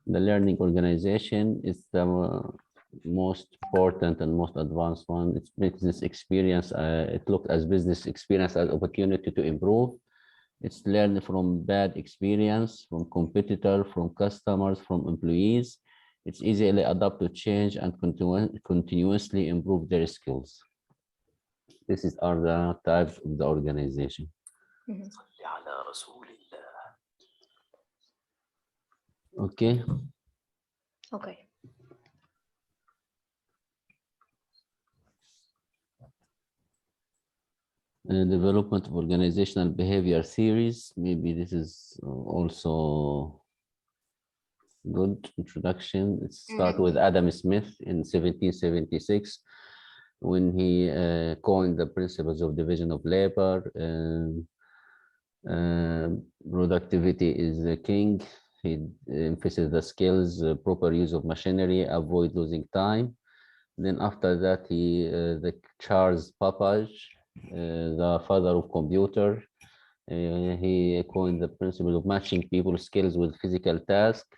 The learning organization is the most important and most advanced one. It's business experience. It looked as business experience as opportunity to improve. It's learned from bad experience, from competitor, from customers, from employees. It's easily adapt to change and continuously improve their skills. These are the types of the organization. Okay. Okay. Development of organizational behavior theories. Maybe this is also good introduction. It starts with Adam Smith in 1776 when he coined the principles of division of labor. Productivity is the king. He emphasizes the skills, proper use of machinery, avoid losing time. Then after that, the Charles Babbage, the father of computer, he coined the principle of matching people's skills with physical tasks,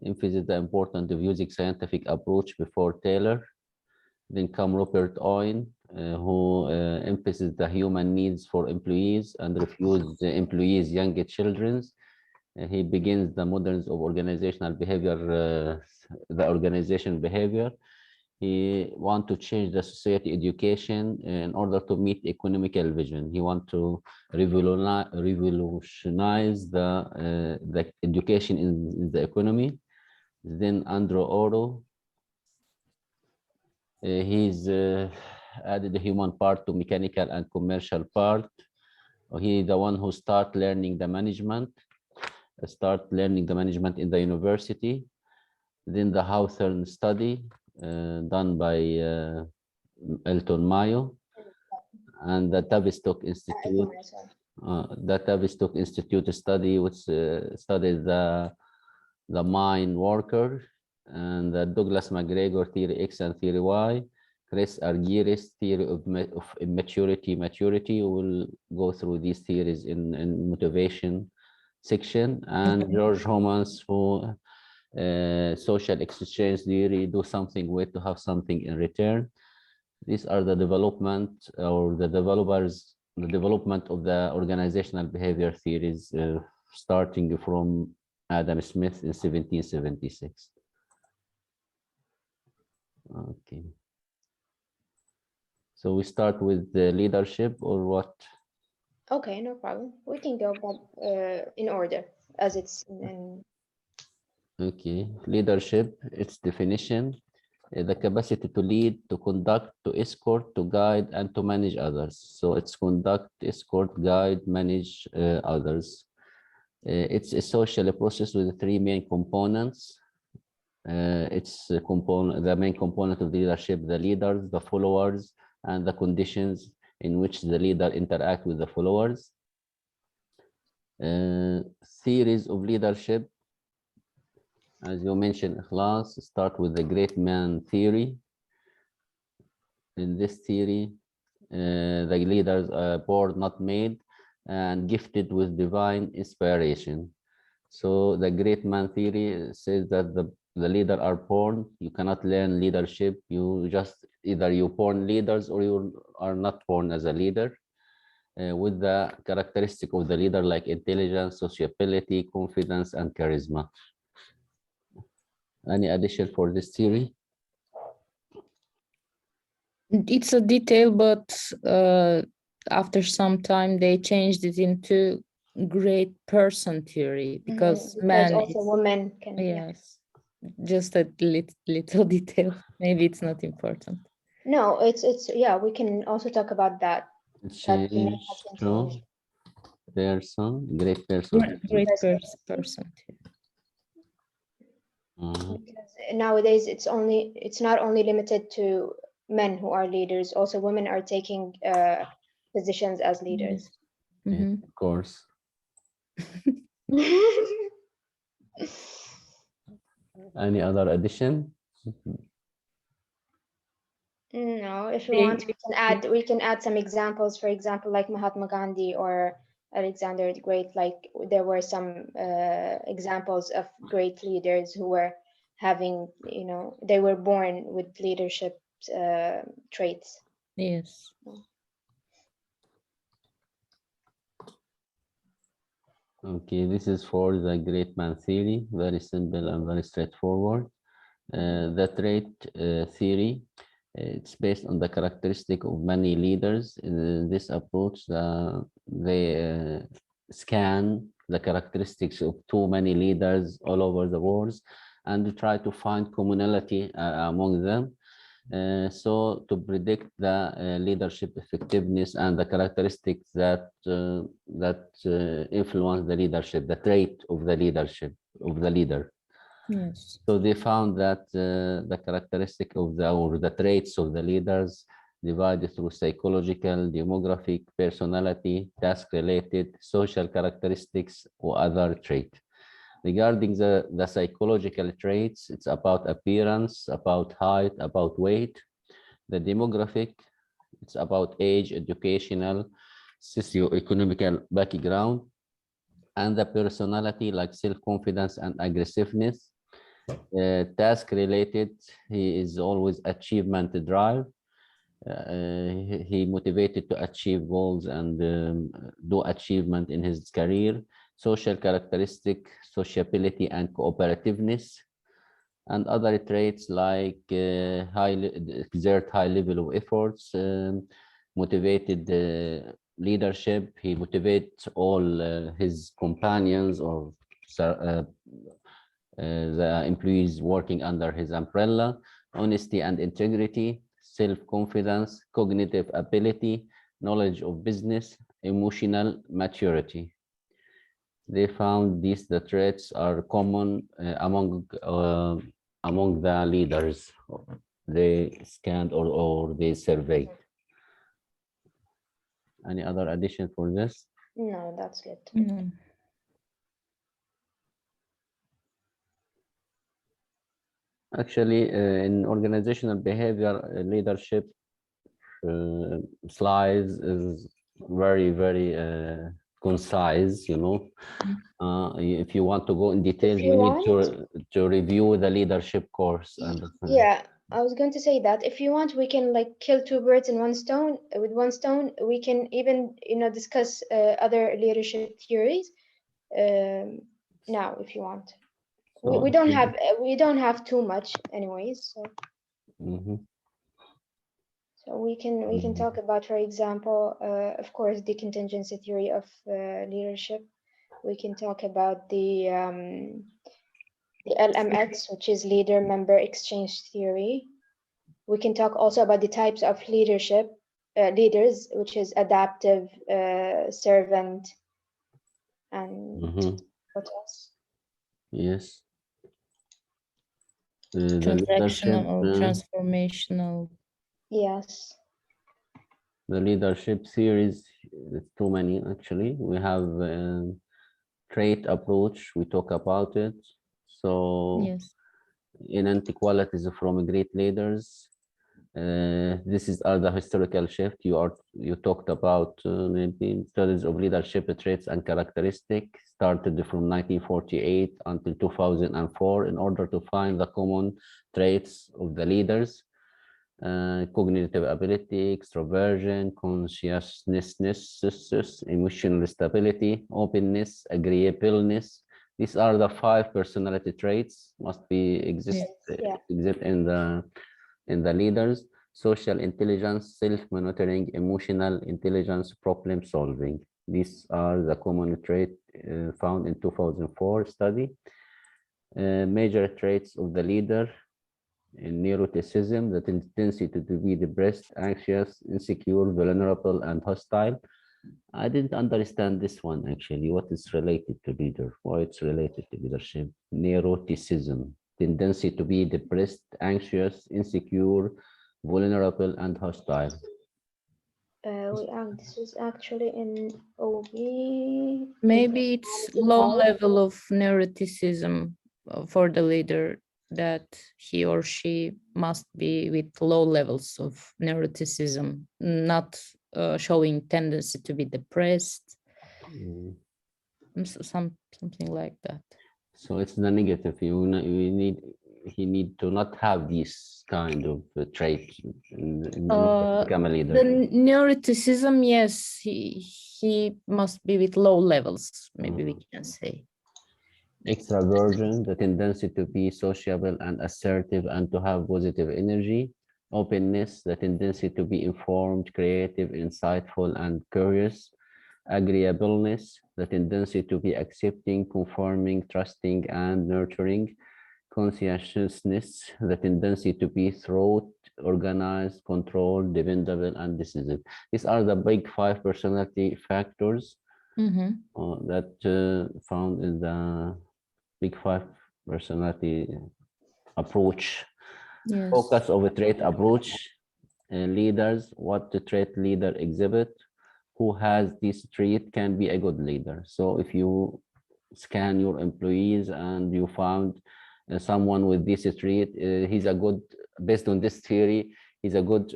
emphasized the importance of using scientific approach before Taylor. Then come Robert Owen, who emphasized the human needs for employees and refused the employees' younger children. He begins the moderns of organizational behavior, the organization behavior. He want to change the society education in order to meet economical vision. He want to revolutionize the education in the economy. Then Andrew Oro, he's added the human part to mechanical and commercial part. He the one who start learning the management in the university. Then the Hawthorne study done by Elton Mayo, and the Tavistock Institute. The Tavistock Institute study, which studies the mine worker, and the Douglas McGregor theory X and theory Y. Chris Argyris theory of maturity. We'll go through these theories in motivation section, and George Homans, who social exchange theory, do something with to have something in return. These are the development or the developers, the development of the organizational behavior theories, starting from Adam Smith in 1776. Okay. So we start with the leadership or what? Okay, no problem. We can go back in order as it's in. Okay, leadership, its definition, the capacity to lead, to conduct, to escort, to guide, and to manage others. So it's conduct, escort, guide, manage others. It's a social process with three main components. It's a the main component of the leadership, the leaders, the followers, and the conditions in which the leader interact with the followers. Theories of leadership, as you mentioned, Ikhlas, start with the great man theory. In this theory, the leaders are born, not made, and gifted with divine inspiration. So the great man theory says that the leader are born. You cannot learn leadership. You just either you born leaders or you are not born as a leader. With the characteristic of the leader like intelligence, sociability, confidence, and charisma. Any addition for this theory? It's a detail, but after some time they changed it into great person theory because man also women can. Yes, just a little detail. Maybe it's not important. No, it's yeah. We can also talk about that. Change to person, great person. Great person. Because nowadays it's not only limited to men who are leaders. Also, women are taking positions as leaders. Yeah, of course. Any other addition? No, if you want, we can add some examples. For example, like Mahatma Gandhi or Alexander the Great, like there were some examples of great leaders who were having, you know, they were born with leadership traits. Yes. Okay, this is for the great man theory, very simple and very straightforward. The trait theory, it's based on the characteristic of many leaders. In this approach, they scan the characteristics of too many leaders all over the world and try to find commonality among them. So to predict the leadership effectiveness and the characteristics that influence the leadership, the trait of the leadership of the leader. Yes. So they found that the characteristic of the traits of the leaders divided through psychological, demographic, personality, task-related, social characteristics, or other traits. Regarding the psychological traits, it's about appearance, about height, about weight. The demographic, it's about age, educational, socio-economical background, and the personality like self-confidence and aggressiveness. Task related, he is always achievement drive. He motivated to achieve goals and do achievement in his career. Social characteristic, sociability and cooperativeness, and other traits like exert high level of efforts, motivated leadership. He motivates all his companions or the employees working under his umbrella. Honesty and integrity, self-confidence, cognitive ability, knowledge of business, emotional maturity. They found these the traits are common among the leaders they scanned or they surveyed. Any other addition for this? No, that's good. No. Actually, in organizational behavior, leadership slides is very concise, you know. If you want to go in details, you you need want- to review the leadership course. And Yeah, I was going to say that if you want, we can like kill two birds in one stone. With one stone, we can even, you know, discuss other leadership theories. Now, if you want, we don't have too much, anyways. So. Mhm. So we can talk about, for example, of course, the contingency theory of leadership. We can talk about the LMX, which is leader member exchange theory. We can talk also about the types of leadership leaders, which is adaptive, servant, and what else? Yes. The Transactional or leadership, transformational. Yes. the leadership series, it's too many actually. We have trait approach, we talk about it. So Yes. inequalities from great leaders. This is the historical shift you talked about. Maybe studies of leadership traits and characteristics started from 1948 until 2004 in order to find the common traits of the leaders. Cognitive ability, extroversion, conscientiousness, emotional stability, openness, agreeableness. These are the 5 personality traits must be exist in the leaders. Social intelligence, self-monitoring, emotional intelligence, problem solving. These are the common traits found in 2004 study. Major traits of the leader: in neuroticism, the tendency to be depressed, anxious, insecure, vulnerable, and hostile. I didn't understand this one actually. What is related to leader? Why it's related to leadership? Neuroticism, tendency to be depressed, anxious, insecure, vulnerable, and hostile. This is actually in OB. Maybe it's low level of neuroticism for the leader, that he or she must be with low levels of neuroticism, not showing tendency to be depressed Mm. Something like that. So it's the negative. He need to not have these kind of traits in order to become a The leader. neuroticism, yes, he must be with low levels, maybe we can say. Extraversion, the tendency to be sociable and assertive and to have positive energy. Openness, the tendency to be informed, creative, insightful, and curious. Agreeableness, the tendency to be accepting, conforming, trusting, and nurturing. Conscientiousness, the tendency to be thought, organized, controlled, dependable, and decisive. These are the big 5 personality factors that found in the big 5 personality approach. Yes. Focus of a trait approach. Leaders, what the trait leader exhibit, who has this trait can be a good leader. So if you scan your employees and you found someone with this trait, he's a good, based on this theory, he's a good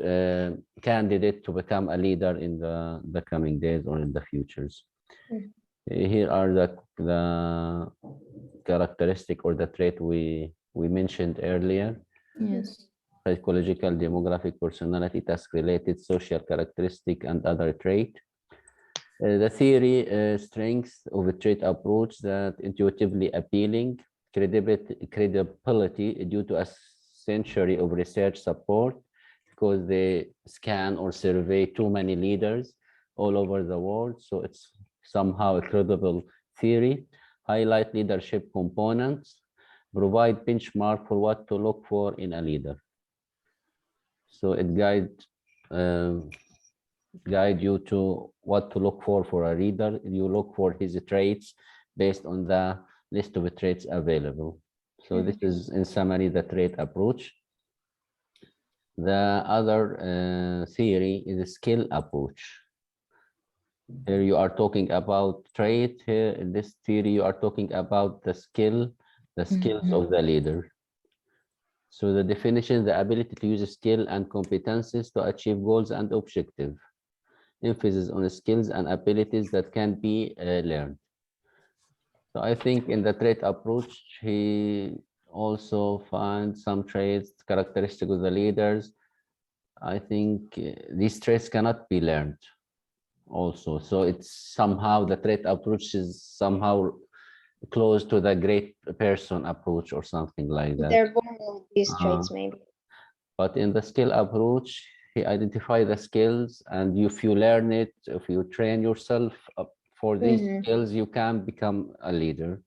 candidate to become a leader in the coming days or in the futures. Mm. Here are the characteristic or the trait we mentioned earlier. Yes. Psychological, demographic, personality, task-related, social characteristic, and other trait. The theory strength of a trait approach that intuitively appealing, credibility due to a century of research support, because they scan or survey too many leaders all over the world. So it's somehow a credible theory. Highlight leadership components, provide benchmark for what to look for in a leader. So it guide you to what to look for a reader. You look for his traits based on the list of traits available. So this is in summary the trait approach. The other theory is a skill approach. Here you are talking about trait. Here in this theory you are talking about the skills of the leader. So the definition, the ability to use skill and competences to achieve goals and objectives. Emphasis on skills and abilities that can be learned. So I think in the trait approach, he also finds some traits, characteristics of the leaders. I think these traits cannot be learned also. So it's somehow the trait approach is somehow close to the great person approach or something like that. They're born with these traits, maybe. But in the skill approach, he identify the skills, and if you learn it, if you train yourself up for these skills, you can become a leader.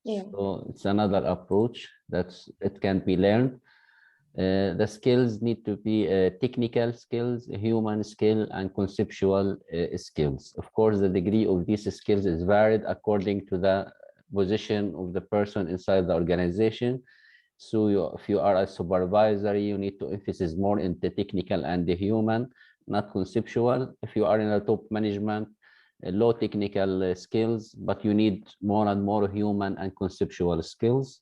Yeah. So it's another approach that's it can be learned. The skills need to be technical skills, human skill, and conceptual skills. Of course, the degree of these skills is varied according to the position of the person inside the organization. So if you are a supervisor, you need to emphasize more into technical and the human, not conceptual. If you are in a top management, low technical skills, but you need more and more human and conceptual skills.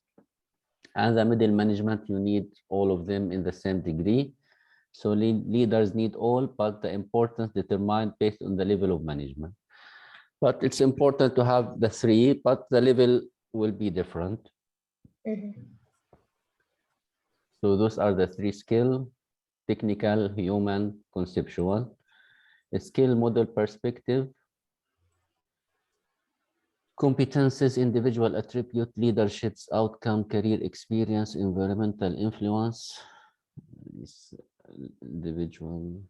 And the middle management, you need all of them in the same degree. So leaders need all, but the importance determined based on the level of management. But it's important to have the 3, but the level will be different. So those are the 3 skills: technical, human, conceptual. A skill model perspective. Competences, individual attribute, leadership's outcome, career experience, environmental influence. Individual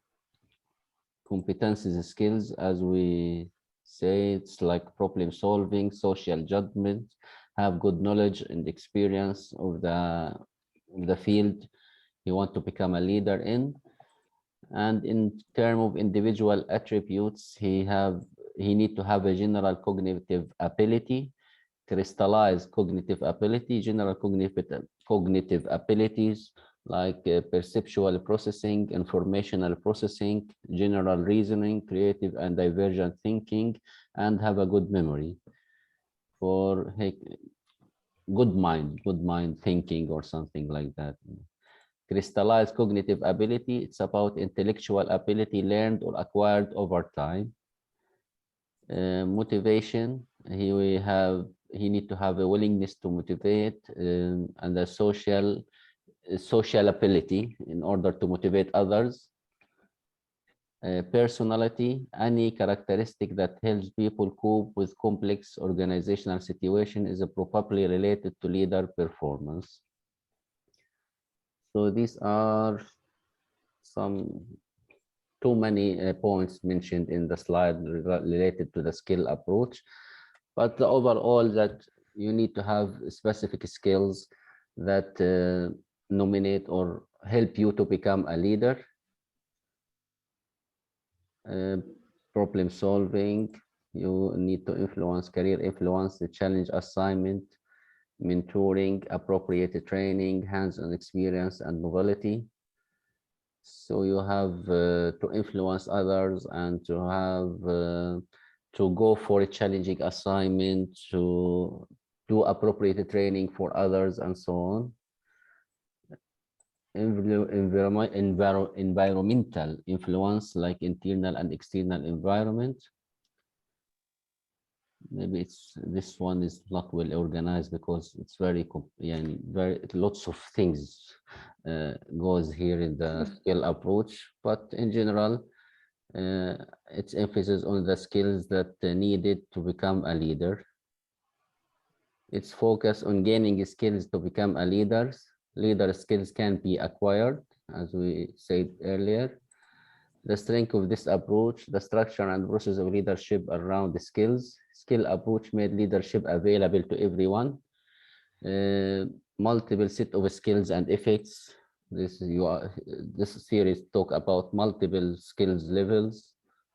competences, skills, as we say, it's like problem solving, social judgment, have good knowledge and experience of the field you want to become a leader in. And in terms of individual attributes, he need to have a general cognitive ability, crystallized cognitive ability, general cognitive abilities like perceptual processing, informational processing, general reasoning, creative and divergent thinking, and have a good memory for good mind thinking or something like that. Crystallized cognitive ability, it's about intellectual ability learned or acquired over time. Motivation, he need to have a willingness to motivate, and a social ability in order to motivate others. Personality, any characteristic that helps people cope with complex organizational situation is probably related to leader performance. So these are some too many points mentioned in the slide related to the skill approach, but the overall that you need to have specific skills that nominate or help you to become a leader. Problem solving, you need to influence, career influence, the challenge assignment, mentoring, appropriate training, hands-on experience, and novelty. So you have to influence others and to have to go for a challenging assignment, to do appropriate training for others, and so on. Environmental influence, like internal and external environment. Maybe it's this one is not well organized because it's very lots of things goes here in the skill approach, but in general it's emphasis on the skills that needed to become a leader. It's focus on gaining skills to become a leader. Leader skills can be acquired, as we said earlier. The strength of this approach, the structure and process of leadership around the skills. Skill approach made leadership available to everyone. Multiple set of skills and effects. This series talk about multiple skills levels,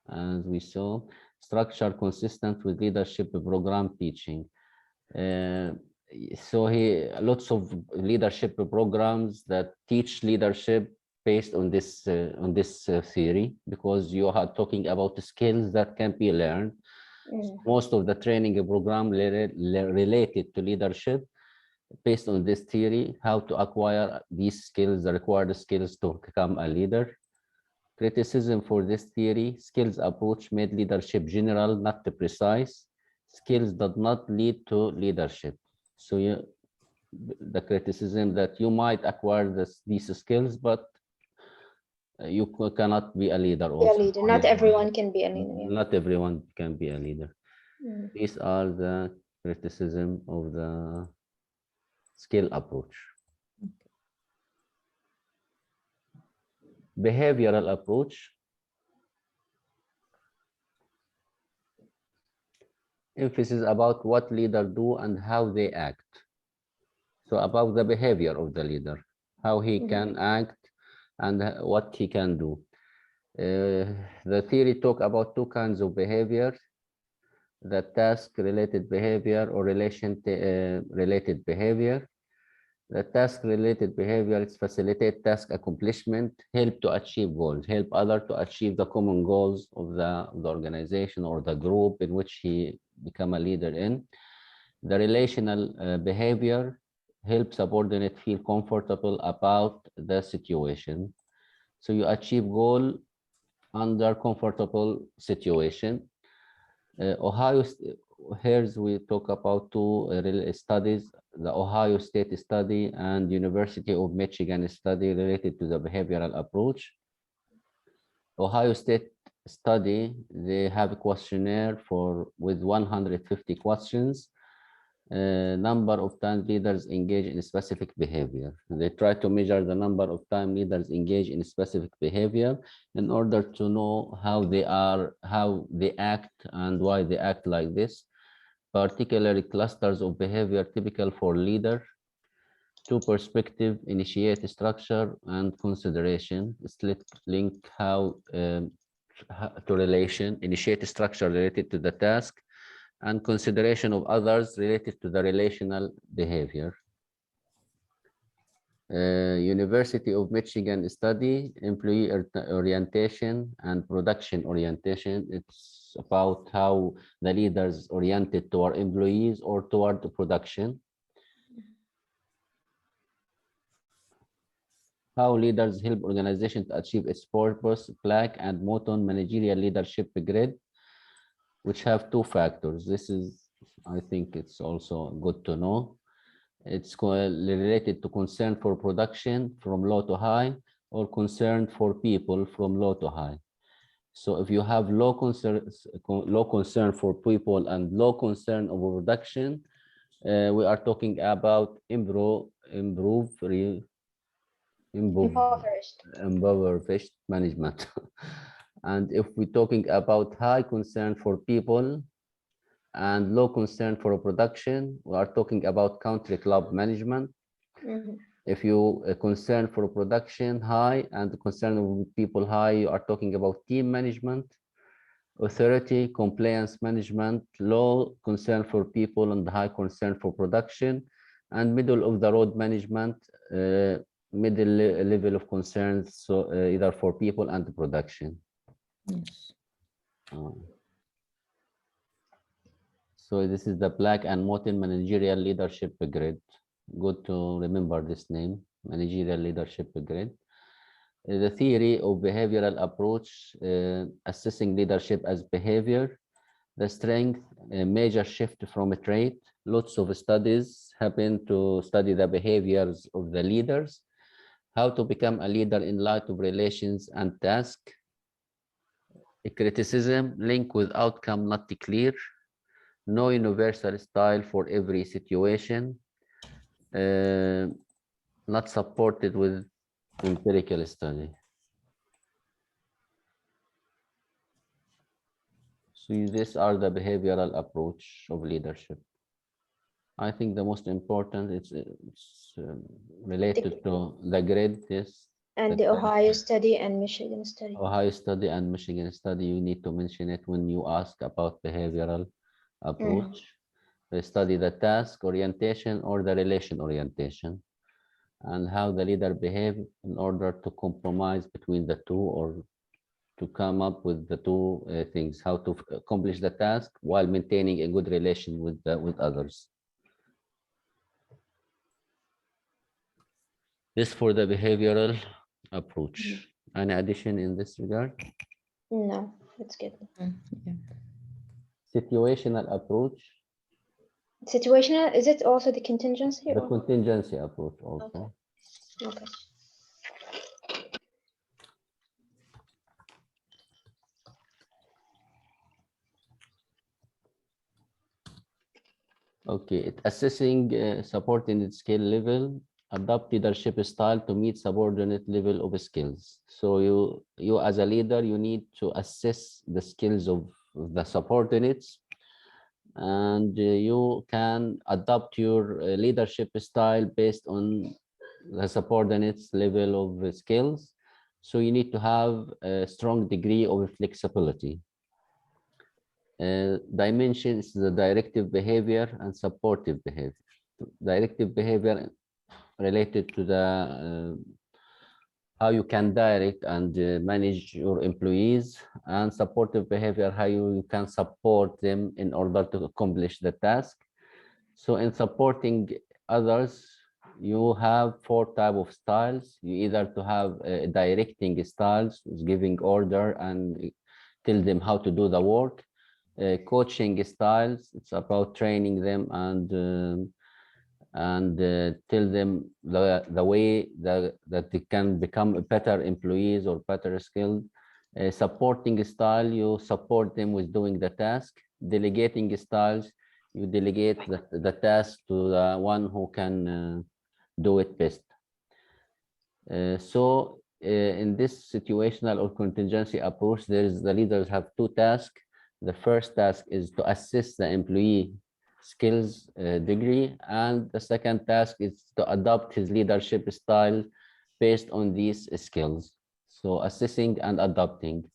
as we saw. Structure consistent with leadership program teaching. So lots of leadership programs that teach leadership based on this theory, because you are talking about skills that can be learned. Most of the training program related to leadership based on this theory, how to acquire these skills, the required skills to become a leader. Criticism for this theory: skills approach made leadership general, not precise. Skills did not lead to leadership. So the criticism that you might acquire these skills, but you cannot be a leader also. Not everyone can be a leader. Not everyone can be a leader. These are the criticism of the skill approach. Behavioral approach. Emphasis about what leaders do and how they act. So about the behavior of the leader, how he can act and what he can do. The theory talk about two kinds of behavior: the task-related behavior or relation-related behavior. The task-related behavior is facilitate task accomplishment, help to achieve goals, help others to achieve the common goals of the organization or the group in which he become a leader in. The relational behavior help subordinate feel comfortable about the situation. So you achieve goal under comfortable situation. Here we talk about two studies: the Ohio State study and University of Michigan study related to the behavioral approach. Ohio State study, they have a questionnaire with 150 questions. Number of times leaders engage in specific behavior. They try to measure the number of times leaders engage in specific behavior in order to know how they act and why they act like this. Particularly clusters of behavior typical for leader. To perspective, initiate structure and consideration. Link how to relation, initiate structure related to the task, and consideration of others related to the relational behavior. University of Michigan study, employee orientation and production orientation. It's about how the leaders oriented toward employees or toward the production. How leaders help organization to achieve its purpose, plaque and motto, managerial leadership grid. which have two factors. This is, I think it's also good to know. It's related to concern for production from low to high, or concern for people from low to high. So if you have low concern for people and low concern over production, we are talking about impoverished management. And if we're talking about high concern for people and low concern for production, we are talking about country club management. If you concern for production high and concern with people high, you are talking about team management. Authority, compliance management, low concern for people and high concern for production, and middle of the road management, middle level of concerns, so either for people and production. Yes. So this is the Black and Mountain Managerial Leadership Grid. Good to remember this name, Managerial Leadership Grid. The theory of behavioral approach, assessing leadership as behavior, the strength, a major shift from a trait. Lots of studies happen to study the behaviors of the leaders, how to become a leader in light of relations and task. A criticism, link with outcome not clear, no universal style for every situation, not supported with empirical study. So these are the behavioral approach of leadership. I think the most important it's related to the grid, yes. And the Ohio study and Michigan study. Ohio study and Michigan study, you need to mention it when you ask about behavioral approach. They study the task orientation or the relation orientation, and how the leader behave in order to compromise between the two, or to come up with the two things, how to accomplish the task while maintaining a good relation with others. This for the behavioral approach. Any addition in this regard? No, that's good. Yeah. Situational approach. Situational, is it also the contingency? The Or? contingency approach also. Okay. Okay, assessing subordinate skill level, adopt leadership style to meet subordinate level of skills. So you as a leader, you need to assess the skills of the subordinates, and you can adopt your leadership style based on the subordinates level of skills. So you need to have a strong degree of flexibility. Dimensions, the directive behavior and supportive behavior. Directive behavior related to the how you can direct and manage your employees, and supportive behavior, how you can support them in order to accomplish the task. So in supporting others, you have four types of styles. You either to have directing styles, giving order and tell them how to do the work. Coaching styles, it's about training them and tell them the way that they can become better employees or better skilled. Supporting style, you support them with doing the task. Delegating styles, you delegate the task to the one who can do it best. So in this situational or contingency approach, the leaders have two tasks. The first task is to assess the employee skills degree, and the second task is to adopt his leadership style based on these skills. So assessing and adopting.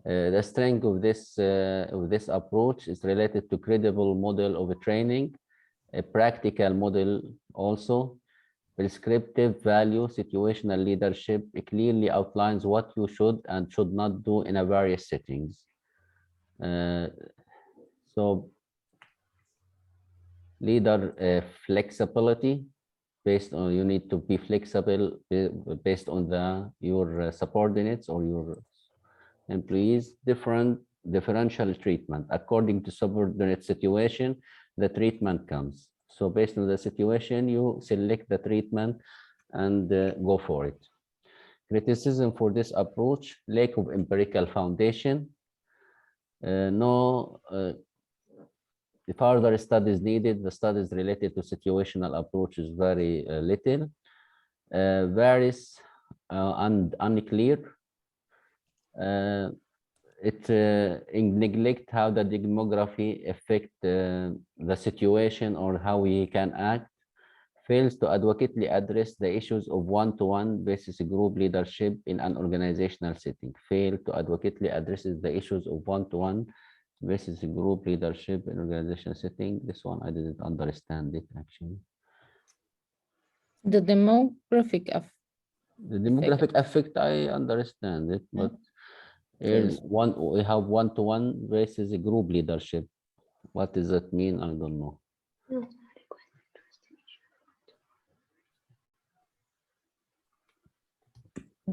The strength of this approach is related to credible model of a training, a practical model also. Prescriptive value, situational leadership, it clearly outlines what you should and should not do in a various settings. So leader flexibility, based on, you need to be flexible based on your subordinates or your employees. Different differential treatment. According to subordinate situation, the treatment comes. So based on the situation, you select the treatment and go for it. Criticism for this approach: lack of empirical foundation. No further studies needed. The studies related to situational approach is very little. Varies and unclear. It neglect how the demography affect the situation or how we can act. Fails to adequately address the issues of one-to-one basis group leadership in an organizational setting. Fail to adequately addresses the issues of one-to-one basis group leadership in organizational setting. This one I didn't understand it actually. The demographic of The demographic effect I understand it, but here's one. We have one-to-one basis group leadership. What does that mean? I don't know.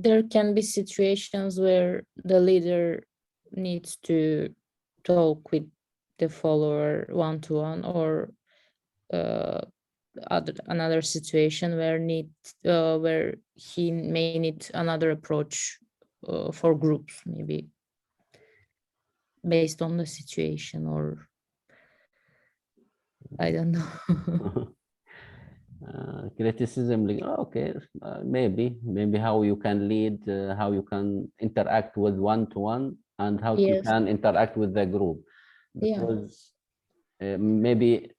there can be situations where the leader needs to talk with the follower one-to-one, or another situation where he may need another approach for groups, maybe based on the situation, or I don't know. Criticism, like, okay, maybe how you can lead, how you can interact with one-to-one, and how you Yes. can interact with the group, Yeah. because maybe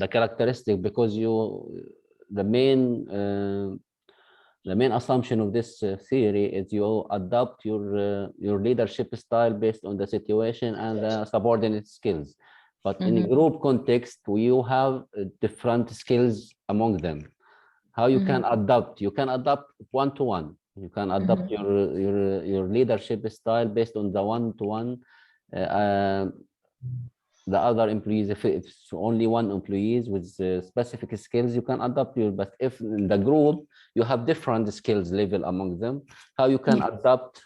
the characteristic, because the main assumption of this theory is you adopt your leadership style based on the situation and the subordinate skills. But in a group context, you have different skills among them. How you can adapt? You can adapt one-to-one. You can adapt your leadership style based on the one-to-one. The other employees, if it's only one employees with specific skills, you can adapt your. But if in the group you have different skills level among them, how you can adapt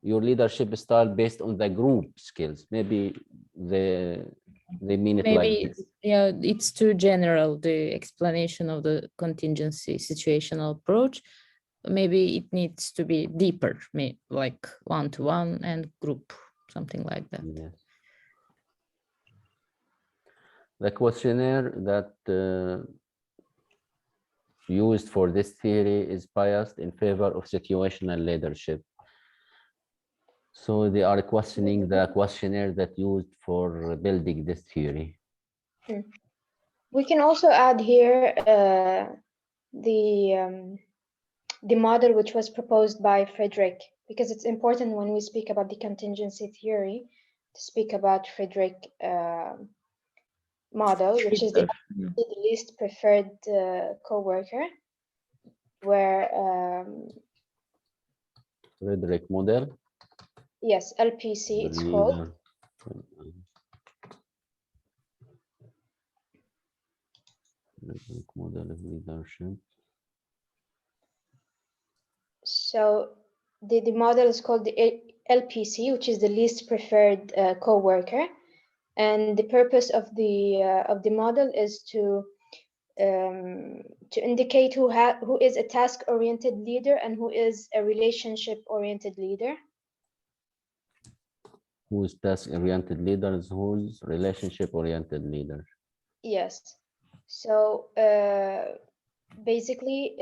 your leadership style based on the group skills? Maybe they mean it like Maybe, this. yeah, it's too general, the explanation of the contingency situational approach. Maybe it needs to be deeper, like one-to-one and group, something like that. Yes. The questionnaire that used for this theory is biased in favor of situational leadership. So they are questioning the questionnaire that used for building this theory. We can also add here the model which was proposed by Frederick, because it's important when we speak about the contingency theory to speak about Frederick model, which is the least preferred co-worker, where Frederick model. yes, LPC it's called. Frederick model of leadership. So the model is called the LPC, which is the least preferred co-worker, and the purpose of the model is to indicate who is a task-oriented leader and who is a relationship-oriented leader. Who's task-oriented leaders? Who's relationship-oriented leader? Yes. So basically,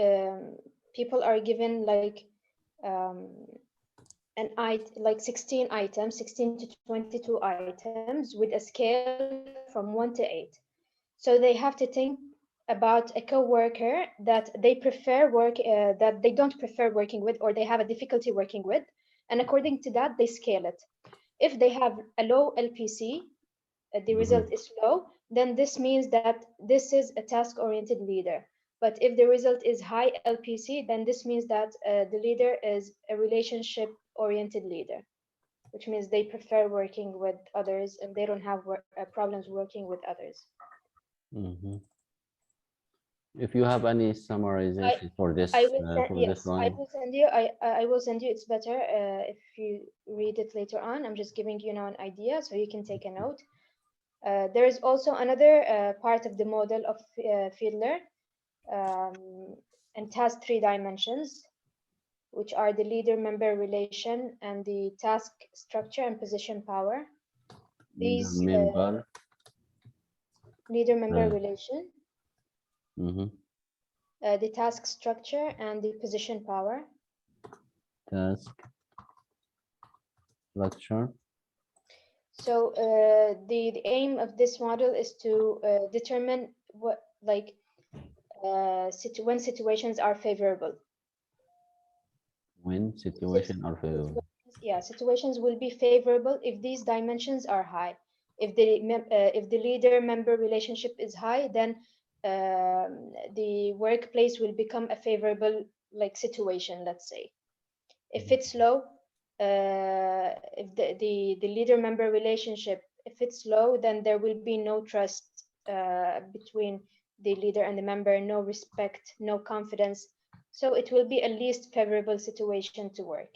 people are given like like 16 items, 16 to 22 items with a scale from 1 to 8. So they have to think about a co-worker that they that they don't prefer working with, or they have a difficulty working with, and according to that they scale it. If they have a low LPC, the result is low, then this means that this is a task-oriented leader. But if the result is high LPC, then this means that the leader is a relationship-oriented leader, which means they prefer working with others and they don't have problems working with others. If you have any summarization for this, I will send, for yes, this I one, will send you. I will send you. It's better if you read it later on. I'm just giving you now an idea, so you can take a note. There is also another part of the model of Fiedler, and has 3 dimensions, which are the leader-member relation and the task structure and position power. These member, leader-member relation, mhm, the task structure, and the position power. task structure. So the aim of this model is to determine what, like, when situations are favorable. When situation are favorable. Yeah, situations will be favorable if these dimensions are high. If the leader-member relationship is high, then the workplace will become a favorable, like, situation, let's say. If it's low, if the leader-member relationship, if it's low, then there will be no trust between the leader and the member, no respect, no confidence. So it will be a least favorable situation to work.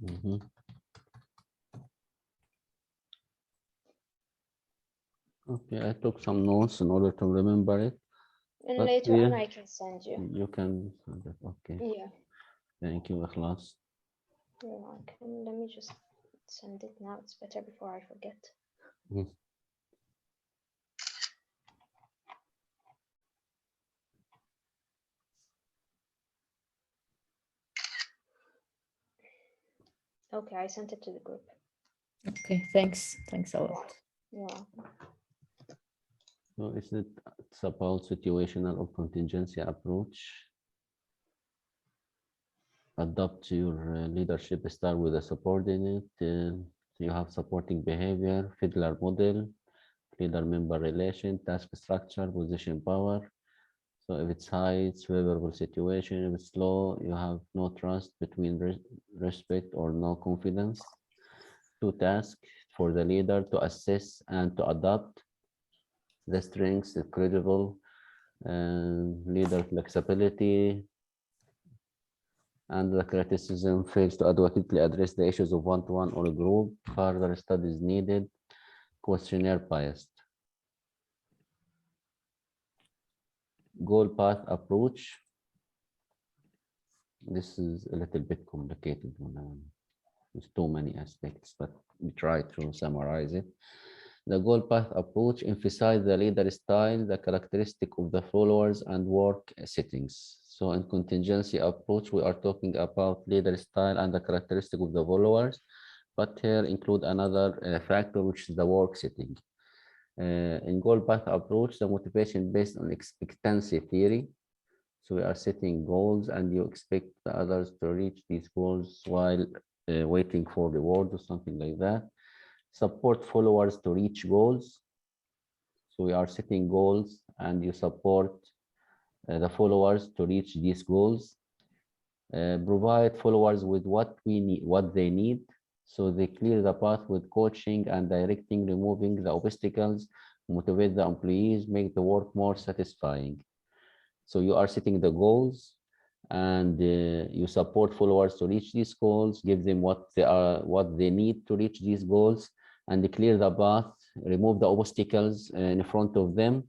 Mhm. Okay, I took some notes in order to remember it. And But later on, I can send you. you can send it. Okay, Yeah, thank you, Ikhlas. you're welcome. Let me just send it now. It's better before I forget. Mhm. Okay, I sent it to the group. Okay, thanks. Thanks a lot. Yeah. So it's about situational or contingency approach. Adopt your leadership style with a subordinate. You have supporting behavior, Fiedler model, leader-member relation, task structure, position power. So if it's high, it's favorable situation. If it's low, you have no trust between respect or no confidence. 2 tasks for the leader to assess and to adapt the strengths, the credible leader flexibility, and the criticism fails to adequately address the issues of one-to-one or group. Further studies needed. Questionnaire biased. Goal path approach. This is a little bit complicated one. There's too many aspects, but we try to summarize it. The goal path approach emphasizes the leader style, the characteristic of the followers, and work settings. So in contingency approach, we are talking about leader style and the characteristic of the followers, but here include another factor, which is the work setting. In goal path approach, the motivation based on expectancy theory. So we are setting goals and you expect the others to reach these goals while waiting for reward or something like that. Support followers to reach goals. So we are setting goals and you support the followers to reach these goals. Provide followers with what they need. So they clear the path with coaching and directing, removing the obstacles, motivate the employees, make the work more satisfying. So you are setting the goals and you support followers to reach these goals, give them what they need to reach these goals, and clear the path, remove the obstacles in front of them,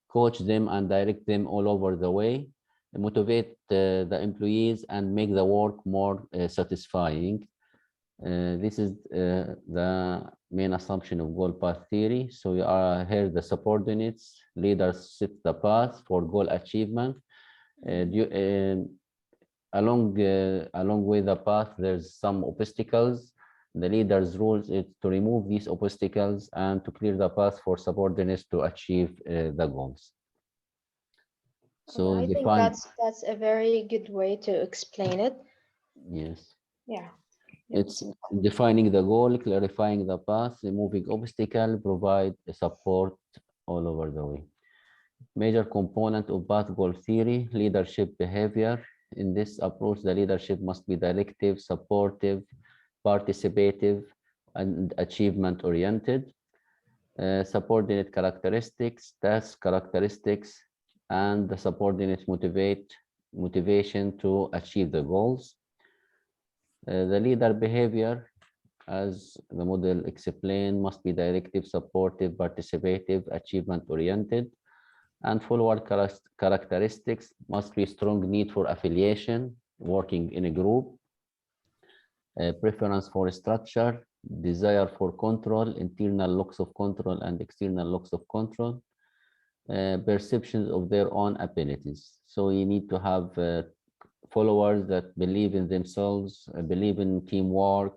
coach them and direct them all over the way, motivate the employees and make the work more satisfying. This is the main assumption of goal path theory. So you are here the subordinates, leaders set the path for goal achievement. Along with the path, there's some obstacles. The leader's rules is to remove these obstacles and to clear the path for subordinates to achieve the goals. So I think that's a very good way to explain it. Yes. Yeah. It's defining the goal, clarifying the path, removing obstacle, provide support all over the way. Major component of path goal theory, leadership behavior. In this approach, the leadership must be directive, supportive, participative, and achievement-oriented. Subordinate characteristics, task characteristics, and the subordinates motivation to achieve the goals. The leader behavior, as the model explained, must be directive, supportive, participative, achievement-oriented, and follower characteristics must be strong need for affiliation, working in a group, preference for structure, desire for control, internal locus of control and external locus of control, perceptions of their own abilities. So you need to have followers that believe in themselves, believe in teamwork,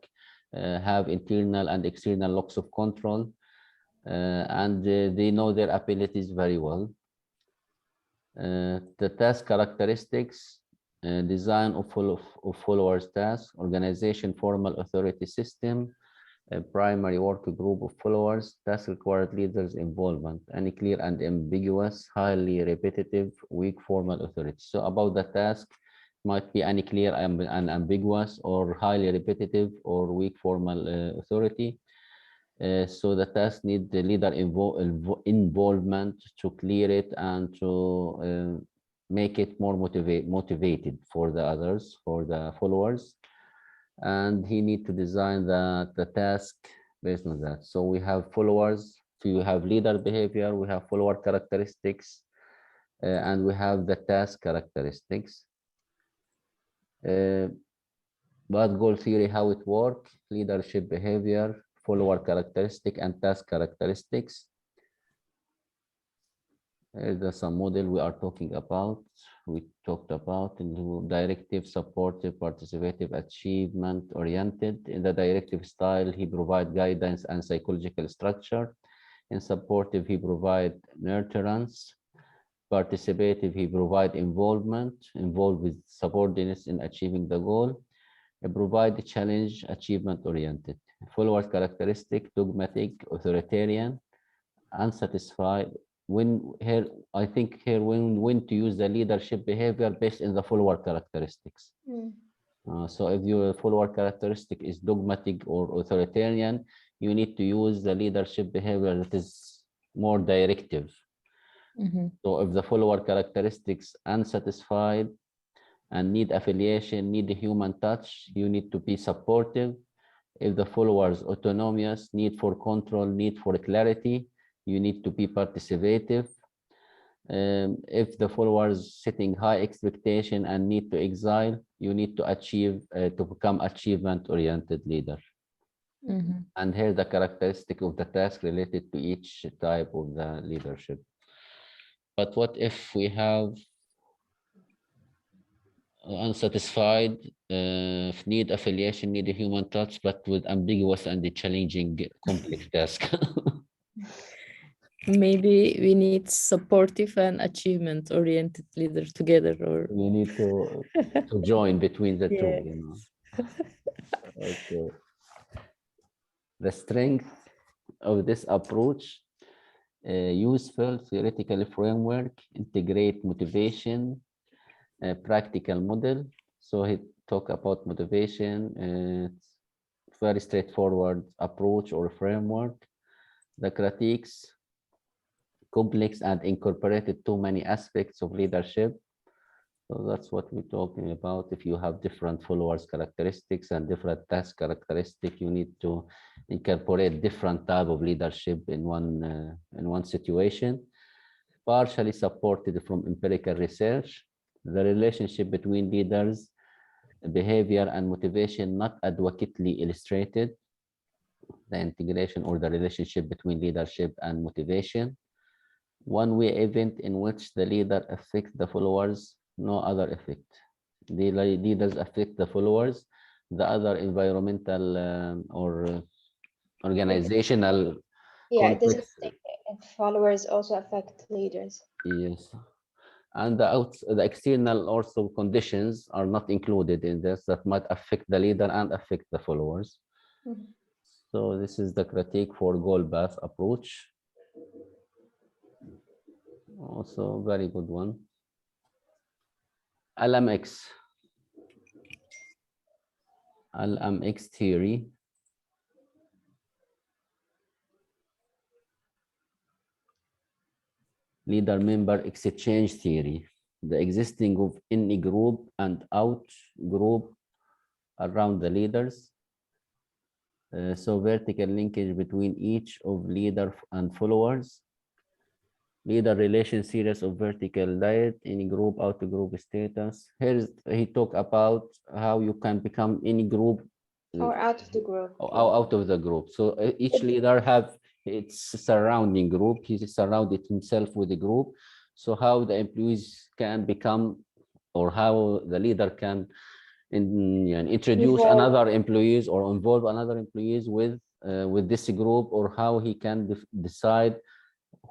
have internal and external locus of control, and they know their abilities very well. The task characteristics, design of followers tasks, organization, formal authority system, a primary work group of followers, task required leaders involvement, unclear and ambiguous, highly repetitive, weak formal authority. So about the task, might be unclear and ambiguous, or highly repetitive, or weak formal authority. So the task need the leader involvement to clear it and to make it more motivated for the others, for the followers. And he need to design the task based on that. So we have followers, we have leader behavior, we have follower characteristics, and we have the task characteristics. But goal theory, how it works, leadership behavior, follower characteristic, and task characteristics. Here's some model we are talking about. We talked about in the directive, supportive, participative, achievement oriented. In the directive style, he provide guidance and psychological structure. In supportive, he provide nurturance. Participative, he provide involvement, involved with subordinates in achieving the goal. Provide challenge, achievement oriented. Follower characteristic, dogmatic, authoritarian, unsatisfied. When here, I think here when to use the leadership behavior based in the follower characteristics. So if your follower characteristic is dogmatic or authoritarian, you need to use the leadership behavior that is more directive. So if the follower characteristics unsatisfied and need affiliation, need a human touch, you need to be supportive. If the followers autonomous, need for control, need for clarity, you need to be participative. If the followers setting high expectation and need to exile, you need to achieve to become achievement-oriented leader. And here the characteristic of the task related to each type of the leadership. But what if we have unsatisfied, need affiliation, need a human touch, but with ambiguous and challenging complex task? Maybe we need supportive and achievement oriented leader together, or You need to join between the two, you know. Okay. The strength of this approach, useful theoretical framework, integrate motivation, practical model. So he talk about motivation. It's very straightforward approach or framework. The critiques, complex and incorporated too many aspects of leadership. So that's what we're talking about. If you have different followers characteristics and different task characteristics, you need to incorporate different type of leadership in one situation. Partially supported from empirical research. The relationship between leaders, behavior, and motivation not adequately illustrated. The integration or the relationship between leadership and motivation. One-way event in which the leader affects the followers, no other effect. The leaders affect the followers, the other environmental or organizational it doesn't context. think followers also affect leaders. Yes. And the external also conditions are not included in this that might affect the leader and affect the followers. So this is the critique for goal path approach. Also very good one. LMX. LMX theory. Leader-member exchange theory, the existing of in group and out group around the leaders. So vertical linkage between each of leader and followers. Leader relation series of vertical diet in group, out group status. Here's he talk about how you can become any group Or out of the group. out of the group. So each leader have its surrounding group. He surrounded himself with a group. So how the employees can become, or how the leader can introduce Involve. another employees or involve another employees with this group, or how he can decide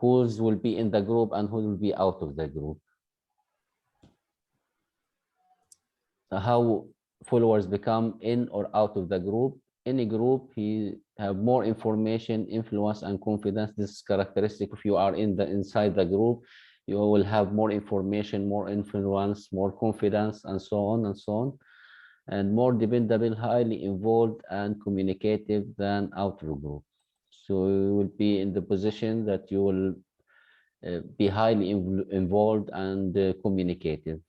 whose will be in the group and who will be out of the group. So how followers become in or out of the group. In a group, he have more information, influence, and confidence. This is characteristic. If you are inside the group, you will have more information, more influence, more confidence, and so on and so on, and more dependable, highly involved, and communicative than out of group. So you will be in the position that you will be highly involved and communicative.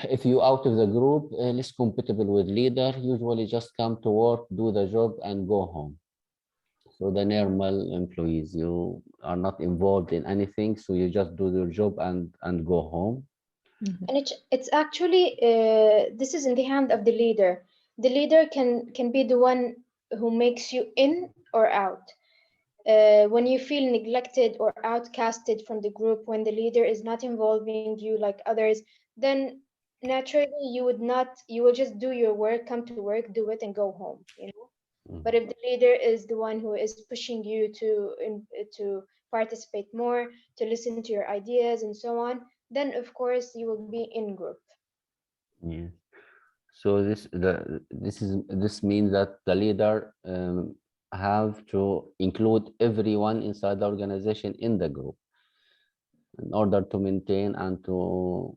If you out of the group, less compatible with leader, usually just come to work, do the job, and go home. So the normal employees, you are not involved in anything, so you just do your job and go home. And it's actually this is in the hand of the leader. The leader can be the one who makes you in or out. When you feel neglected or outcasted from the group, when the leader is not involving you like others, then naturally you will just do your work, come to work, do it, and go home. But if the leader is the one who is pushing you to participate more, to listen to your ideas and so on, then of course you will be in group. Yeah. So this means that the leader have to include everyone inside the organization in the group in order to maintain and to.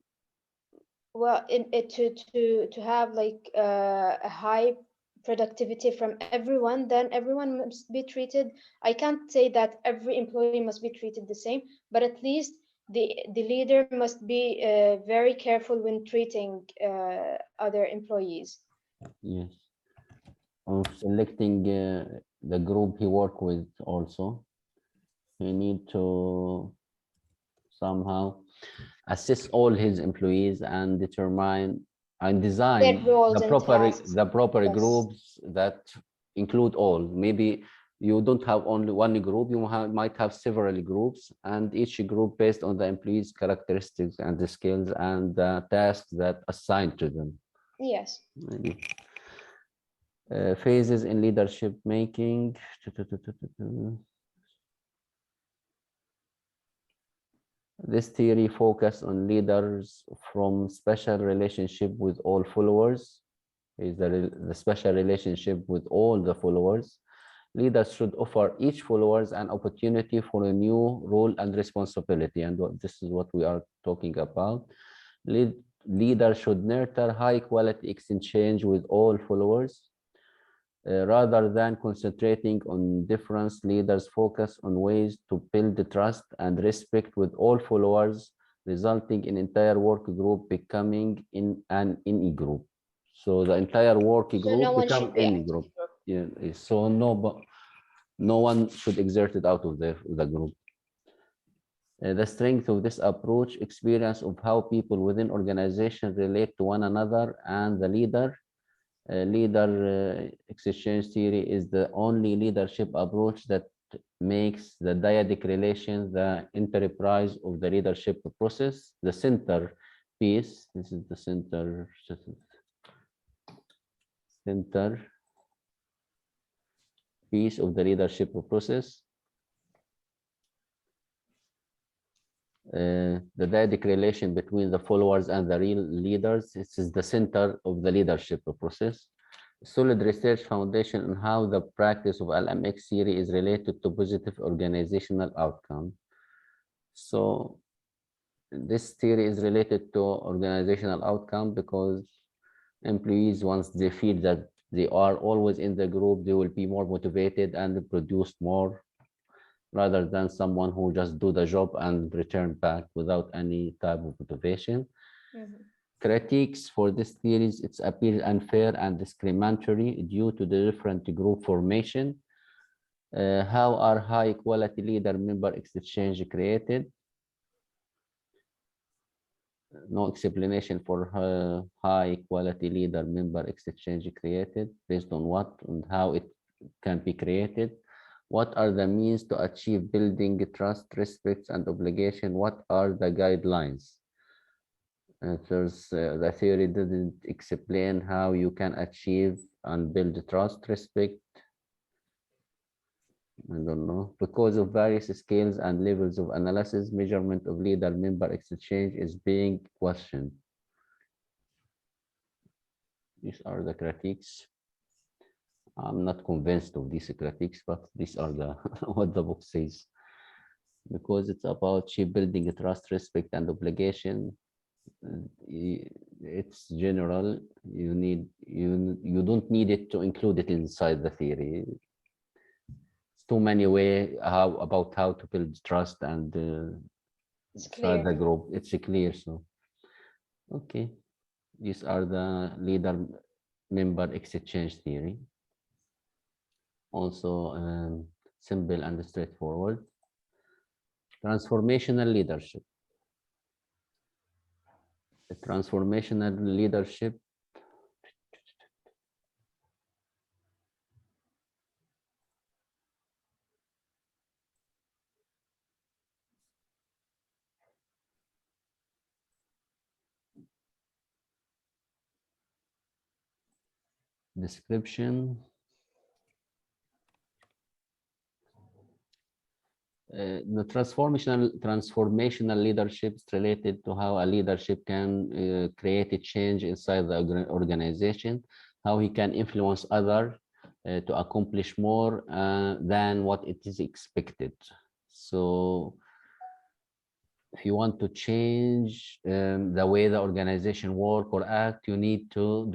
Well, to have like a high productivity from everyone, then everyone must be treated. I can't say that every employee must be treated the same, but at least the leader must be very careful when treating other employees. Yes. Of selecting the group he work with also. He need to somehow assess all his employees and determine and design Their roles and tasks. the proper Yes. groups that include all. Maybe you don't have only one group, you might have several groups, and each group based on the employees' characteristics and the skills and the tasks that assigned to them. Yes. Phases in leadership making. This theory focuses on leaders from special relationship with all followers. Is the special relationship with all the followers. Leaders should offer each followers an opportunity for a new role and responsibility. And this is what we are talking about. Leaders should nurture high quality exchange with all followers. Rather than concentrating on difference, leaders focus on ways to build the trust and respect with all followers, resulting in entire work group becoming in a group. So the entire work group no one become should be in out of group. the group. Yeah. So no one should exert it out of the group. The strength of this approach, experience of how people within organization relate to one another and the leader. Leader exchange theory is the only leadership approach that makes the dyadic relation the enterprise of the leadership process, the center piece. This is the center piece of the leadership process. The dyadic relation between the followers and the real leaders. This is the center of the leadership process. Solid research foundation on how the practice of LMX theory is related to positive organizational outcome. So this theory is related to organizational outcome because employees, once they feel that they are always in the group, they will be more motivated and produce more rather than someone who just do the job and return back without any type of motivation. Mhm. Critiques for this theory, it's appears unfair and discriminatory due to the different group formation. How are high quality leader member exchange created? No explanation for high quality leader member exchange created, based on what and how it can be created. What are the means to achieve building trust, respect, and obligation? What are the guidelines? The theory didn't explain how you can achieve and build trust, respect. I don't know. Because of various scales and levels of analysis, measurement of leader-member exchange is being questioned. These are the critiques. I'm not convinced of these critiques, but these are the what the book says. Because it's about building trust, respect, and obligation. It's general. You don't need it to include it inside the theory. It's too many way about how to build trust and It's inside the clear. group. It's clear. So okay, these are the leader member exchange theory. Also simple and straightforward. Transformational leadership. The transformational leadership description. The transformational leadership is related to how a leadership can create a change inside the organization, how he can influence others to accomplish more than what it is expected. So if you want to change the way the organization work or act, you need to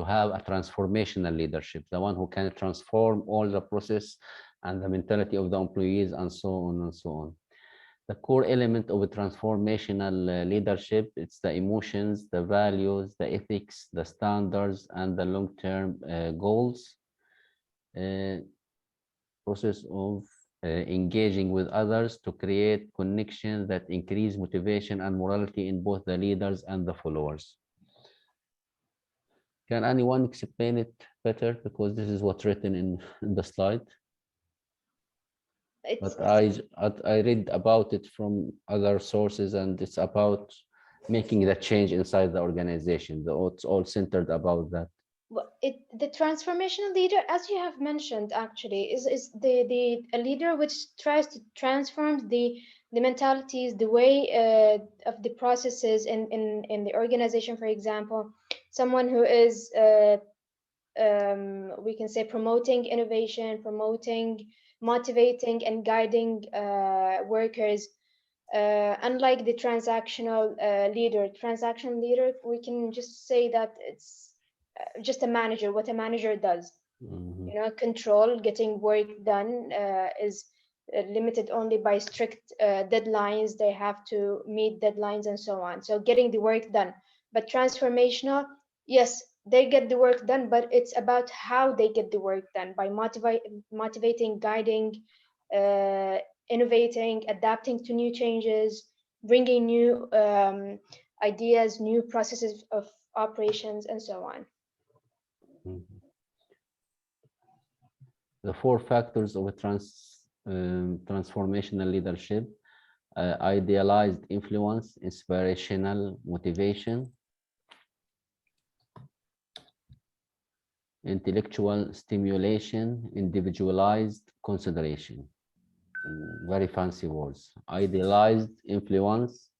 have a transformational leadership, the one who can transform all the process and the mentality of the employees and so on and so on. The core element of a transformational leadership, it's the emotions, the values, the ethics, the standards, and the long-term goals. Process of engaging with others to create connections that increase motivation and morality in both the leaders and the followers. Can anyone explain it better? Because this is what's written in the slide. But I read about it from other sources, and it's about making the change inside the organization. It's all centered about that. The transformational leader, as you have mentioned, actually is the a leader which tries to transform the mentalities, the way of the processes in the organization. For example, someone who is we can say promoting innovation, motivating and guiding workers. Unlike the transactional leader, we can just say that it's just a manager, what a manager does. Mhm. Control, getting work done is limited only by strict deadlines. They have to meet deadlines and so on. So getting the work done. But transformational, yes, they get the work done, but it's about how they get the work done by motivating, guiding, innovating, adapting to new changes, bringing new ideas, new processes of operations, and so on. Mhm. The four factors of a transformational leadership: idealized influence, inspirational motivation, intellectual stimulation, individualized consideration. Very fancy words. Idealized influence,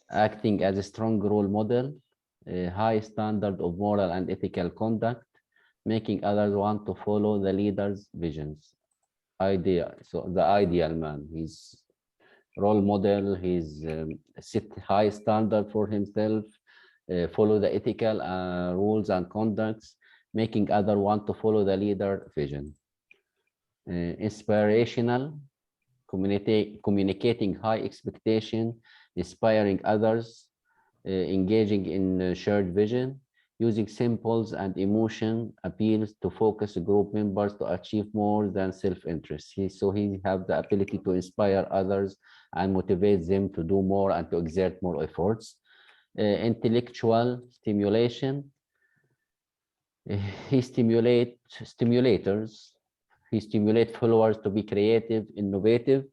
acting as a strong role model, a high standard of moral and ethical conduct, making others want to follow the leader's visions. Idea. So the ideal man, he's role model, he's set high standard for himself, follow the ethical rules and conducts, making other want to follow the leader vision. Inspirational, communicating high expectation, inspiring others, engaging in shared vision, using symbols and emotion appeals to focus group members to achieve more than self-interest. So he have the ability to inspire others and motivate them to do more and to exert more efforts. Intellectual stimulation. He stimulators. He stimulates followers to be creative, innovative,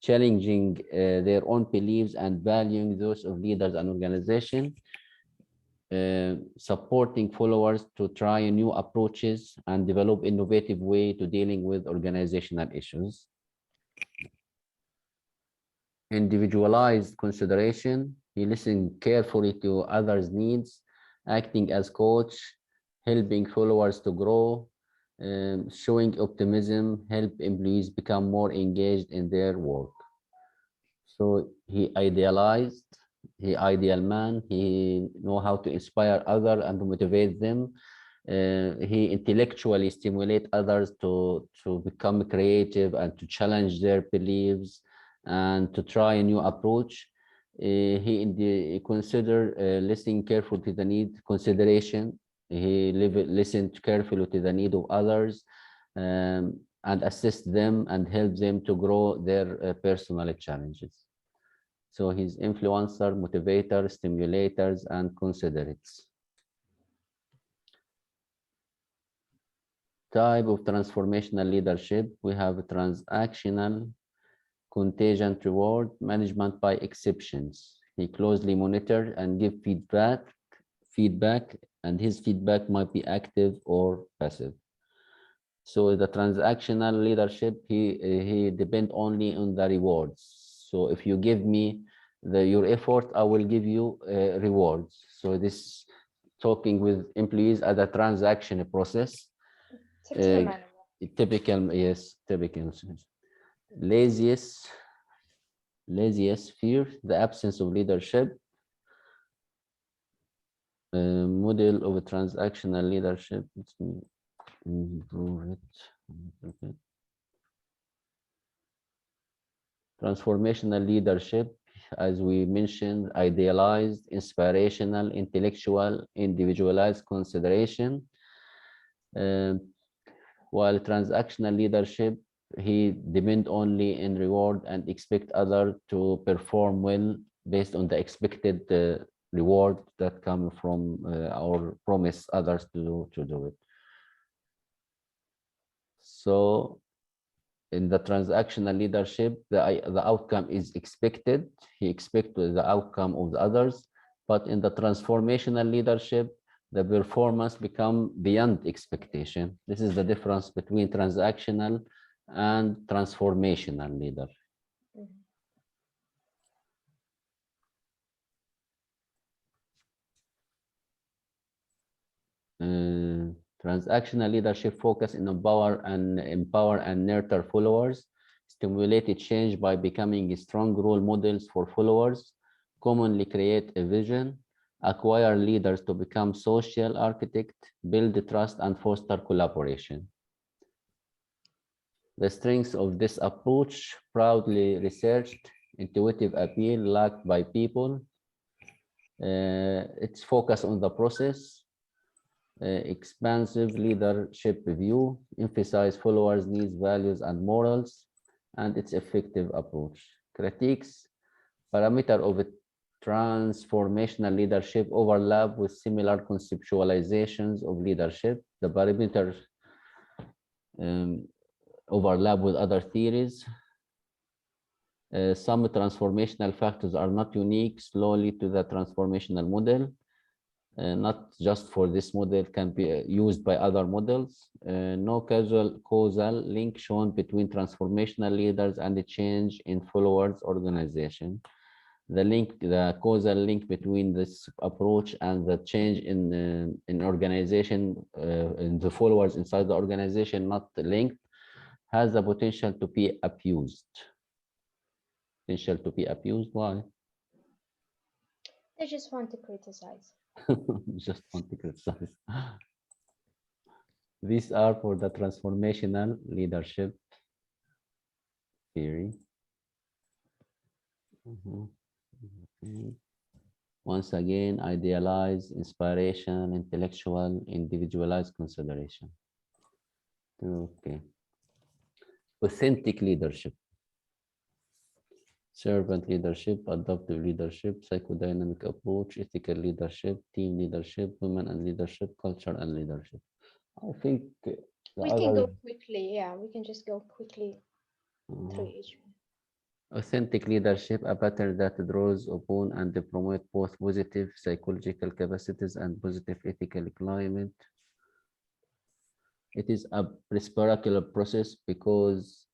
challenging their own beliefs and valuing those of leaders and organization. Supporting followers to try new approaches and develop innovative way to dealing with organizational issues. Individualized consideration. He listens carefully to others' needs, acting as coach, helping followers to grow, showing optimism, help employees become more engaged in their work. So he ideal man, he know how to inspire others and to motivate them. He intellectually stimulate others to become creative and to challenge their beliefs and to try a new approach. He consider listening carefully to the need, consideration. He listened carefully to the need of others and assist them and help them to grow their personal challenges. So he's influencer, motivator, stimulators, and considerates. Type of transformational leadership. We have transactional, contingent reward, management by exceptions. He closely monitor and give feedback, and his feedback might be active or passive. So the transactional leadership, he depend only on the rewards. So if you give me your effort, I will give you rewards. So this talking with employees as a transaction process. Typical, yes, typical. Laziest fear, the absence of leadership. Model of a transactional leadership. Let me improve it. Transformational leadership, as we mentioned, idealized, inspirational, intellectual, individualized consideration. While transactional leadership, he depend only in reward and expect others to perform well based on the expected reward that come from or promise others to do it. So in the transactional leadership, the outcome is expected. He expects the outcome of the others, but in the transformational leadership, the performance become beyond expectation. This is the difference between transactional and transformational leader. Transactional leadership focus in empower and nurture followers, stimulate change by becoming strong role models for followers, commonly create a vision, acquire leaders to become social architect, build trust and foster collaboration. The strengths of this approach: proudly researched, intuitive appeal lacked by people, it's focus on the process, expansive leadership view, emphasize followers' needs, values, and morals, and its effective approach. Critiques: parameter of a transformational leadership overlap with similar conceptualizations of leadership. The parameter overlap with other theories. Some transformational factors are not unique solely to the transformational model. Not just for this model, can be used by other models. No causal link shown between transformational leaders and the change in followers organization. The causal link between this approach and the change in organization, in the followers inside the organization, not linked, has the potential to be abused. Why? They just want to criticize. Just want to criticize. These are for the transformational leadership theory. Mhm. Okay. Once again, idealize, inspiration, intellectual, individualized consideration. Okay. Authentic leadership, servant leadership, adaptive leadership, psychodynamic approach, ethical leadership, team leadership, women and leadership, culture and leadership. I think the We can other go quickly. Yeah, we can just go quickly through each one. authentic leadership, a pattern that draws upon and promote both positive psychological capacities and positive ethical climate. It is a reciprocal process because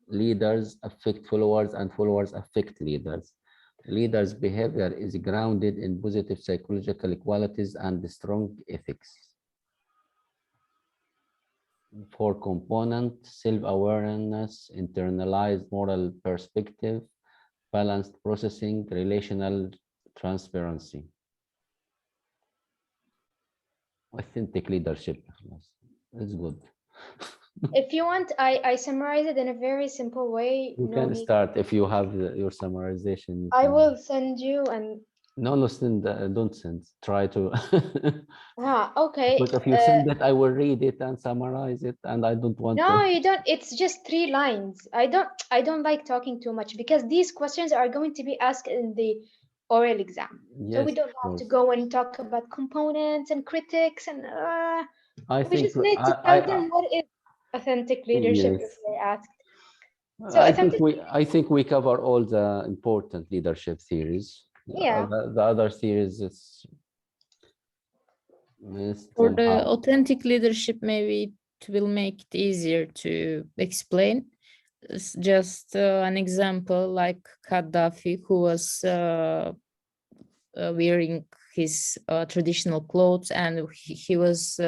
leaders affect followers and followers affect leaders. Leaders' behavior is grounded in positive psychological qualities and strong ethics. Four components: self-awareness, internalized moral perspective, balanced processing, relational transparency. Authentic leadership. It's good. If you want, I summarize it in a very simple way. You No can need. start if you have your summarization. You I can- will send you and No, send. Don't send. Try to. okay. Because if you send it, I will read it and summarize it, and I don't want No, to. you don't. It's just 3 lines. I don't like talking too much because these questions are going to be asked in the oral exam. So we Yes, don't of have to course. go and talk about components and critics and I we think just need to tell them what is authentic leadership if yes. they're asked. So authentic, I think we cover all the important leadership theories. yeah. The other theories is For the somehow. authentic leadership, maybe it will make it easier to explain. It's just an example like Gaddafi, who was wearing his traditional clothes, and he was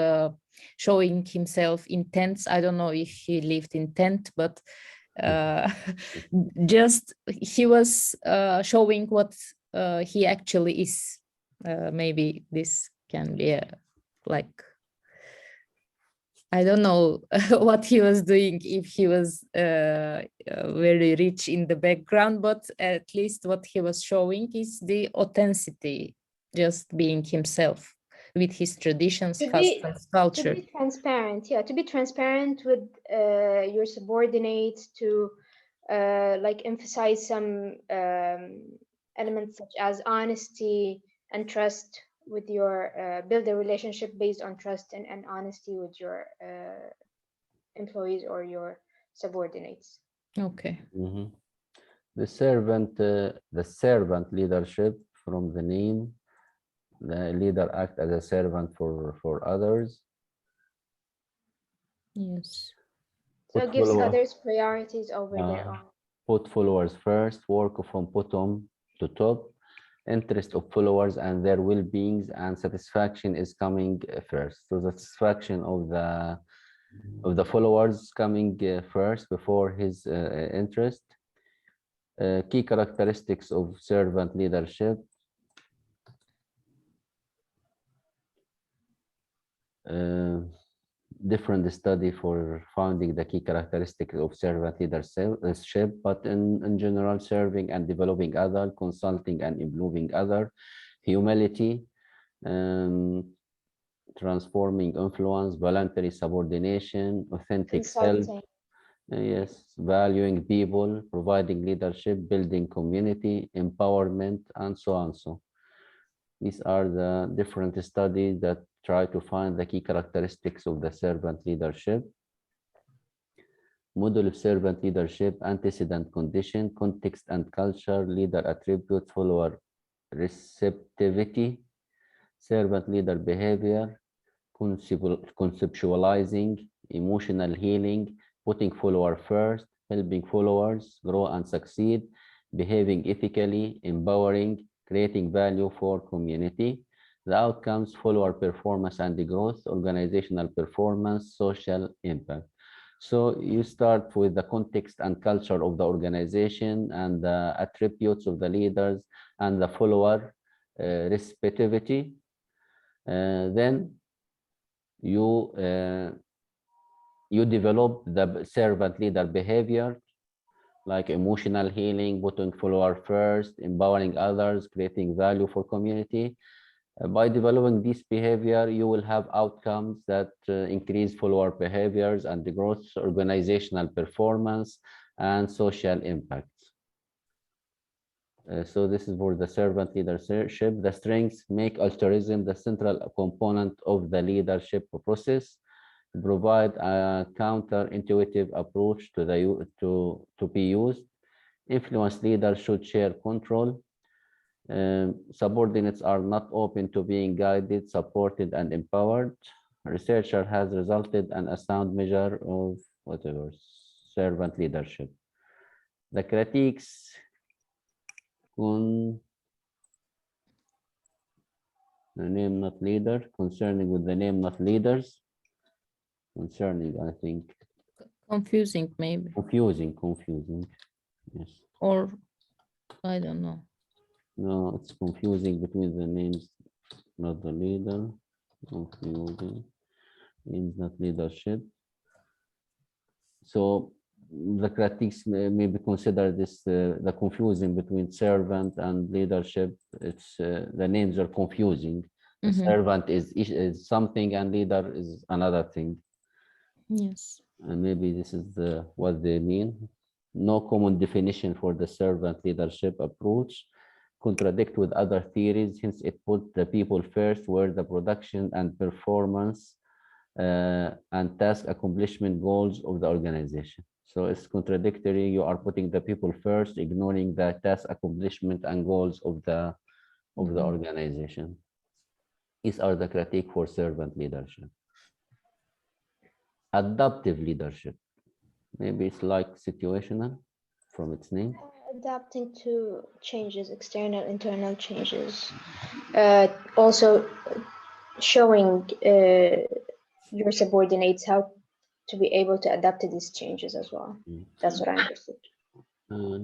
showing himself in tents. I don't know if he lived in tent, but just he was showing what he actually is. Maybe this can be like, I don't know what he was doing, if he was very rich in the background, but at least what he was showing is the authenticity, just being himself with his traditions, To be customs, to culture. be transparent, yeah, to be transparent with your subordinates, to like emphasize some elements such as honesty and trust with your build a relationship based on trust and honesty with your employees or your subordinates. Okay. Mhm. The servant leadership from the name. The leader act as a servant for others. So Yes. Put it gives follower, others priorities over their own. put followers first. Work from bottom to top. Interest of followers and their well-beings and satisfaction is coming first. So the satisfaction of the followers coming first before his interest. Key characteristics of servant leadership. Uh, Different study for finding the key characteristics of servant leadership, but in general, serving and developing other, consulting and improving other, humility, um, transforming influence, voluntary subordination, authentic self, Consulting. yes, valuing people, providing leadership, building community, empowerment, and so on. So these are the different studies that try to find the key characteristics of the servant leadership. Model of servant leadership, antecedent condition, context and culture, leader attributes, follower receptivity, servant leader behavior, conceptualizing, emotional healing, putting follower first, helping followers grow and succeed, behaving ethically, empowering, creating value for community. The outcomes: follower performance and the growth, organizational performance, social impact. So you start with the context and culture of the organization and the attributes of the leaders and the follower receptivity. Then you develop the servant leader behavior like emotional healing, putting follower first, empowering others, creating value for community. By developing this behavior, you will have outcomes that increase follower behaviors and the growth, organizational performance, and social impact. So this is for the servant leadership. The strengths make altruism the central component of the leadership process, provide a counterintuitive approach to to be used. Influence leaders should share control. Subordinates are not open to being guided, supported, and empowered. Researcher has resulted in a sound measure of whatever servant leadership. The critiques con the name not leader, concerning with the name not leaders, concerning, I think, Confusing, maybe, confusing, yes. or I don't know. No, it's confusing between the names, not the leader, confusing, names not leadership. So the critics maybe consider this the confusing between servant and leadership. It's the names are confusing. The Mhm. servant is something and leader is another thing. Yes. And maybe this is what they mean. No common definition for the servant leadership approach, contradict with other theories, hence it put the people first, where the production and performance and task accomplishment goals of the organization. So it's contradictory. You are putting the people first, ignoring the task accomplishment and goals of the organization. These are the critique for servant leadership. Adaptive leadership. Maybe it's like situational from its name. Adapting to changes, external, internal changes. Also showing your subordinates how to be able to adapt to these changes as well. That's what I understood.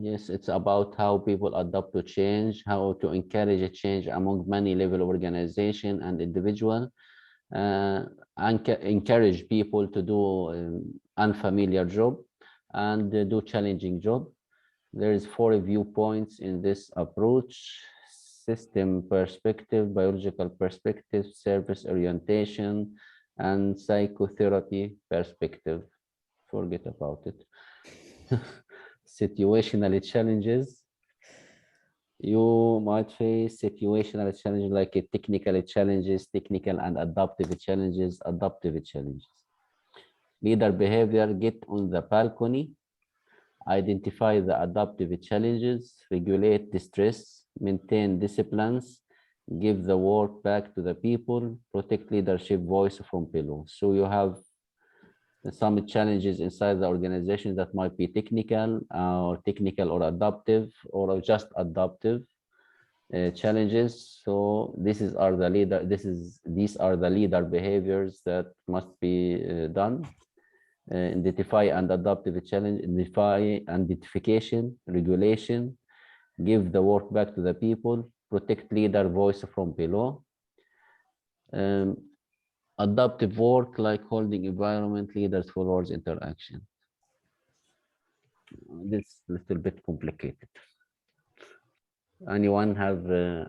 Yes, it's about how people adapt to change, how to encourage a change among many level of organization and individual, and encourage people to do unfamiliar job and do challenging job. There is 4 viewpoints in this approach: system perspective, biological perspective, service orientation, and psychotherapy perspective. Forget about it. Situational challenges. You might face situational challenges like technical challenges, technical and adaptive challenges, adaptive challenges. Leader behavior: get on the balcony, identify the adaptive challenges, regulate distress, maintain disciplines, give the work back to the people, protect leadership voice from below. So you have some challenges inside the organization that might be technical or adaptive or just adaptive challenges. So these are the leader behaviors that must be done. Identify and adaptive challenge, identification, regulation, give the work back to the people, protect leader voice from below. Adaptive work like holding environment, leaders, followers, interaction. This is a little bit complicated. Anyone have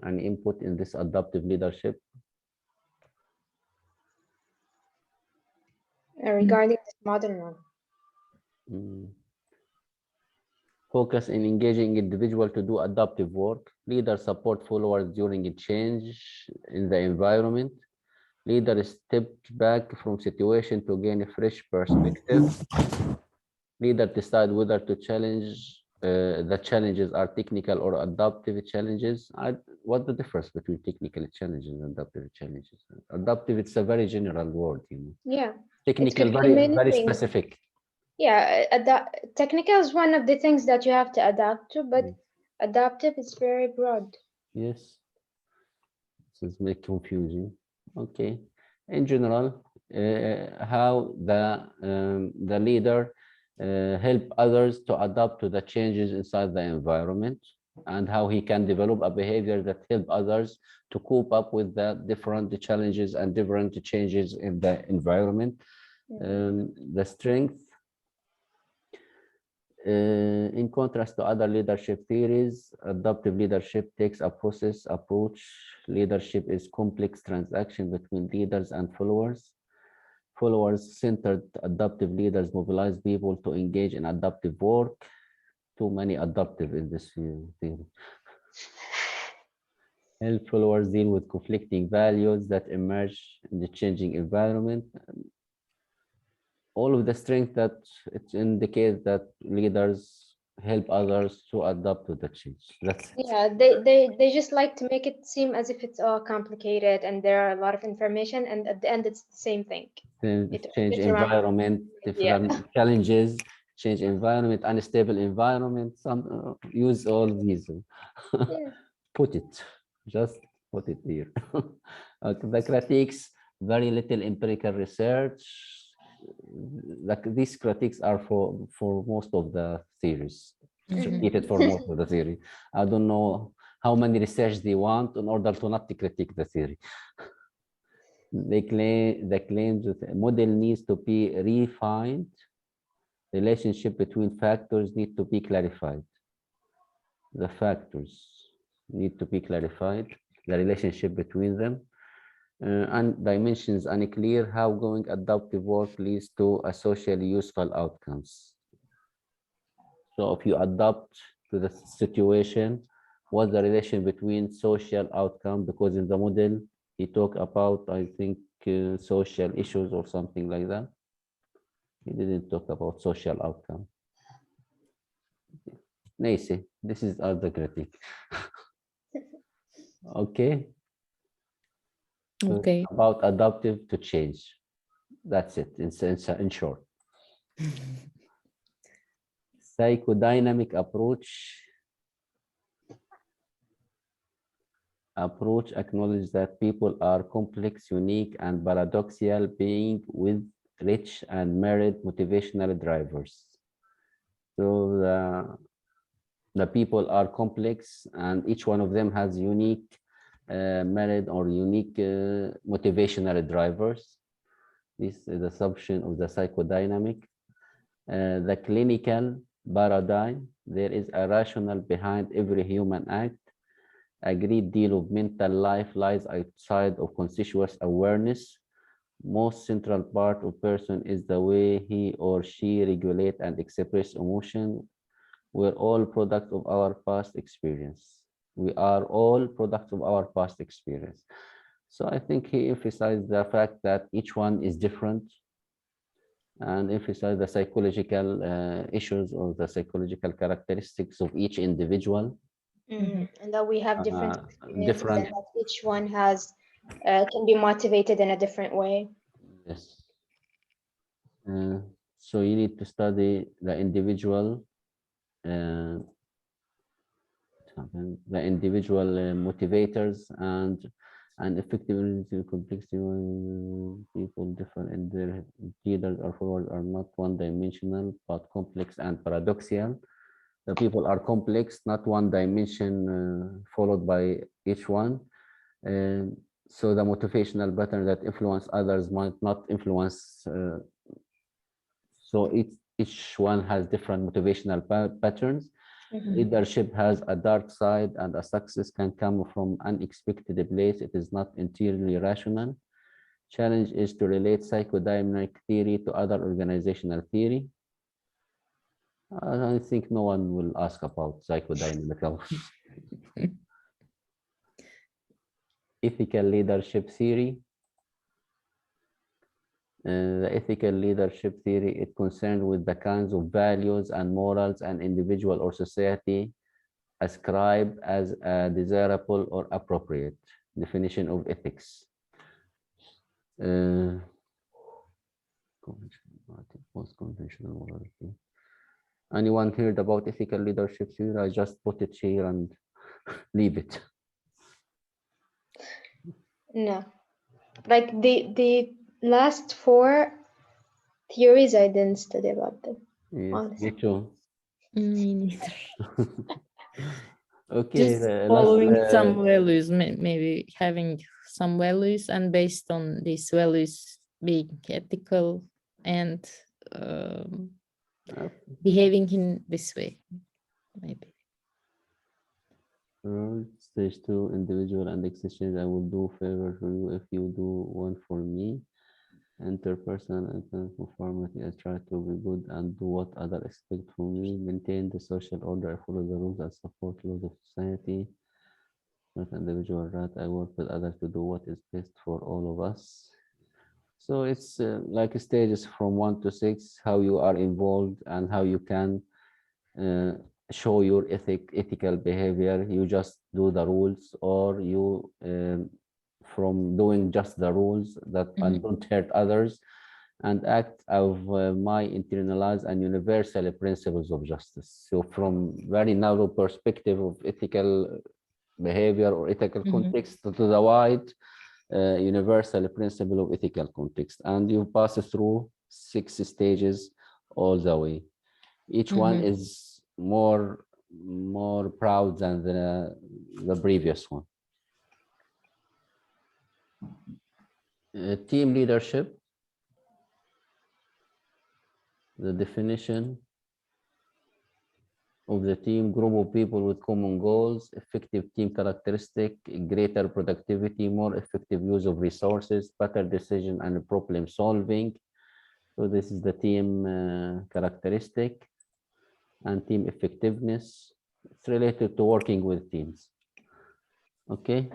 an input in this adaptive leadership? Regarding this modern one. Focus in engaging individual to do adaptive work. Leaders support followers during a change in the environment. Leaders step back from situation to gain a fresh perspective. Leader decide whether to challenge the challenges are technical or adaptive challenges. What's the difference between technical challenges and adaptive challenges? Adaptive, it's a very general word, you know. Yeah. Technical, It could be very many things. specific. Yeah, technical is one of the things that you have to adapt to, but adaptive is very broad. Yes. So it's make confusing. Okay. In general, how the leader help others to adapt to the changes inside the environment, and how he can develop a behavior that help others to cope up with the different challenges and different changes in the environment. The strength, In contrast to other leadership theories, adaptive leadership takes a process approach. Leadership is complex transaction between leaders and followers. Followers-centered adaptive leaders mobilize people to engage in adaptive work. Too many adaptive in this theory. Help followers deal with conflicting values that emerge in the changing environment. All of the strength that it indicates that leaders help others to adapt to the change. That's it. Yeah, they just like to make it seem as if it's all complicated and there are a lot of information, and at the end it's the same thing. Change It's around. environment, different challenges, change environment, unstable environment. Some use all these. Yeah. Put it, just put it here. The critiques, very little empirical research. Like these critiques are for most of the theories. It's Mhm. repeated for most of the theory. I don't know how many research they want in order to not critique the theory. They claim that the model needs to be refined. Relationship between factors need to be clarified. The factors need to be clarified. The relationship between them. And dimensions unclear. How going adaptive work leads to a socially useful outcomes. So if you adapt to the situation, what's the relation between social outcome? Because in the model, he talked about, I think, social issues or something like that. He didn't talk about social outcome. Nice. This is other critique. Okay. So Okay. about adaptive to change. That's it in short. Psychodynamic approach acknowledges that people are complex, unique, and paradoxical beings with rich and varied motivational drivers. So the people are complex, and each one of them has unique merit or unique motivational drivers. This is the assumption of the psychodynamic. The clinical paradigm, there is a rationale behind every human act. A great deal of mental life lies outside of conscious awareness. Most central part of person is the way he or she regulate and express emotion. We're all products of our past experience. We are all products of our past experience. So I think he emphasized the fact that each one is different and emphasize the psychological issues or the psychological characteristics of each individual. And that we have different experiences different. and that each one has can be motivated in a different way. Yes. So you need to study the individual motivators and effectively complexity. People differ in their leaders or followers are not one-dimensional but complex and paradoxical. The people are complex, not one dimension followed by each one. So the motivational pattern that influence others might not influence. So each one has different motivational patterns. Leadership has a dark side, and a success can come from unexpected place. It is not entirely rational. Challenge is to relate psychodynamic theory to other organizational theory. I think no one will ask about psychodynamic. Ethical leadership theory. The ethical leadership theory is concerned with the kinds of values and morals an individual or society ascribe as desirable or appropriate. Definition of ethics. Conventional morality. Anyone heard about ethical leadership theory? I just put it here and leave it. No, like the last four theories, I didn't study about them. Yes, Honestly. me too. Me neither. Okay, Just last, following some values, maybe having some values, and based on these values being ethical and behaving in this way, maybe. Stage 2, individual and exchange. I will do favor for you if you do one for me. Interpersonal and conformity. I try to be good and do what others expect from me. Maintain the social order. I follow the rules and support laws of society. Not individual right. I work with others to do what is best for all of us. So it's like stages from 1 to 6, how you are involved and how you can show your ethical behavior. You just do the rules, or you from doing just the rules that and don't hurt others, and act of my internalized and universal principles of justice. So from very narrow perspective of ethical behavior or ethical context to the wide universal principle of ethical context, and you pass through 6 stages all the way. Each one is more proud than the previous one. Team leadership, the definition of the team: group of people with common goals, effective team characteristic, greater productivity, more effective use of resources, better decision and problem solving. So this is the team characteristic. And team effectiveness, it's related to working with teams. Okay.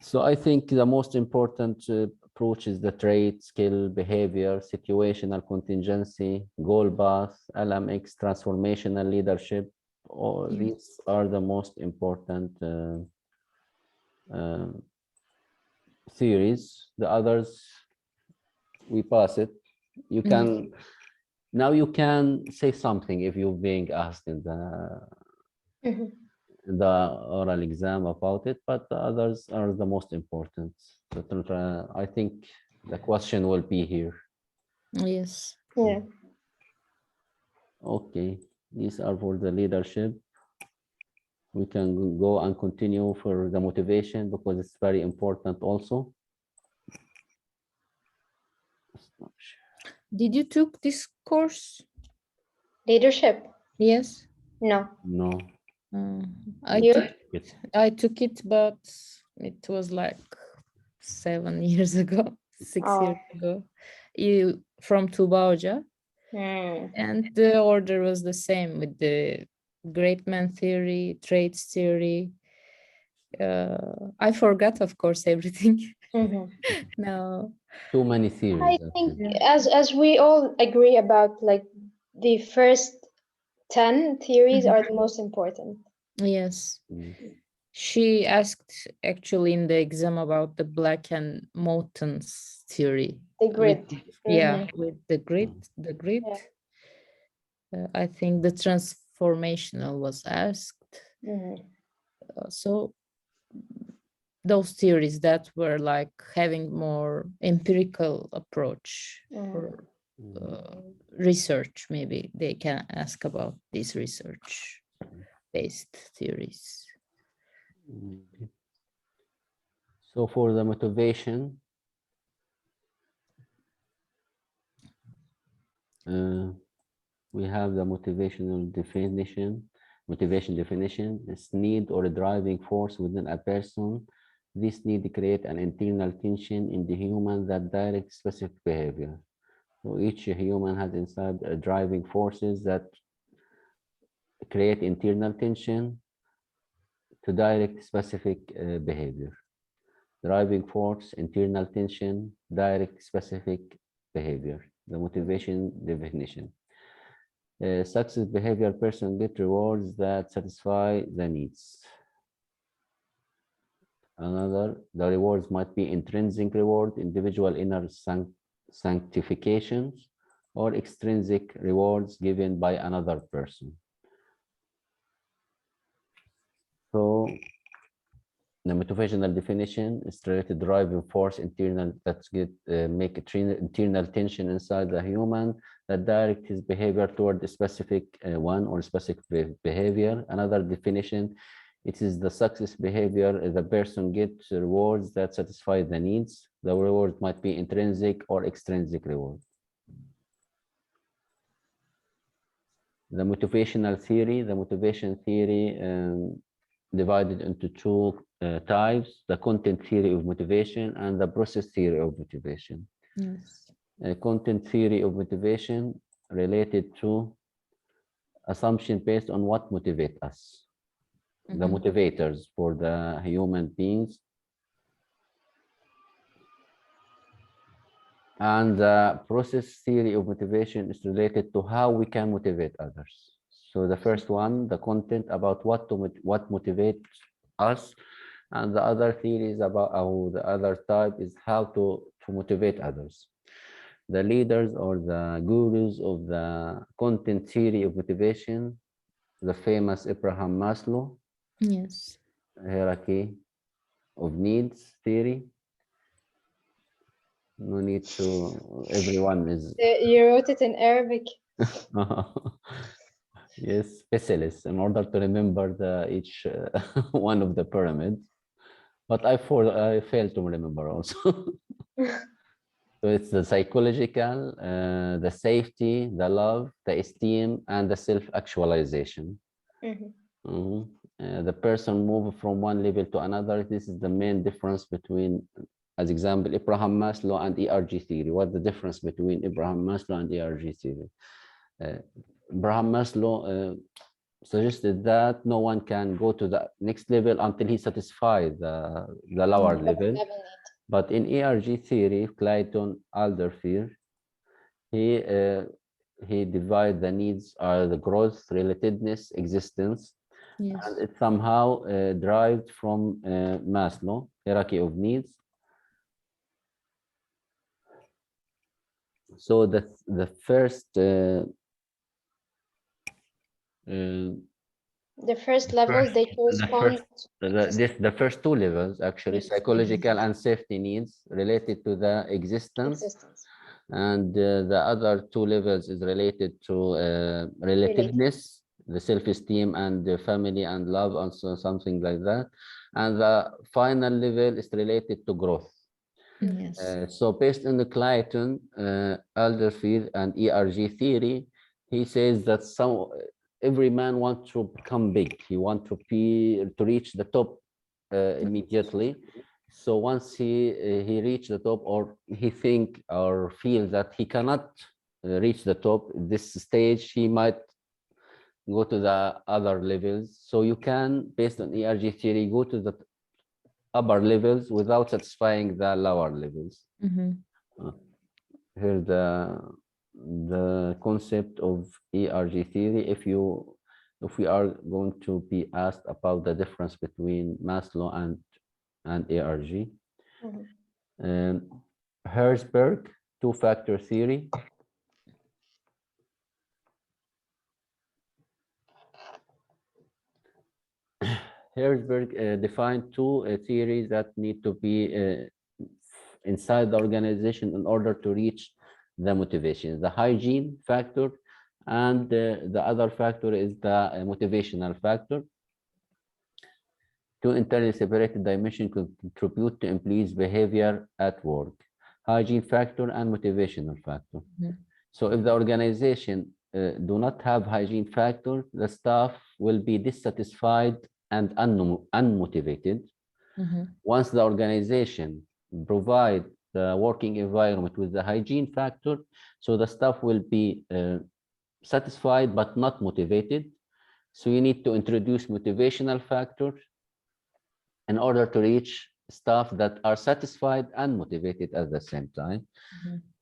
So I think the most important approach is the trait, skill, behavior, situational contingency, goal path, LMX, transformational leadership. All these are the most important theories. The others, we pass it. You can now you can say something if you're being asked in the oral exam about it, but the others are the most important. So I think the question will be here. Yes. Yeah. Okay, these are for the leadership. We can go and continue for the motivation because it's very important also. Did you took this course? Leadership? Yes. No. No. I took it, but it was like 7 years ago, 6 years ago. You from Tuba, and the order was the same with the great man theory, traits theory. I forgot, of course, everything. No. Too many theories. I think as we all agree about, like, the first 10 theories are the most important. Yes. She asked actually in the exam about the Black and Moulton's theory. The grid. Yeah, with the grid. I think the transformational was asked. So those theories that were like having more empirical approach or research, maybe they can ask about these research based theories. So for the motivation, we have the motivation definition is need or a driving force within a person. This need to create an internal tension in the human that directs specific behavior. So each human has inside driving forces that create internal tension to direct specific behavior. Driving force, internal tension, direct specific behavior. The motivation definition. Success behavior person get rewards that satisfy the needs. Another, the rewards might be intrinsic reward, individual inner sanctifications, or extrinsic rewards given by another person. So the motivational definition is related driving force internal that make internal tension inside the human that direct his behavior toward a specific one or specific behavior. Another definition, it is the success behavior the person gets rewards that satisfy the needs. The reward might be intrinsic or extrinsic reward. The motivational theory, divided into two types, the content theory of motivation and the process theory of motivation. Yes. Content theory of motivation related to assumption based on what motivate us, the motivators for the human beings. And the process theory of motivation is related to how we can motivate others. So the first one, the content about what motivates us, and the other theory is about, or the other type is how to motivate others. The leaders or the gurus of the content theory of motivation, the famous Abraham Maslow, Yes. hierarchy of needs theory. No need to, everyone is. You wrote it in Arabic. Yes, specialists in order to remember each one of the pyramids. But I failed to remember also. So it's the psychological, the safety, the love, the esteem, and the self-actualization. The person move from one level to another. This is the main difference between, as example, Abraham Maslow and ERG theory. What's the difference between Abraham Maslow and ERG theory? Abraham Maslow suggested that no one can go to the next level until he satisfies the lower level. But in ERG theory, Clayton Alderfer, he divides the needs are the growth, relatedness, existence, Yes. and it's somehow derived from Maslow, hierarchy of needs. So the first the first levels, they correspond the first two levels actually, psychological and safety needs related to the existence. And the other two levels is related to relatedness, the self-esteem and the family and love and so something like that. And the final level is related to growth. Yes. So based on the Clayton, Alderfer and ERG theory, he says that every man wants to become big. He wants to reach the top immediately. So once he reached the top, or he think or feel that he cannot reach the top this stage, he might go to the other levels. So you can, based on ERG theory, go to the upper levels without satisfying the lower levels. Here's the concept of ERG theory. If we are going to be asked about the difference between Maslow and ERG. Herzberg, two-factor theory. Herzberg defined two theories that need to be inside the organization in order to reach the motivation. The hygiene factor and the other factor is the motivational factor. Two entirely separated dimensions contribute to employees' behavior at work: hygiene factor and motivational factor. So if the organization do not have hygiene factor, the staff will be dissatisfied and unmotivated. Once the organization provide the working environment with the hygiene factor, so the staff will be satisfied but not motivated. So you need to introduce motivational factor in order to reach staff that are satisfied and motivated at the same time.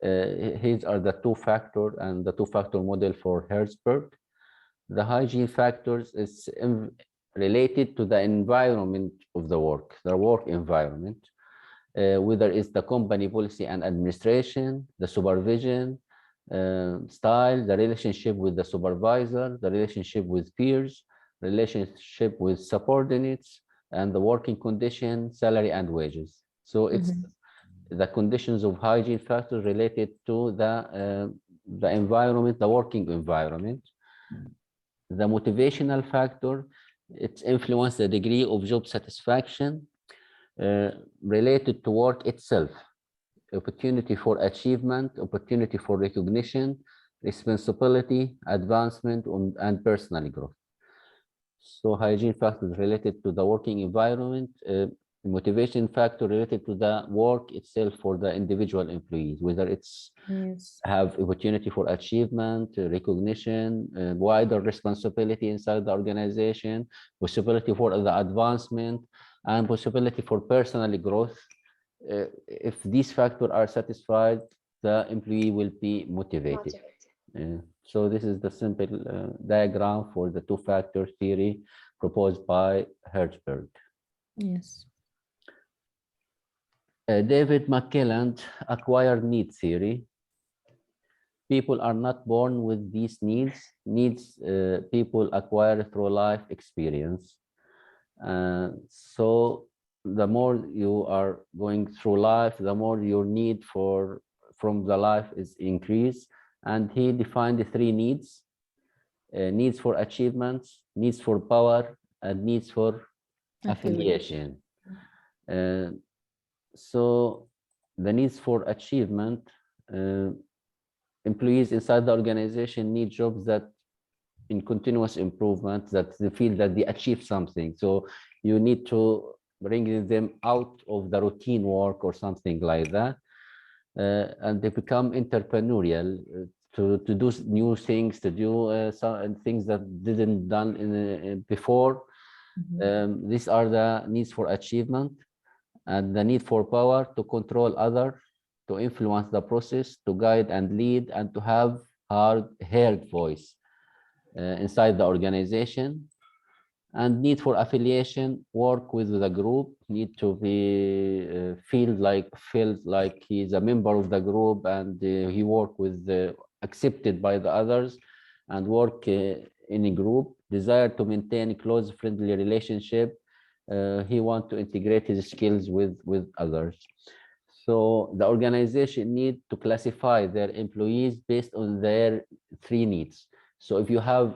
These are the two-factor and the two-factor model for Herzberg. The hygiene factors is related to the environment of the work environment, whether it's the company policy and administration, the supervision, style, the relationship with the supervisor, the relationship with peers, relationship with subordinates, and the working condition, salary, and wages. So it's the conditions of hygiene factors related to the environment, the working environment. The motivational factor, it's influence the degree of job satisfaction related to work itself. opportunity for achievement, opportunity for recognition, responsibility, advancement, and personal growth. So hygiene factors related to the working environment, motivation factor related to the work itself for the individual employees, whether it's Yes. have opportunity for achievement, recognition, wider responsibility inside the organization, possibility for the advancement, and possibility for personal growth. If these factors are satisfied, the employee will be motivated. So this is the simple diagram for the two-factor theory proposed by Hertzberg. Yes. David McKelland, acquired need theory. People are not born with these needs. Needs people acquire through life experience. So the more you are going through life, the more your need from the life is increased. And he defined the three needs: needs for achievements, needs for power, and needs for affiliation. So the needs for achievement, employees inside the organization need jobs that in continuous improvement, that they feel that they achieve something. So you need to bring them out of the routine work or something like that. And they become entrepreneurial, to do new things, to do some things that didn't done before. These are the needs for achievement, and the need for power to control others, to influence the process, to guide and lead, and to have heard voice inside the organization. And need for affiliation, work with the group, need to be feel like he is a member of the group, and he work with accepted by the others, and work in a group. Desire to maintain a close friendly relationship. He want to integrate his skills with others. So the organization need to classify their employees based on their three needs. So if you have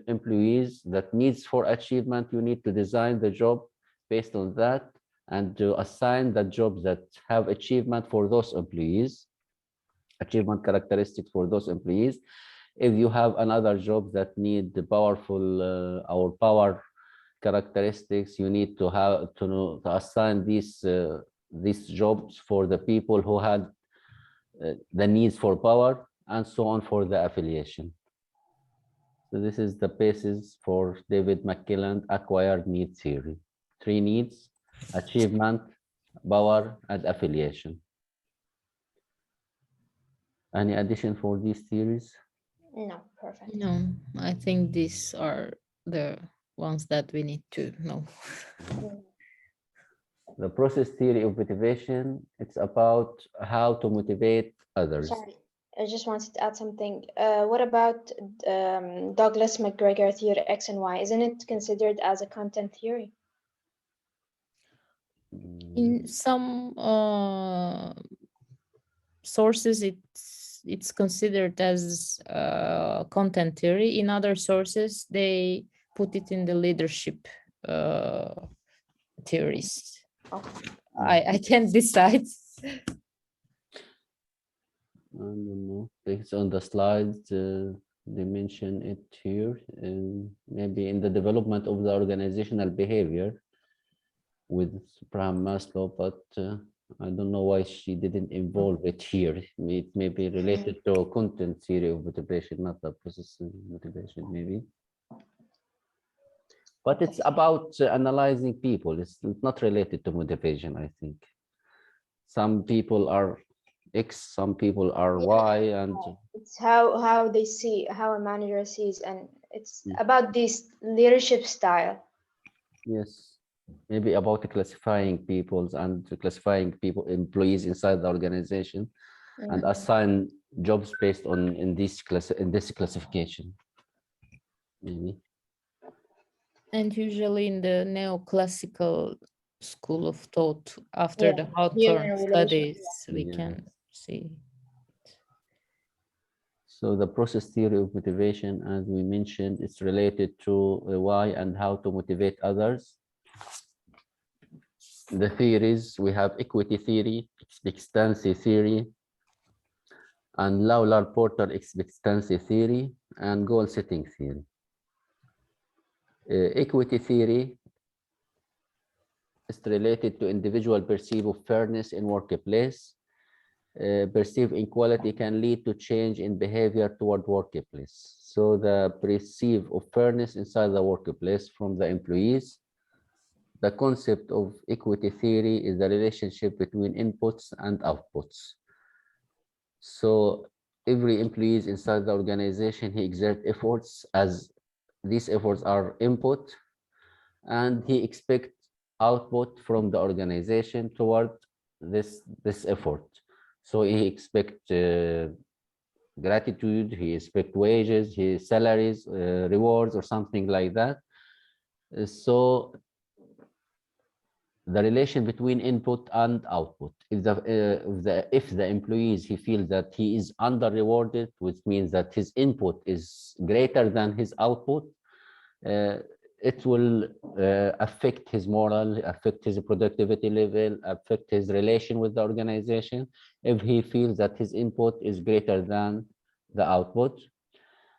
employees that needs for achievement, you need to design the job based on that, and to assign the jobs that have achievement for those employees, achievement characteristics for those employees. If you have another job that need the powerful or power characteristics, you need to have to assign these jobs for the people who had the needs for power, and so on for the affiliation. So this is the basis for David McKelland acquired need theory. Three needs: achievement, power, and affiliation. Any addition for these theories? No, perfect. No, I think these are the ones that we need to know. The process theory of motivation, it's about how to motivate others. Sorry, I just wanted to add something. What about Douglas McGregor theory X and Y? Isn't it considered as a content theory? In some sources, it's considered as content theory. In other sources, they put it in the leadership theories. Okay. I can't decide. I don't know. It's on the slides. They mention it here, and maybe in the development of the organizational behavior with Abraham Maslow, but I don't know why she didn't involve it here. It may be related to content theory of motivation, not the process motivation, maybe. But it's about analyzing people. It's not related to motivation, I think. Some people are X, some people are Y, and it's how they see, how a manager sees, and it's about this leadership style. yes, maybe about classifying peoples and classifying people, employees inside the organization, and assign jobs based on in this classification, maybe. And usually in the neoclassical school of thought, after the Hawthorne studies, we can see. So the process theory of motivation, as we mentioned, is related to why and how to motivate others. The theories, we have equity theory, expectancy theory, and Lawler-Porter expectancy theory, and goal-setting theory. Equity theory is related to individual perceive of fairness in workplace. Perceived inequality can lead to change in behavior toward workplace. So the perceive of fairness inside the workplace from the employees. The concept of equity theory is the relationship between inputs and outputs. So every employee inside the organization, he exerts efforts as these efforts are input, and he expects output from the organization toward this effort. So he expects gratitude, he expects wages, his salaries, rewards, or something like that. So the relation between input and output. If the employees, he feels that he is under rewarded, which means that his input is greater than his output, it will affect his moral, affect his productivity level, affect his relation with the organization. If he feels that his input is greater than the output,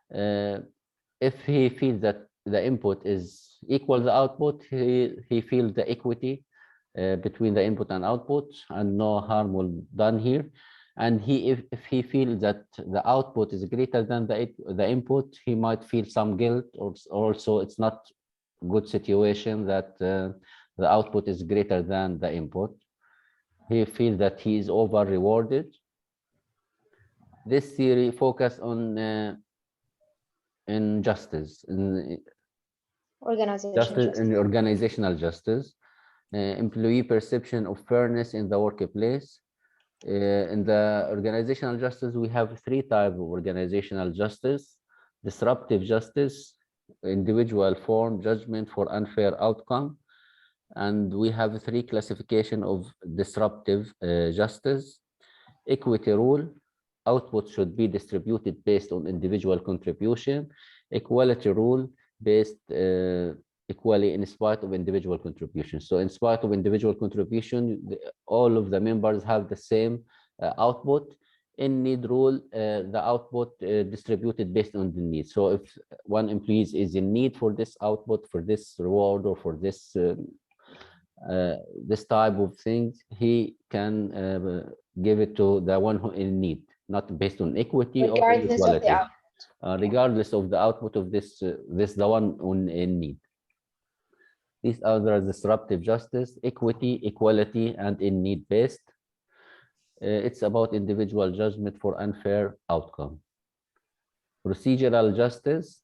if he feels that the input is equal to the output, he feels the equity between the input and output, and no harm will done here. And if he feels that the output is greater than the input, he might feel some guilt, or also it's not good situation that the output is greater than the input. He feels that he is over rewarded. This theory focus on injustice, in organizational justice, employee perception of fairness in the workplace. In the organizational justice, we have three types of organizational justice: disruptive justice, individual form judgment for unfair outcome. And we have three classification of disruptive justice: equity rule, output should be distributed based on individual contribution; equality rule, based equally in spite of individual contribution. So in spite of individual contribution, all of the members have the same output. In need rule, the output distributed based on the need. So if one employee is in need for this output, for this reward, or for this this type of things, he can give it to the one who in need, not based on equity or equality, regardless of the output of this the one in need. These are the disruptive justice: equity, equality, and in need based. It's about individual judgment for unfair outcome. Procedural justice,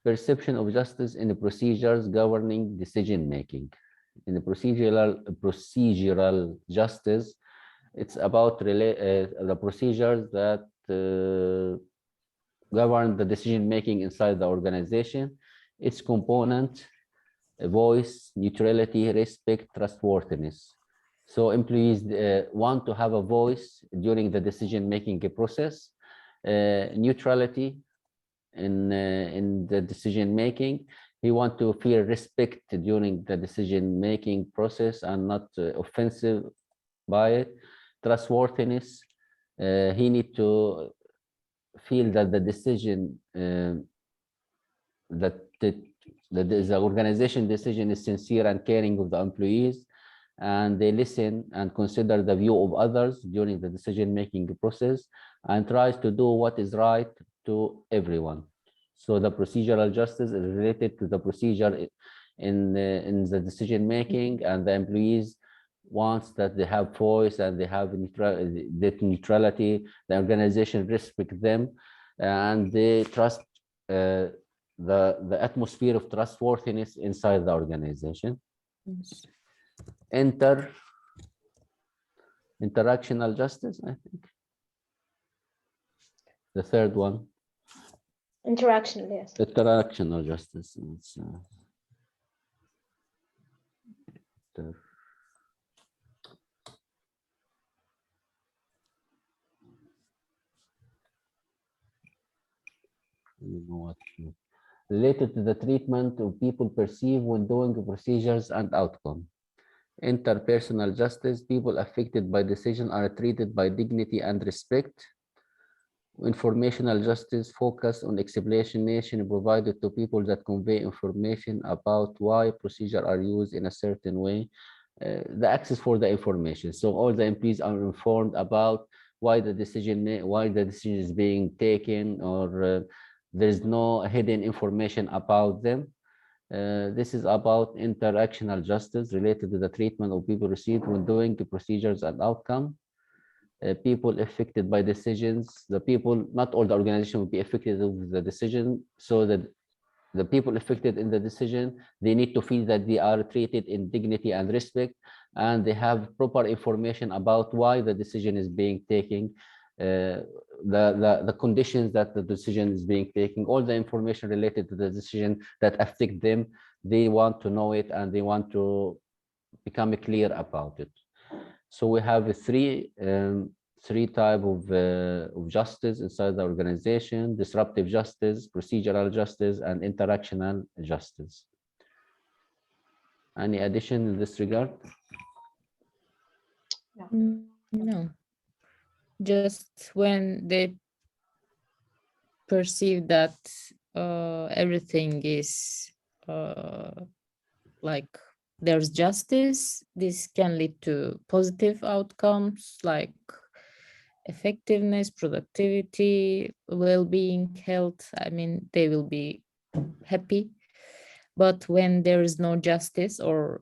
perception of justice in the procedures governing decision making. In the procedural justice, it's about the procedures that govern the decision making inside the organization. Its component: voice, neutrality, respect, trustworthiness. So employees want to have a voice during the decision making process. Neutrality in the decision making. He want to feel respect during the decision making process and not offensive by it. Trustworthiness, he need to feel that the decision that the organization decision is sincere and caring of the employees, and they listen and consider the view of others during the decision making process, and tries to do what is right to everyone. So the procedural justice is related to the procedure in the decision making, and the employees wants that they have voice and they have neutrality. The organization respect them, and they trust the atmosphere of trustworthiness inside the organization. Yes. Interactional justice, I think. The third one. Interactional, yes. Interactional justice. It's, you know what? Related to the treatment of people perceive when doing procedures and outcome. Interpersonal justice, people affected by decision are treated by dignity and respect. Informational justice, focus on explanation provided to people that convey information about why procedures are used in a certain way. The access for the information. So all the employees are informed about why the decision is being taken, or there is no hidden information about them. This is about interactional justice related to the treatment of people received when doing the procedures and outcome. People affected by decisions, the people, not all the organization will be affected with the decision, so that the people affected in the decision, they need to feel that they are treated in dignity and respect, and they have proper information about why the decision is being taken, the conditions that the decision is being taken, all the information related to the decision that affect them. They want to know it and they want to become clear about it. So we have three type of justice inside the organization: disruptive justice, procedural justice, and interactional justice. Any addition in this regard? No, just when they perceive that everything is like there's justice, this can lead to positive outcomes like effectiveness, productivity, well-being, health. I mean, they will be happy. But when there is no justice, or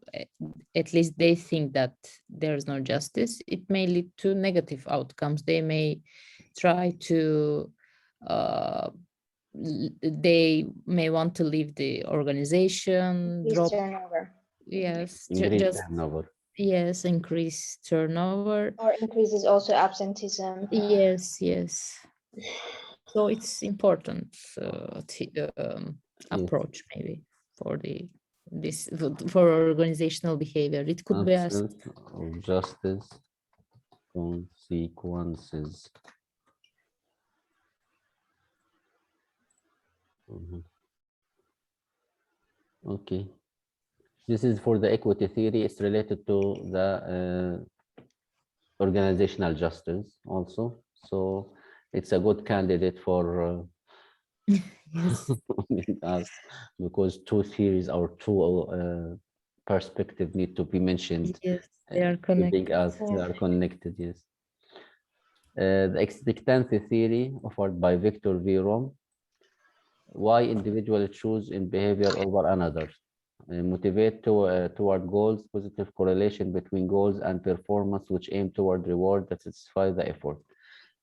at least they think that there is no justice, it may lead to negative outcomes. They may try to they may want to leave the organization, drop, turnover. yes, Increase just turnover. yes, increase turnover, Or increases also absenteeism. yes, yes. So it's important approach maybe for this for organizational behavior. It could be asked. Absence of justice consequences. Okay. This is for the equity theory. It's related to the organizational justice also. So it's a good candidate for Yes, us, because two theories or two perspective need to be mentioned. yes, they are Giving connected. us, they are connected, yes. The expectancy theory offered by Victor V. Rome. Why individuals choose in behavior over another. Motivate toward goals, positive correlation between goals and performance, which aim toward reward that satisfy the effort.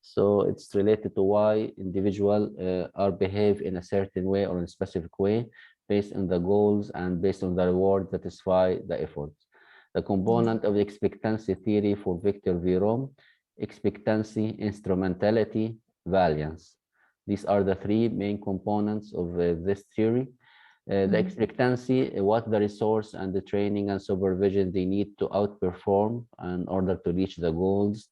So it's related to why individuals are behave in a certain way or in a specific way based on the goals and based on the reward that satisfy the effort. The component of the expectancy theory for Victor V. Rome: expectancy, instrumentality, variance. These are the three main components of this theory. The expectancy, what the resource and the training and supervision they need to outperform in order to reach the goals.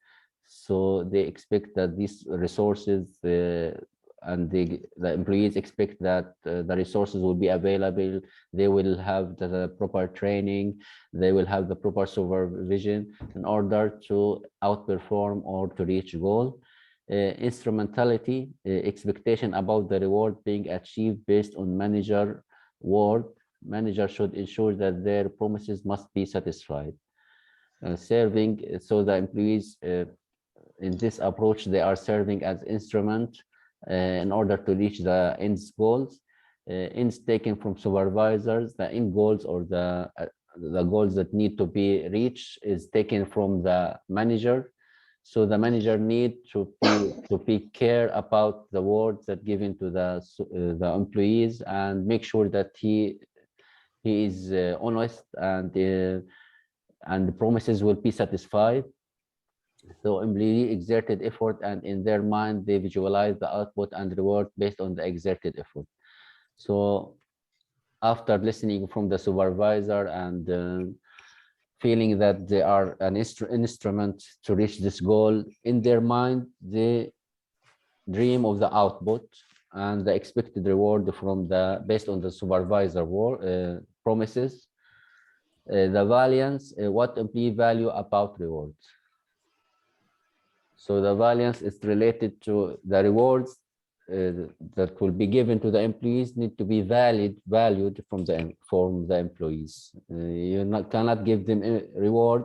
So they expect that these resources and the employees expect that the resources will be available. They will have the proper training. They will have the proper supervision in order to outperform or to reach goal. Instrumentality, expectation about the reward being achieved based on manager word. Manager should ensure that their promises must be satisfied. Serving, so the employees in this approach, they are serving as instrument in order to reach the ends goals. Ends taken from supervisors, the end goals or the goals that need to be reached is taken from the manager. So the manager need to be care about the words that given to the employees and make sure that he is honest and the promises will be satisfied. So employee exerted effort, and in their mind they visualize the output and reward based on the exerted effort. So after listening from the supervisor and feeling that they are an instrument to reach this goal, in their mind they dream of the output and the expected reward from the based on the supervisor promises. The variance, what employee value about rewards. So the variance is related to the rewards that will be given to the employees need to be valued from the employees. You cannot give them a reward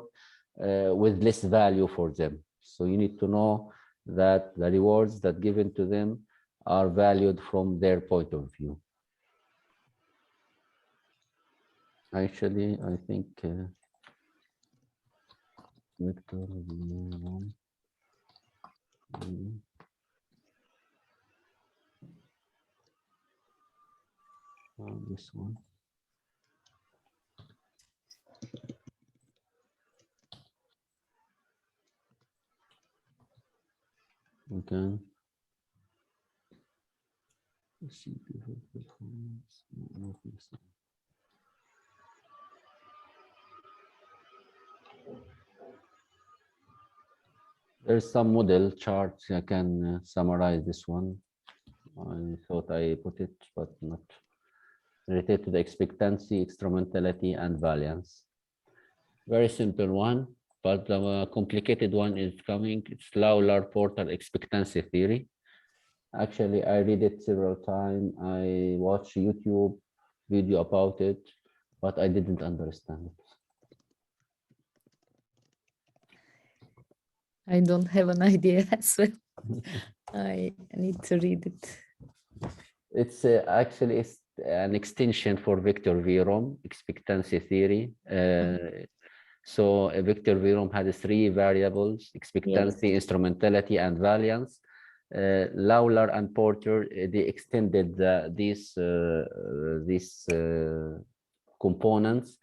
with less value for them. So you need to know that the rewards that given to them are valued from their point of view. Actually, I think Victor, this one. Okay. Let's see, performance. There's some model charts. I can summarize this one. I thought I put it, but not related to the expectancy, instrumentality, and variance. Very simple one, but the complicated one is coming. It's Lawler-Porter expectancy theory. Actually, I read it several times. I watched YouTube video about it, but I didn't understand it. I don't have an idea as well. I need to read it. It's actually it's an extension for Victor Vierom expectancy theory. So Victor Vierom had three variables: expectancy, instrumentality, and variance. Lawler and Porter they extended these components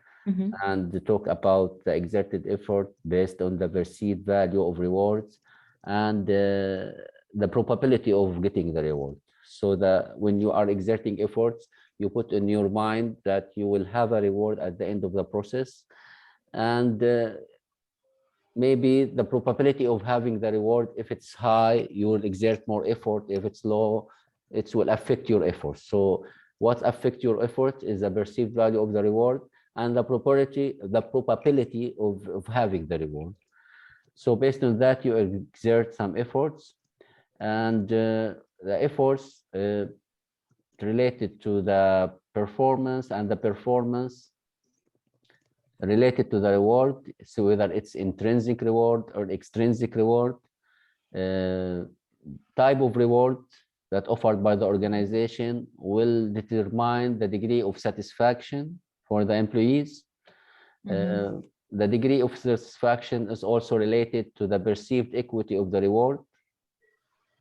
and they talk about the exerted effort based on the perceived value of rewards and the probability of getting the reward. So that when you are exerting efforts, you put in your mind that you will have a reward at the end of the process, and maybe the probability of having the reward, if it's high, you will exert more effort. If it's low, it will affect your effort. So what affects your effort is the perceived value of the reward and the probability of having the reward. So based on that, you exert some efforts, and the efforts related to the performance and the performance related to the reward. So whether it's intrinsic reward or extrinsic reward, type of reward that offered by the organization will determine the degree of satisfaction for the employees. The degree of satisfaction is also related to the perceived equity of the reward.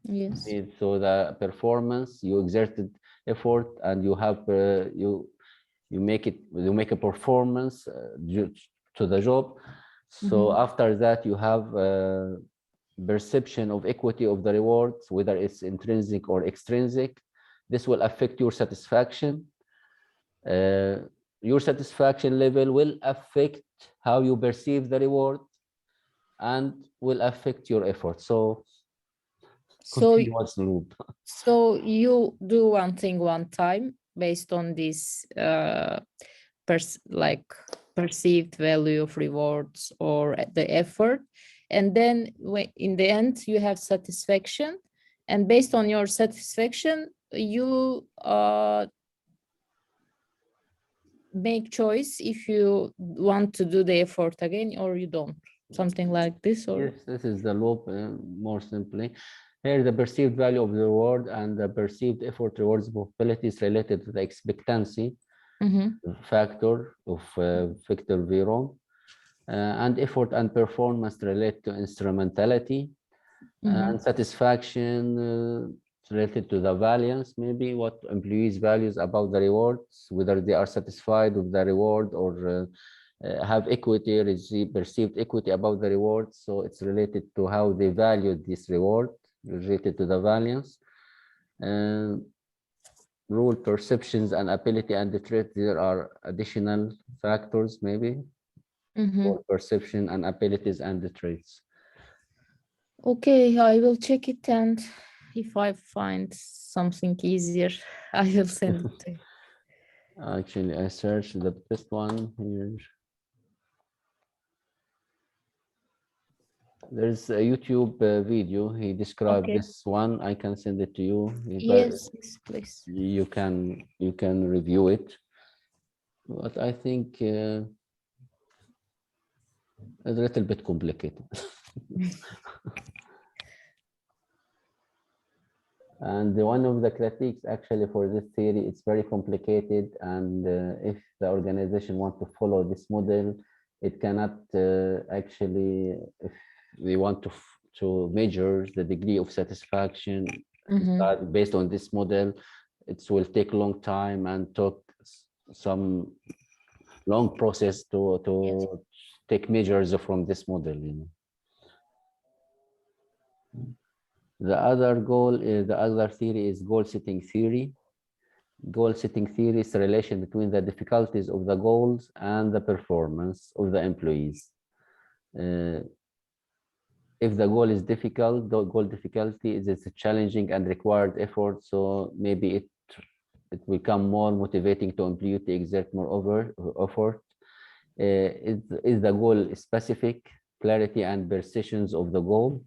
Yes. So the performance, you exerted effort and you have you make a performance due to the job. So after that, you have perception of equity of the rewards, whether it's intrinsic or extrinsic. This will affect your satisfaction. Your satisfaction level will affect how you perceive the reward and will affect your effort. So continuous loop. So you do one thing one time based on this perceived value of rewards or the effort, and then in the end you have satisfaction, and based on your satisfaction you make choice if you want to do the effort again or you don't, something like this. Or yes, this is the loop. More simply, here the perceived value of the reward and the perceived effort rewards probability is related to the expectancy factor of Victor Vierom, and effort and performance relate to instrumentality, and satisfaction related to the variance, maybe what employees values about the rewards, whether they are satisfied with the reward or have equity, receive perceived equity about the reward. So it's related to how they value this reward related to the variance. Rule, perceptions, and ability and the trait, there are additional factors maybe for perception and abilities and the traits. Okay, I will check it, and if I find something easier, I will send it to you. Actually, I searched the best one here. There's a YouTube video. He described Okay. this one. I can send it to you. But Yes, yes, please. you can review it. But I think it's a little bit complicated. And one of the critiques actually for this theory, it's very complicated. And if the organization want to follow this model, it cannot actually, if they want to measure the degree of satisfaction based on this model, it will take a long time and took some long process to take measures from this model, you know. The other theory is goal setting theory. Goal setting theory is the relation between the difficulties of the goals and the performance of the employees. If the goal is difficult, the goal difficulty is it's a challenging and required effort. So maybe it will become more motivating to employee to exert more effort. Is the goal specific, clarity and precisions of the goal?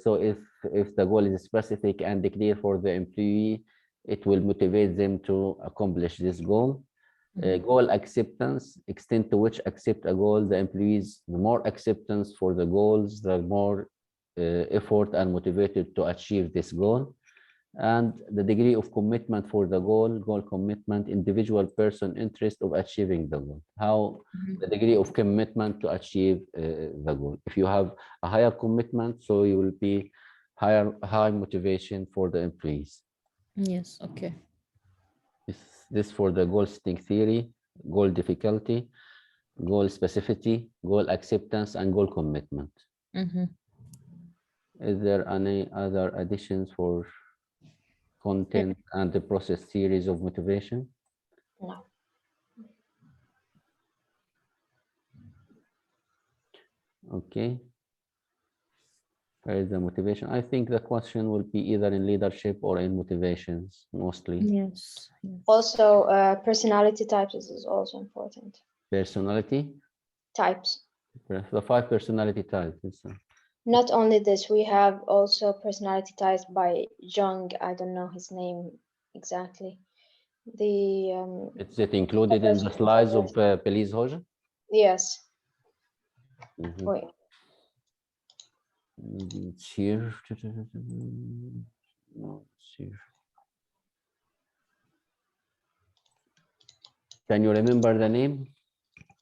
So if the goal is specific and clear for the employee, it will motivate them to accomplish this goal. Goal acceptance, extent to which accept a goal, the employees, the more acceptance for the goals, the more effort and motivated to achieve this goal. And the degree of commitment for the goal commitment, individual person interest of achieving the goal. How the degree of commitment to achieve the goal. If you have a higher commitment, so you will be high motivation for the employees. Yes, okay. This for the goal setting theory, goal difficulty, goal specificity, goal acceptance, and goal commitment. Is there any other additions for content and the process theories of motivation? No. Okay. Where is the motivation? I think the question will be either in leadership or in motivations, mostly. Yes. Also, personality types is also important. Personality? Types. The 5 personality types. Not only this, we have also personality types by Jung. I don't know his name exactly. Is it included in the slides of Pelise Hoja? Yes. Wait. Maybe it's here. No, it's here. Can you remember the name?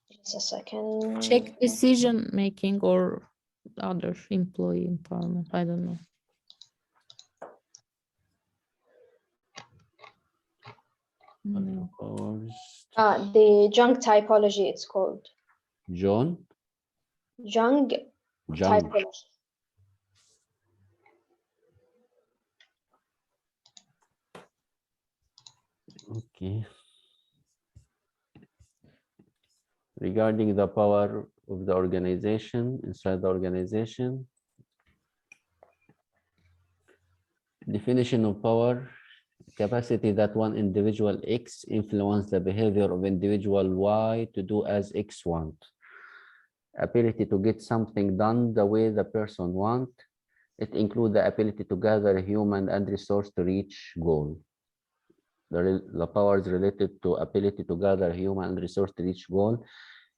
Just a second. Check decision making or other employee empowerment. I don't know. No. The Jung typology, it's called. Jung Typology. Okay. Regarding the power of the organization, inside the organization, definition of power, capacity that one individual X influence the behavior of individual Y to do as X want. Ability to get something done the way the person want. It includes the ability to gather human and resource to reach goal. The power is related to ability to gather human and resource to reach goal.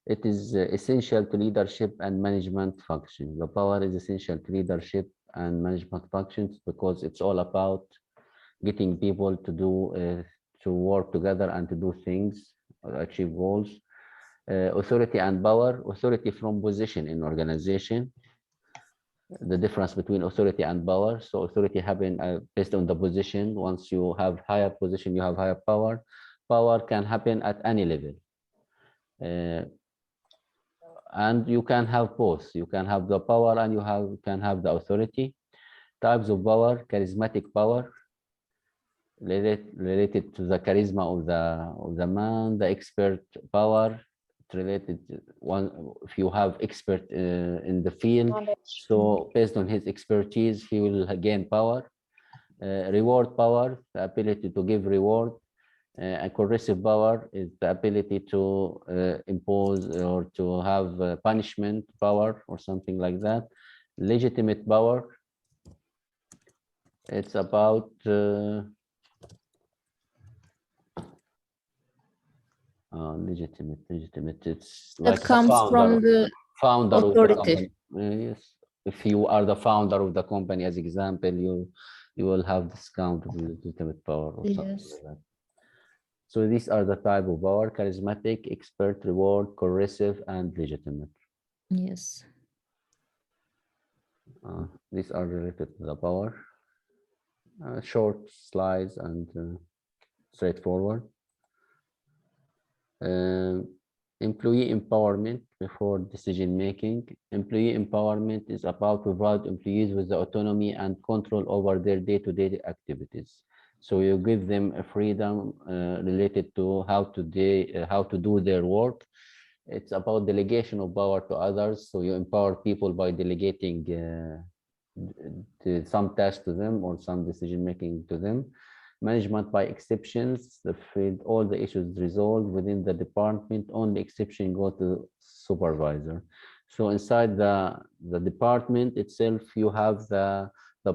It is essential to leadership and management function. The power is essential to leadership and management functions because it's all about getting people to do to work together and to do things, achieve goals. Authority and power, authority from position in organization. The difference between authority and power. So authority happen based on the position. Once you have higher position, you have higher power. Power can happen at any level. And you can have both. You can have the power and you can have the authority. Types of power: charismatic power, related to the charisma of the man. The expert power, related to one. If you have expert in the field, so based on his expertise, he will gain power. Reward power, the ability to give reward. And coercive power is the ability to impose or to have punishment power or something like that. Legitimate power, it's about legitimate. It's That like the comes from the founder of the authority. company. Yes, if you are the founder of the company, as example, you will have this count of legitimate power or something Yes. like that. So these are the type of power: charismatic, expert, reward, coercive, and legitimate. Yes. These are related to the power. Short slides and straightforward. Employee empowerment before decision making. Employee empowerment is about provide employees with the autonomy and control over their day-to-day activities. So you give them a freedom related to how to do their work. It's about delegation of power to others. So you empower people by delegating some tasks to them or some decision making to them. Management by exceptions, all the issues resolved within the department, only exception go to supervisor. So inside the department itself, you have the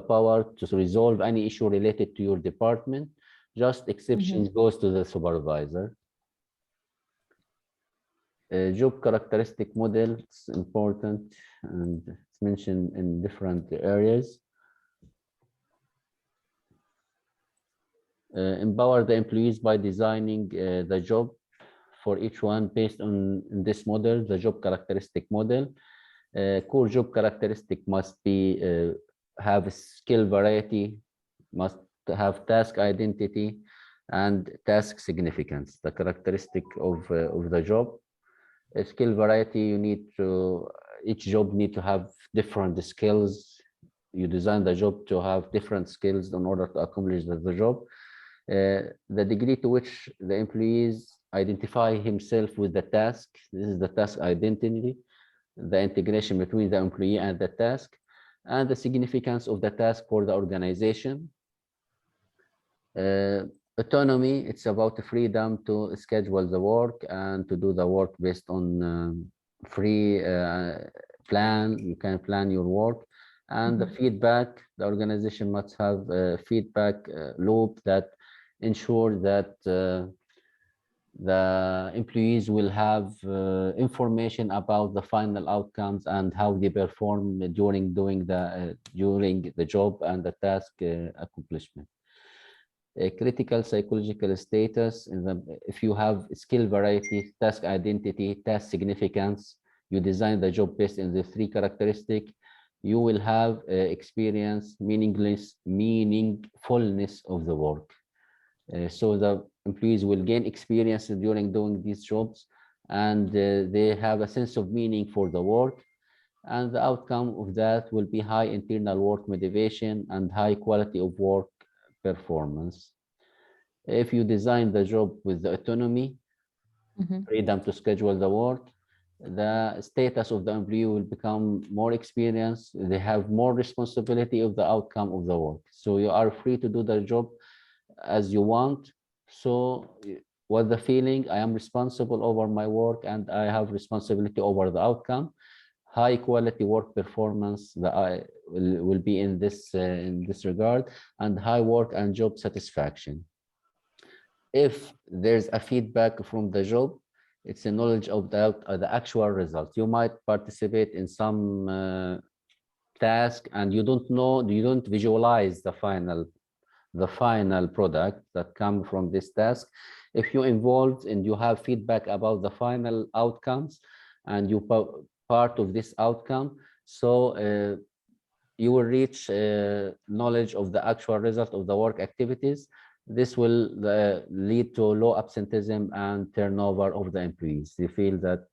power to resolve any issue related to your department. Just exceptions goes to the supervisor. Job characteristic model, it's important and it's mentioned in different areas. Empower the employees by designing the job for each one based on this model, the job characteristic model. Core job characteristic must be have skill variety, must have task identity and task significance. The characteristic of the job. Skill variety, you need to, each job need to have different skills. You design the job to have different skills in order to accomplish the job. The degree to which the employees identify himself with the task, this is the task identity, the integration between the employee and the task, and the significance of the task for the organization. Autonomy, it's about the freedom to schedule the work and to do the work based on free plan. You can plan your work. And the feedback, the organization must have a feedback loop that ensure that the employees will have information about the final outcomes and how they perform during the job and the task accomplishment. A critical psychological status, if you have skill variety, task identity, task significance, you design the job based on the three characteristics, you will have experience meaningfulness of the work. So the employees will gain experience during doing these jobs, and they have a sense of meaning for the work, and the outcome of that will be high internal work motivation and high quality of work performance. If you design the job with the autonomy, freedom to schedule the work, the status of the employee will become more experienced. They have more responsibility of the outcome of the work. So you are free to do the job as you want. So what the feeling, I am responsible over my work and I have responsibility over the outcome. High quality work performance that will be in this regard, and high work and job satisfaction. If there's a feedback from the job, it's a knowledge of the actual result. You might participate in some task and you don't visualize the final product that comes from this task. If you involved and you have feedback about the final outcomes and you part of this outcome, so you will reach knowledge of the actual result of the work activities. This will lead to low absenteeism and turnover of the employees. They feel that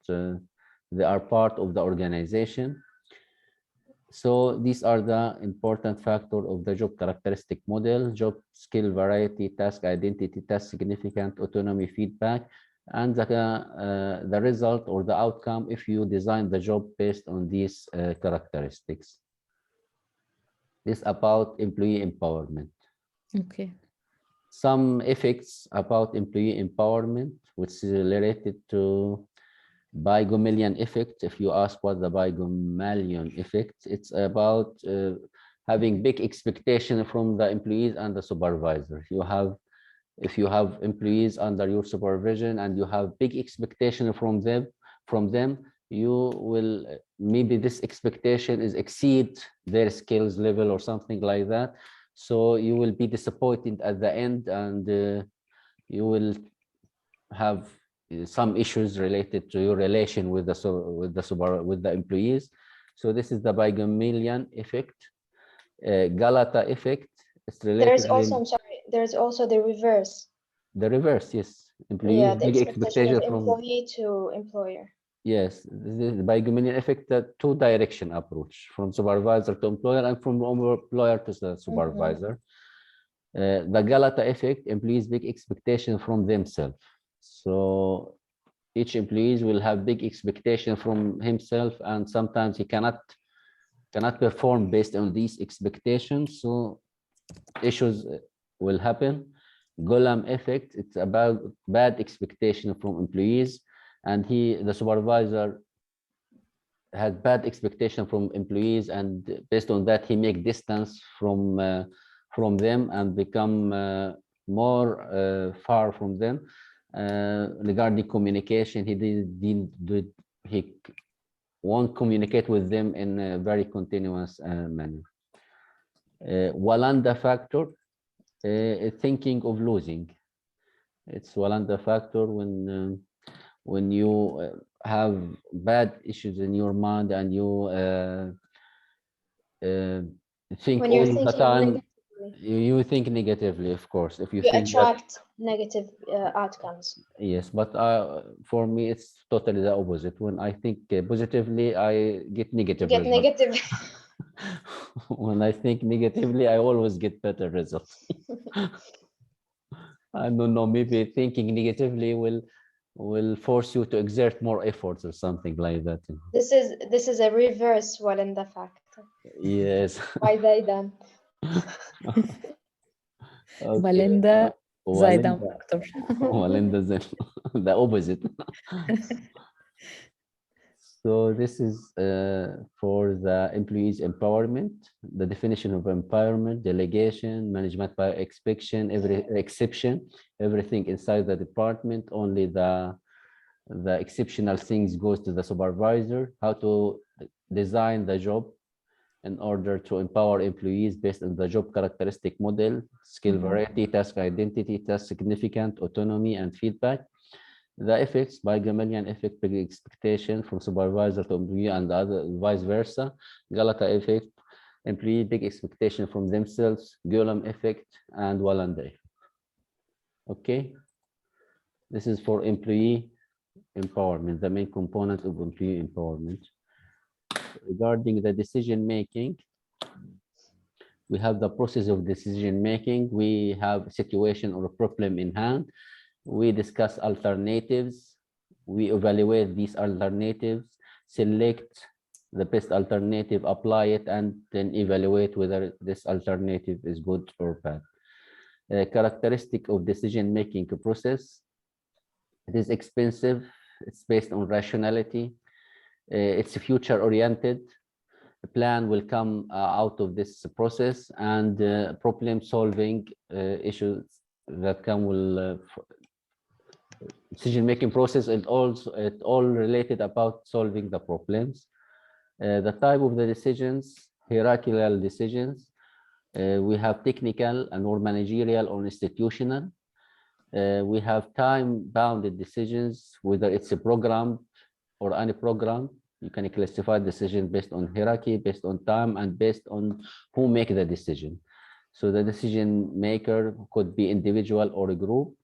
they are part of the organization. So these are the important factors of the job characteristic model: job skill variety, task identity, task significant, autonomy, feedback, and the result or the outcome if you design the job based on these characteristics. This about employee empowerment. Okay. some effects about employee empowerment, which is related to Behaviour effect. If you ask what the Behaviour effect, it's about having big expectation from the employees and the supervisor. If you have employees under your supervision and you have big expectation from them, you will maybe this expectation is exceed their skills level or something like that. So you will be disappointed at the end, and you will have some issues related to your relation with the employees. So this is the Behaviour effect. Galata effect is There's related also, I'm sorry, there's also the reverse. the reverse. Yes, employees Yeah, the big expectation expectation of from, employee to employer. yes, this is the Behaviour effect, the two direction approach from supervisor to employer and from employer to the supervisor. The Galata effect, employees big expectation from themselves. So each employees will have big expectation from himself, and sometimes he cannot perform based on these expectations. So issues will happen. Golem effect, it's about bad expectation from employees, and the supervisor had bad expectation from employees, and based on that he make distance from them and become more far from them. Regarding communication, he won't communicate with them in a very continuous manner. Walanda factor, thinking of losing. It's Walanda factor when you have bad issues in your mind and you think When you're all the thinking time, negatively, you think negatively, of course. If you you think that, attract negative outcomes. yes, but for me it's totally the opposite. When I think positively, I get negative Get results. negative. When I think negatively, I always get better results. I don't know, maybe thinking negatively will force you to exert more efforts or something like that. This is a reverse Walenda factor. Yes. Why they done? Okay. Valenda Zaydan Walenda, factor. Walenda the opposite. So this is for the employees empowerment, the definition of empowerment, delegation, management by exception, everything inside the department, only the exceptional things goes to the supervisor, how to design the job in order to empower employees based on the job characteristic model, skill variety, task identity, task significant, autonomy, and feedback. The effects by Gamalian effect, big expectation from supervisor to employee and other vice versa. Galata effect, employee big expectation from themselves. Golem effect and Walanda effect. Okay, this is for employee empowerment, the main component of employee empowerment. Regarding the decision making, we have the process of decision making. We have a situation or a problem in hand. We discuss alternatives. We evaluate these alternatives, select the best alternative, apply it, and then evaluate whether this alternative is good or bad. Characteristic of decision making process. It is expensive. It's based on rationality. It's future oriented. A plan will come out of this process, and problem solving issues that come will decision making process. It all related about solving the problems. The type of the decisions, hierarchical decisions. We have technical and or managerial or institutional. We have time-bounded decisions, whether it's a program or any program. You can classify decision based on hierarchy, based on time, and based on who make the decision. So the decision maker could be individual or a group.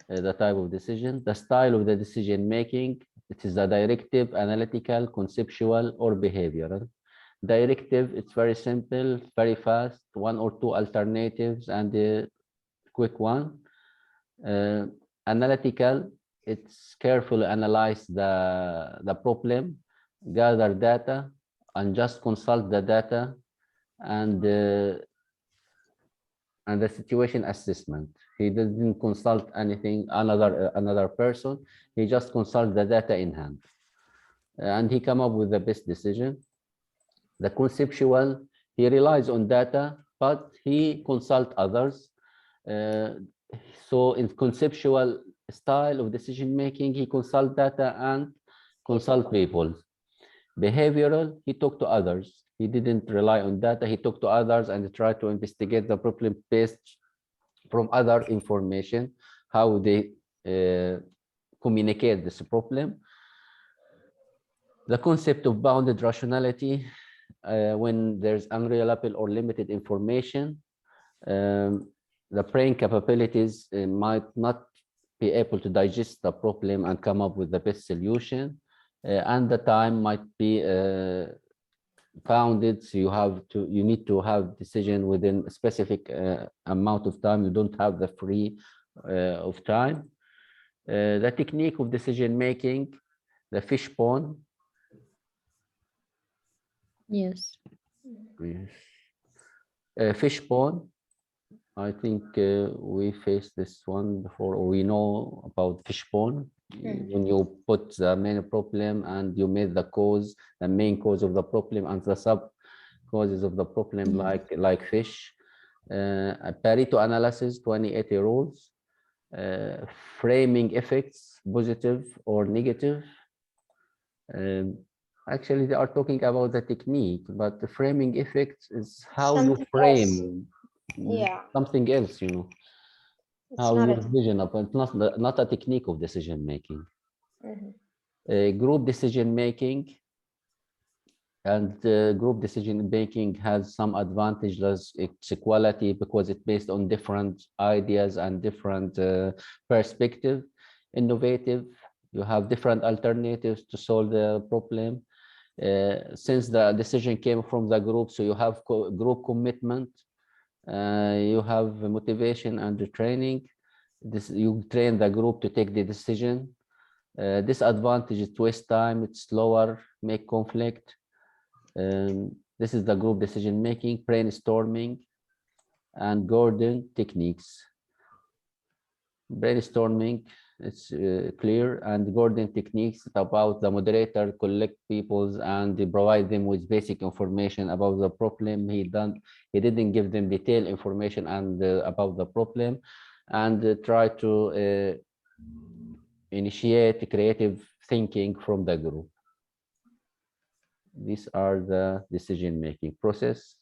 The type of decision, the style of the decision making, it is a directive, analytical, conceptual, or behavioral. Directive, it's very simple, very fast, one or two alternatives and a quick one. Analytical, it's carefully analyze the problem, gather data, and just consult the data and and the situation assessment. He didn't consult anything, another person. He just consult the data in hand, and he come up with the best decision. The conceptual, he relies on data, but he consult others. So in conceptual style of decision making, he consult data and consult people. Behavioral, he talked to others. He didn't rely on data. He talked to others and tried to investigate the problem based from other information, how they communicate this problem. The concept of bounded rationality, when there's unreliable or limited information, the brain capabilities might not be able to digest the problem and come up with the best solution, and the time might be bounded. So you need to have decision within a specific amount of time. You don't have the free of time. The technique of decision making, the fishbone. Yes. Yes. Fishbone. I think we faced this one before, or we know about fishbone. When you put the main problem and you made the main cause of the problem and the sub causes of the problem, like fish. Pareto analysis, 20-80 rules. Framing effects, positive or negative. Actually, they are talking about the technique, but the framing effects is how you Something frame Yeah. something else, you know, It's how not your a- vision of it, not a technique of decision making. Mhm. Group decision making, and group decision making has some advantages. It's equality because it's based on different ideas and different perspective. Innovative, you have different alternatives to solve the problem. Since the decision came from the group, so you have group commitment, you have motivation and the training. You train the group to take the decision. Disadvantage is waste time, it's slower, make conflict. This is the group decision making, brainstorming, and Gordon techniques. Brainstorming, it's clear, and Gordon techniques about the moderator collect peoples and they provide them with basic information about the problem. He didn't give them detailed information and about the problem, and try to initiate creative thinking from the group. These are the decision-making process,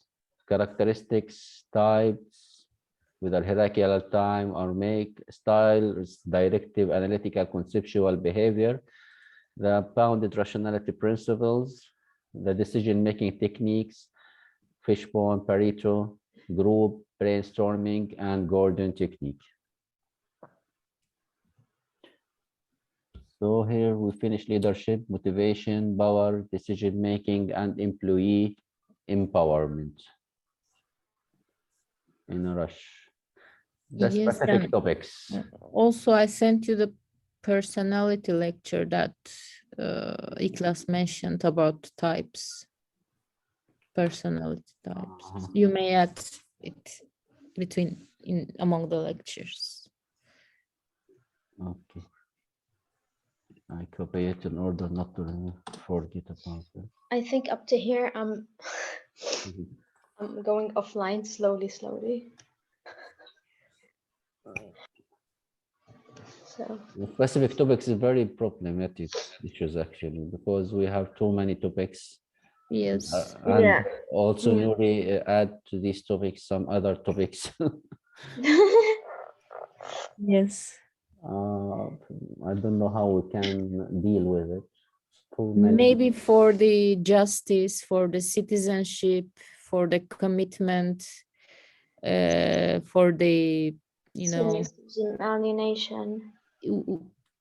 characteristics, types, whether hierarchical time or make, style, directive, analytical, conceptual behavior, the bounded rationality principles, the decision-making techniques, fishbone, Pareto, group, brainstorming, and Gordon technique. So here we finish leadership, motivation, power, decision-making, and employee empowerment in a rush. The Yes, specific and topics. also I sent you the personality lecture that Iklas mentioned about types, personality types. You may add it among the lectures. Okay. I copy it in order not to forget about it. I think up to here, I'm going offline slowly. So The specific topics is very problematic issues actually, because we have too many topics. Yes. And Yeah. also Yeah. newly add to these topics some other topics. Yes. I don't know how we can deal with it. Too many. Maybe for the justice, for the citizenship, for the commitment, for the, you know, cynicism, alienation.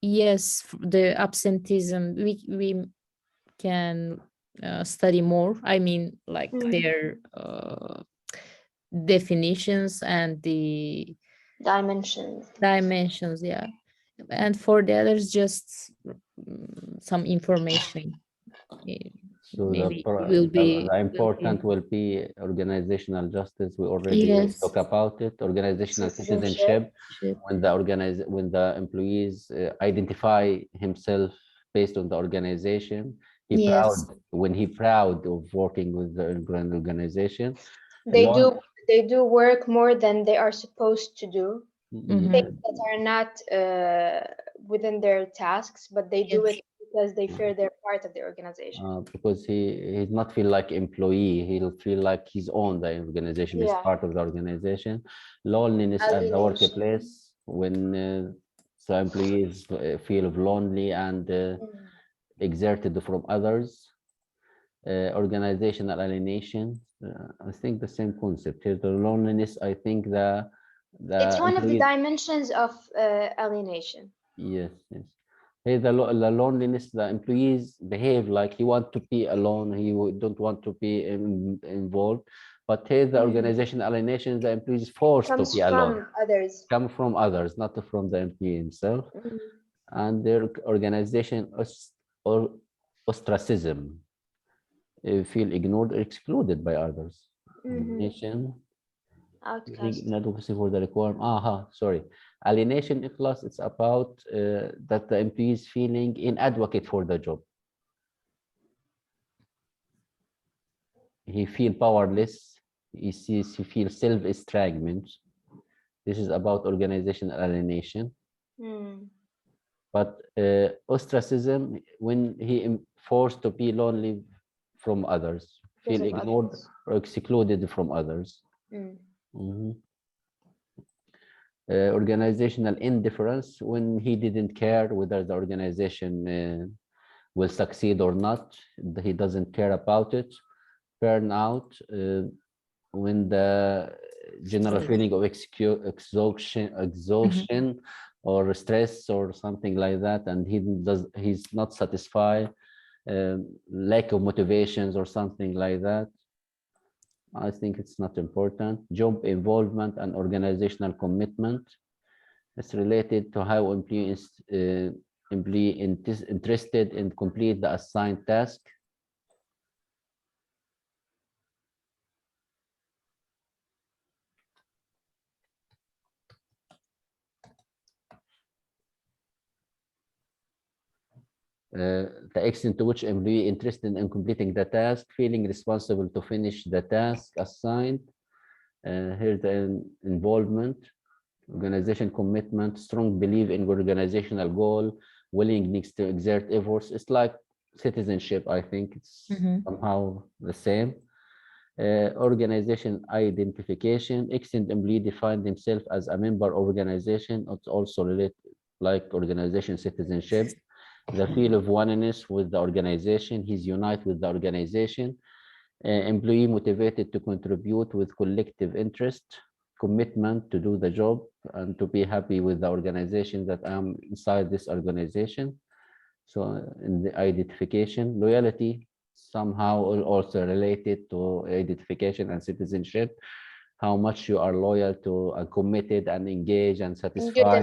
yes, the absenteeism, we can study more. I mean, like their definitions and the dimensions, yeah. And for the others, just some information. So maybe will be the important will be organizational justice. We already yes. talk about it. Organizational Citizenship. citizenship. When the employees identify himself based on the organization, Yes. when he proud of working with the organization. They Alone- do work more than they are supposed to do. Mhm. Things that are not within their tasks, but they do Yes. it because they feel they're part of the organization. because he's not feel like employee, he'll feel like he's on the organization, he's Yeah. part of the organization. Loneliness at the Alienation. workplace, when the employees feel lonely and exerted from others. Organizational alienation, I think the same concept here. The loneliness, I think It's one of the employees, dimensions of alienation. yes, yes. Hey, the loneliness, the employees behave like he want to be alone, don't want to be involved. But here the organization alienation, the employees forced to Comes be alone, from others. come from others, not from the employee himself. And their organization or ostracism, feel ignored or excluded by others. Alienation, Outcast. inadequacy for the requirement. Sorry. Alienation class, it's about that the employee is feeling inadequate for the job. He feel powerless. He feels self-estrangement. This is about organizational alienation. But ostracism, when he forced to be lonely from others, Because feel of ignored others. or excluded from others. Mhm. Organizational indifference, when he didn't care whether the organization will succeed or not, he doesn't care about it. Burnout, when the general feeling of exhaustion or stress or something like that, and he's not satisfied, lack of motivations or something like that. I think it's not important. Job involvement and organizational commitment. It's related to how employee interested in complete the assigned task. The extent to which employee interested in completing the task, feeling responsible to finish the task assigned. Here the involvement, organization commitment, strong belief in organizational goal, willingness to exert efforts. It's like citizenship. I think it's somehow the same. Organization identification, extent employee define themselves as a member of organization. It's also related like organization citizenship. The feel of oneness with the organization, he's unite with the organization. Employee motivated to contribute with collective interest, commitment to do the job and to be happy with the organization that I'm inside this organization. So in the identification, loyalty somehow also related to identification and citizenship, how much you are loyal to and committed and engaged and In good satisfied.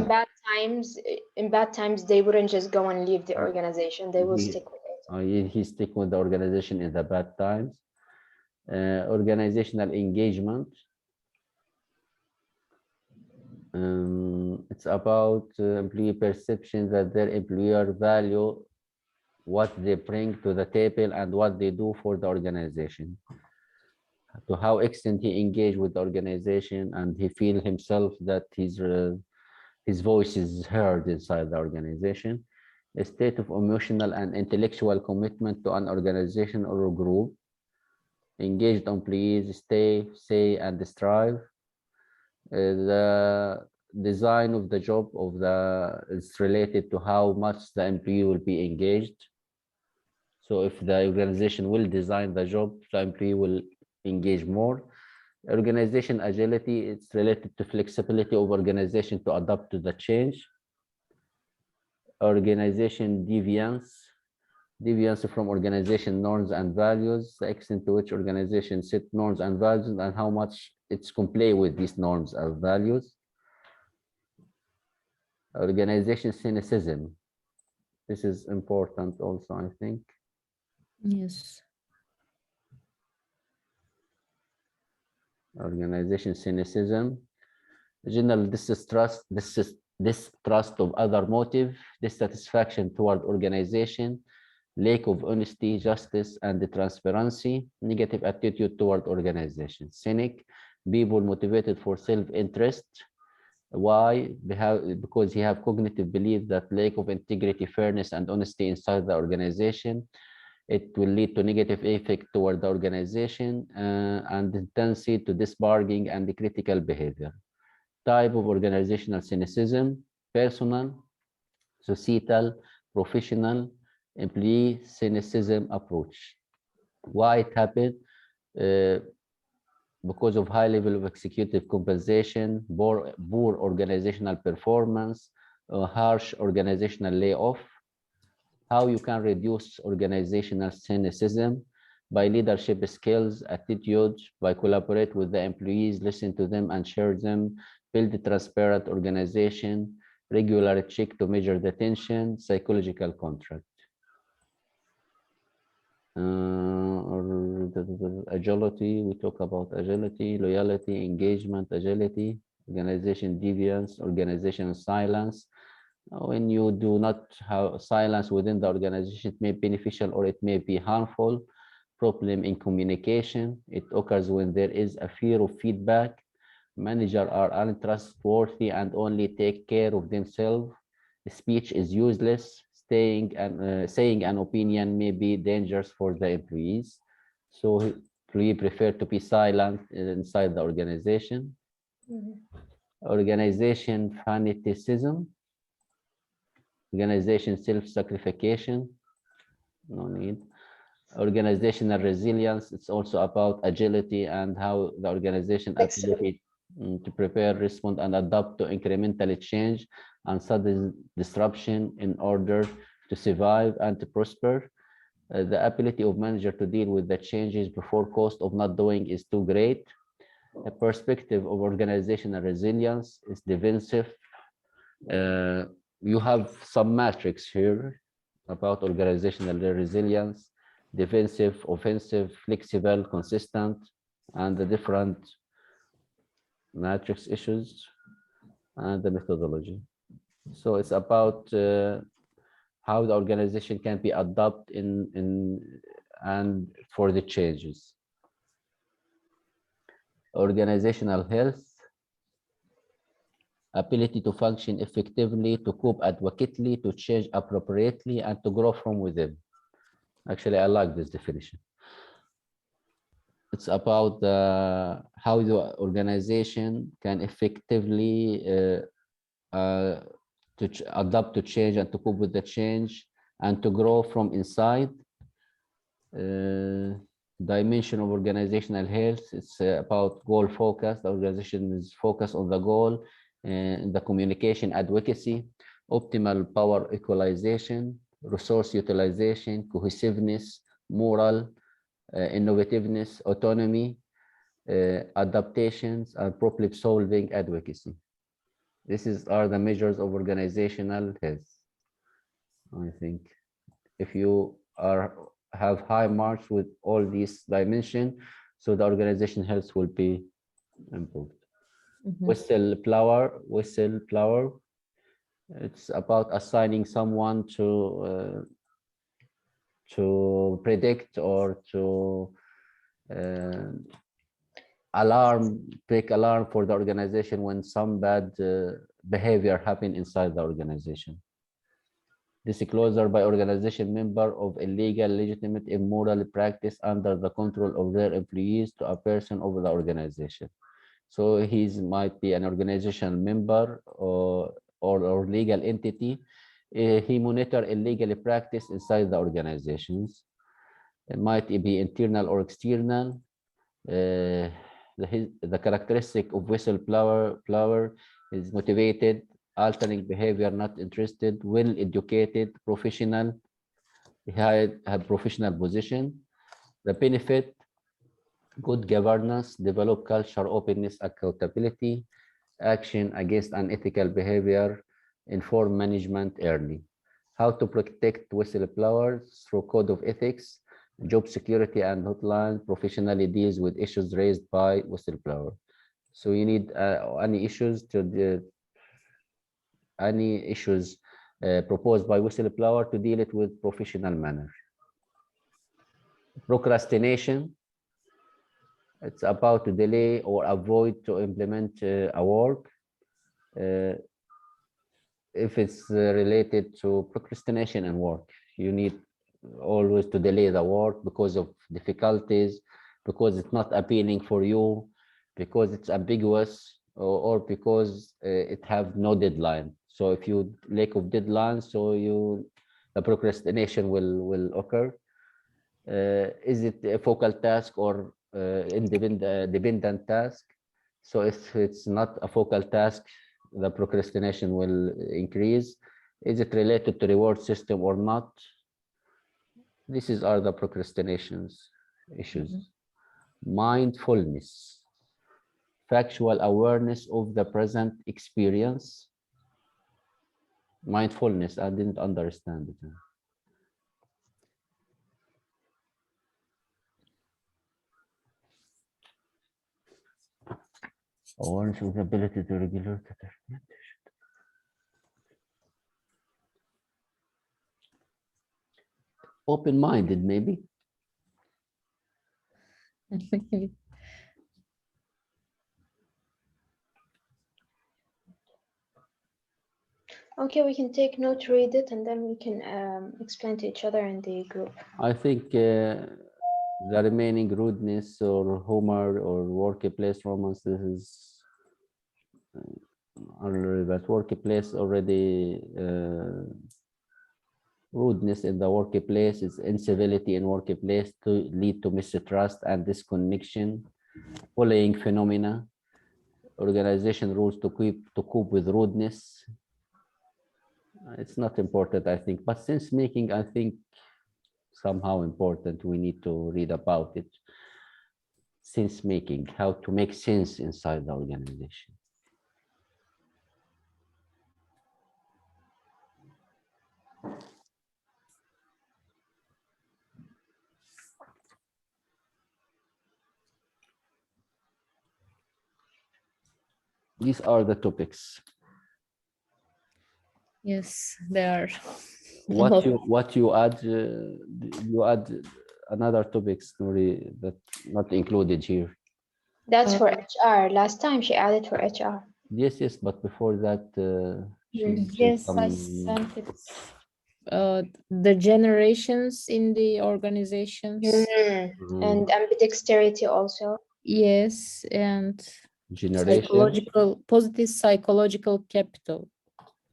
and bad times, they wouldn't just go and leave the organization. They will stick with it. He stick with the organization in the bad times. Organizational engagement. It's about employee perception that their employer value what they bring to the table and what they do for the organization. To how extent he engage with the organization and he feel himself that his voice is heard inside the organization. A state of emotional and intellectual commitment to an organization or a group. Engaged employees stay, say, and strive. The design of the job is related to how much the employee will be engaged. So if the organization will design the job, the employee will engage more. Organization agility, it's related to flexibility of organization to adapt to the change. Organization deviance from organization norms and values, the extent to which organization set norms and values and how much it's comply with these norms and values. Organization cynicism. This is important also, I think. Yes. Organization cynicism, general distrust of other motive, dissatisfaction toward organization, lack of honesty, justice, and transparency, negative attitude toward organization. Cynic, people motivated for self-interest. Why? Because he have cognitive belief that lack of integrity, fairness, and honesty inside the organization, it will lead to negative effect toward the organization and tendency to disbargaining and the critical behavior. Type of organizational cynicism, personal, societal, professional, employee cynicism approach. Why it happened? Uh, because of high level of executive compensation, poor organizational performance, harsh organizational layoff. How you can reduce organizational cynicism? By leadership skills, attitudes, by collaborate with the employees, listen to them and share them, build a transparent organization, regular check to measure the tension, psychological contract. Agility, we talk about agility, loyalty, engagement, agility, organization deviance, organization silence. When you do not have silence within the organization, it may be beneficial or it may be harmful. Problem in communication, it occurs when there is a fear of feedback. Managers are untrustworthy and only take care of themselves. Speech is useless. Saying an opinion may be dangerous for the employees. So we prefer to be silent inside the organization. Organization fanaticism. Organization self-sacrification. No need. Organizational resilience, it's also about agility and how the organization ability to prepare, respond, and adapt to incrementally change and sudden disruption in order to survive and to prosper. The ability of manager to deal with the changes before cost of not doing is too great. A perspective of organizational resilience is defensive. You have some matrix here about organizational resilience: defensive, offensive, flexible, consistent, and the different matrix issues and the methodology. So it's about how the organization can be adapted and for the changes. Organizational health, ability to function effectively, to cope adequately, to change appropriately, and to grow from within. Actually, I like this definition. It's about how the organization can effectively adapt to change and to cope with the change and to grow from inside. Dimension of organizational health, it's about goal focus. The organization is focused on the goal and the communication advocacy, optimal power equalization, resource utilization, cohesiveness, moral, innovativeness, autonomy, adaptations, and problem solving advocacy. These are the measures of organizational health. I think if you have high marks with all these dimensions, so the organization health will be improved. Whistleblower, it's about assigning someone to predict or to take alarm for the organization when some bad behavior happen inside the organization. Disclosure by organization member of illegal, legitimate, immoral practice under the control of their employees to a person of the organization. So he might be an organization member or legal entity. He monitor illegal practice inside the organizations. It might be internal or external. The characteristic of whistleblower is motivated, altering behavior, not interested, well-educated, professional, he had professional position. The benefit: good governance, develop culture, openness, accountability, action against unethical behavior, inform management early. How to protect whistleblowers through code of ethics, job security and hotline, professionally deals with issues raised by whistleblower. So you need any issues proposed by whistleblower to deal it with professional manner. Procrastination, it's about to delay or avoid to implement a work. If it's related to procrastination and work, you need always to delay the work because of difficulties, because it's not appealing for you, because it's ambiguous, or because it have no deadline. So if you lack of deadline, so the procrastination will occur. Is it a focal task or dependent task? So if it's not a focal task, the procrastination will increase. Is it related to reward system or not? These are the procrastinations issues. Mindfulness, factual awareness of the present experience. Mindfulness, I didn't understand it. Awareness of the ability to regulate. Open-minded, maybe. Okay, we can take note, read it, and then we can explain to each other in the group. I think the remaining rudeness or humor or workplace romance, this is already that workplace already. Rudeness in the workplace is incivility in workplace to lead to mistrust and disconnection. Following phenomena, organization rules to cope with rudeness. It's not important, I think, but sense making, I think, somehow important. We need to read about it. Sense making, how to make sense inside the organization. These are the topics. Yes, they are. What you add? You add another topics, Nuri, that not included here. That's for HR. Last time she added for HR. Yes, but before that, she mentioned Yes, I sent it. The generations in the organizations. And ambidexterity also. Yes, and Generation. positive psychological capital,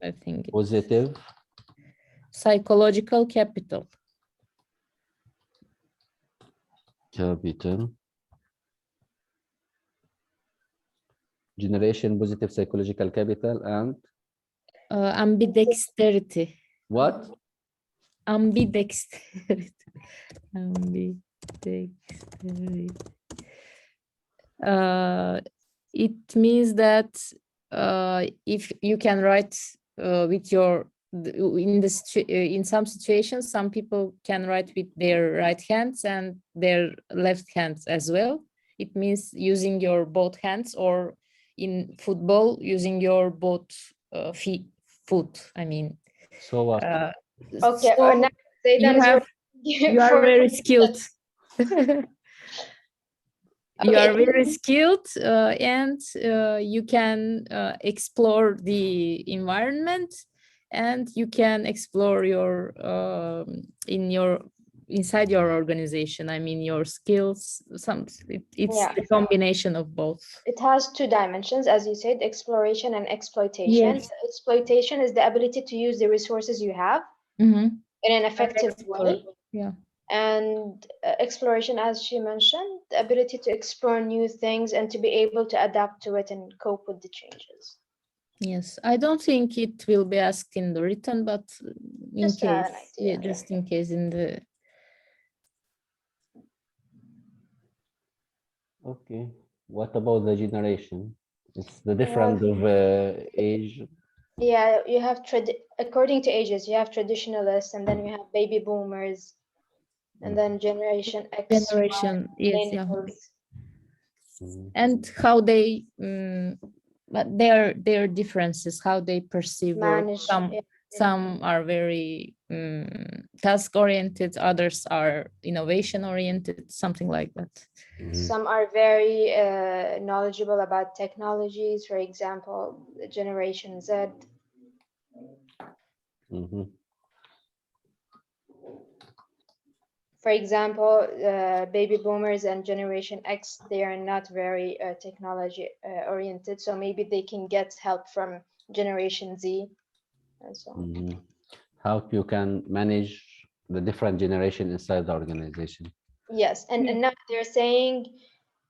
I think. Positive. Psychological capital. Capital. Generation, positive psychological capital, and ambidexterity. what? Ambidexterity. Ambidexterity. It means that if you can write with your in some situations, some people can write with their right hands and their left hands as well. It means using your both hands, or in football using your both foot. I mean. So what? Okay. So you are very skilled. You are very skilled, and you can explore the environment, and you can explore your inside your organization. I mean, your skills. It's the combination of both. It has two dimensions, as you said, exploration and exploitation. Yes. Exploitation is the ability to use the resources you have in an effective way. Yeah. And exploration, as she mentioned, the ability to explore new things and to be able to adapt to it and cope with the changes. Yes, I don't think it will be asked in the written, but in Just case, an idea. just in case in the. Okay. What about the generation? It's the difference of age. Yeah, you have according to ages, you have traditionalists, and then you have baby boomers. And then generation X, Generation, yes, yeah. millennials. And how they, but their differences, how they perceive work. Manage, Some are very task oriented, others are innovation oriented, something like that. Some are very knowledgeable about technologies, for example, Generation Z. For example, baby boomers and Generation X, they are not very technology oriented, so maybe they can get help from Generation Z and so on. How you can manage the different generation inside the organization. Yes, and now they're saying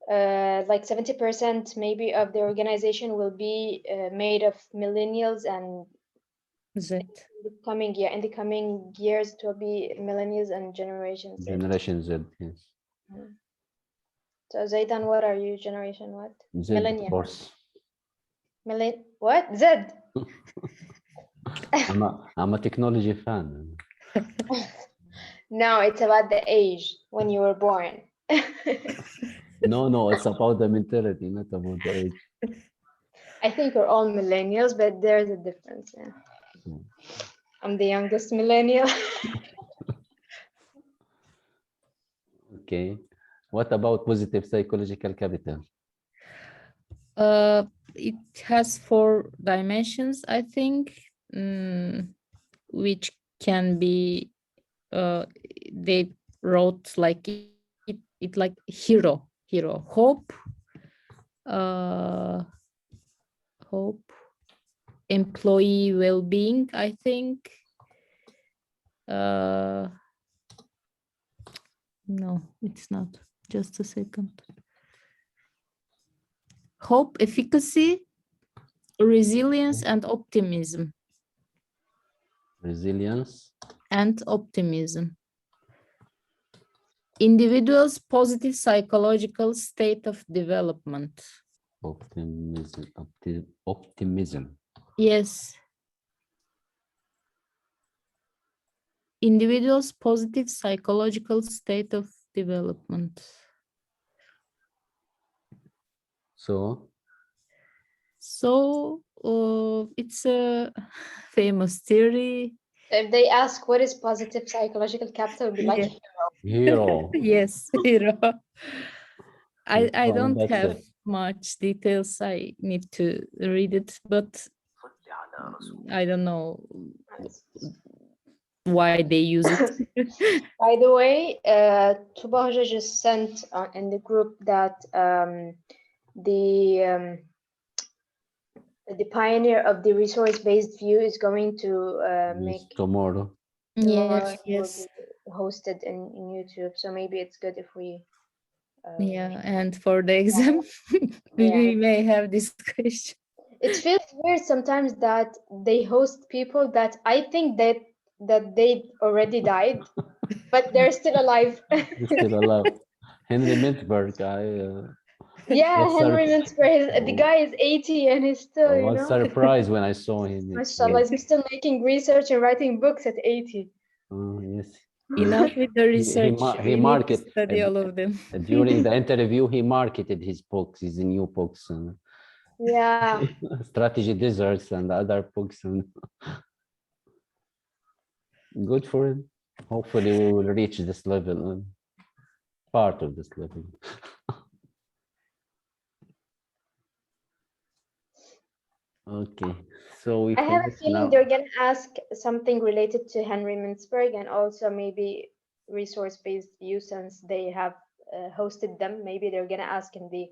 like 70% maybe of the organization will be made of millennials, and Z. in the coming years it will be millennials and Generation Z. Generation Z, yes. So Zaidan, what are you? Generation what? Z, of Millennial. course. What? Z? I'm a technology fan. No, it's about the age when you were born. No, it's about the mentality, not about the age. I think we're all millennials, but there's a difference. Yeah. I'm the youngest millennial. Okay. What about positive psychological capital? It has 4 dimensions, I think, which can be, they wrote like it like hero, hope, employee well-being, I think. No, it's not. Just a second. Hope, efficacy, resilience, and optimism. Resilience. And optimism. Individual's positive psychological state of development. Optimism. Yes. Individual's positive psychological state of development. So it's a famous theory. If they ask what is positive psychological capital, be like hero. Yes, hero. I Oh, don't that's have it. much details. I need to read it, but I don't know why they use it. By the way, Tuba Hoja just sent in the group that the pioneer of the resource-based view is going to make tomorrow. tomorrow. Yes. Will be hosted in YouTube, so maybe it's good if we Yeah, and for the exam, we may have this question. It feels weird sometimes that they host people that I think that they already died, but they're still alive. Still alive. Henry Mintzberg, Henry Mintzberg, the guy is 80 and he's still, I was surprised when I saw him. Mashallah, he's still making research and writing books at 80. Yes. Enough with the research. He marketed, study all of them. during the interview, he marketed his books, his new books. Yeah. Strategy Deserts and other books. Good for him. Hopefully we will reach this level, part of this level. Okay, so I have a feeling they're going to ask something related to Henry Mintzberg and also maybe resource-based view, since they have hosted them. Maybe they're going to ask in the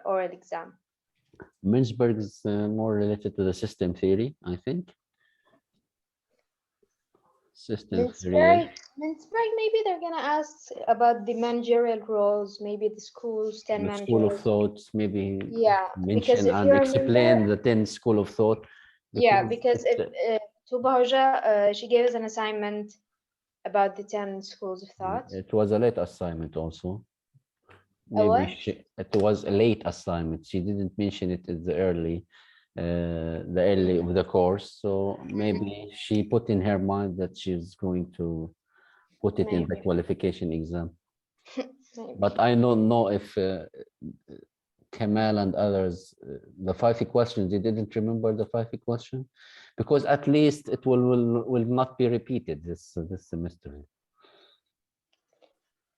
oral exam. Mintzberg is more related to the system theory, I think. System theory. Mintzberg, maybe they're going to ask about the managerial roles, maybe the schools, 10 the school of thoughts, maybe. Yeah, mention and explain the 10 school of thought. Because if Tuba Hoja, she gave us an assignment about the 10 schools of thought. It was a late assignment also. Maybe it was a late assignment. She didn't mention it at the early of the course. So maybe she put in her mind that she's going to put it in the Maybe. qualification exam. Maybe. But I don't know if Kemal and others, the 5 questions, they didn't remember the 5 question, because at least it will not be repeated this semester.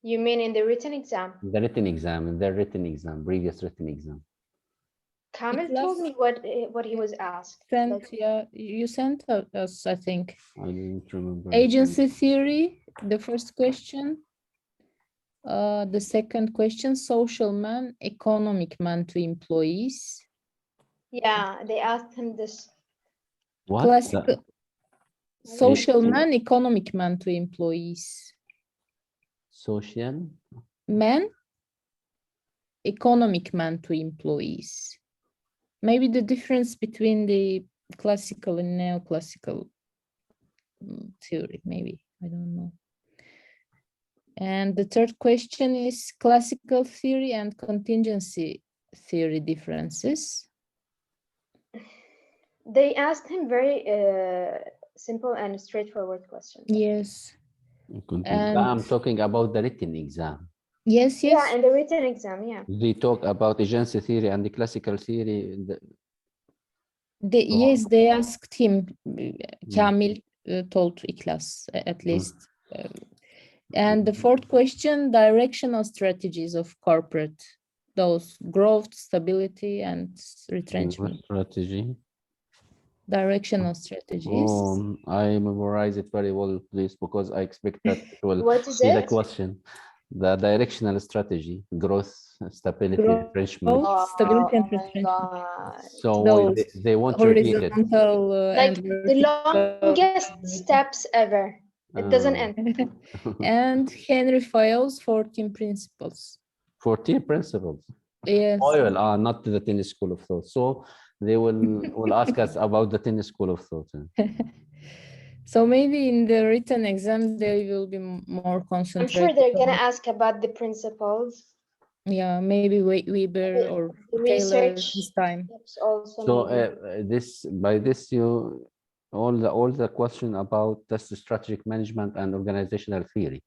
You mean in the written exam? The written exam, in their written exam, previous written exam. Kamil Class- told me what he was asked. Sent, Like, yeah, you sent us, I think. I didn't remember. Agency theory, the first question. The second question, social man, economic man to employees. yeah, they asked him this. What? Classical social Agency- man, economic man to employees. Social? Man, economic man to employees. Maybe the difference between the classical and neoclassical theory, maybe, I don't know. And the third question is classical theory and contingency theory differences. They asked him very simple and straightforward questions. Yes. And I'm talking about the written exam. yes, yes. Yeah, in the written exam, yeah. They talk about agency theory and the classical theory. Yes, they asked him, Kamil told Iklas at least. And the fourth question, directional strategies of corporate, those growth, stability, and retrenchment. Strategy. Directional strategies. I memorize it very well, please, because I expect that it will What is be the it? question. The directional strategy, growth, stability, Growth, retrenchment. stability, and Oh my retrenchment. God. So Those they want to repeat it. horizontal Like and the longest steps ever. It doesn't end. and Henry Fayol's 14 principles. 14 principles. Yes. Oil, not the tennis school of thought. So they will ask us about the tennis school of thought. So maybe in the written exam they will be more I'm concentrated. sure they're gonna on- ask about the principles. Yeah, maybe Weber or The Taylor research this time. steps also. So maybe. by this you all the question about just strategic management and organizational theory.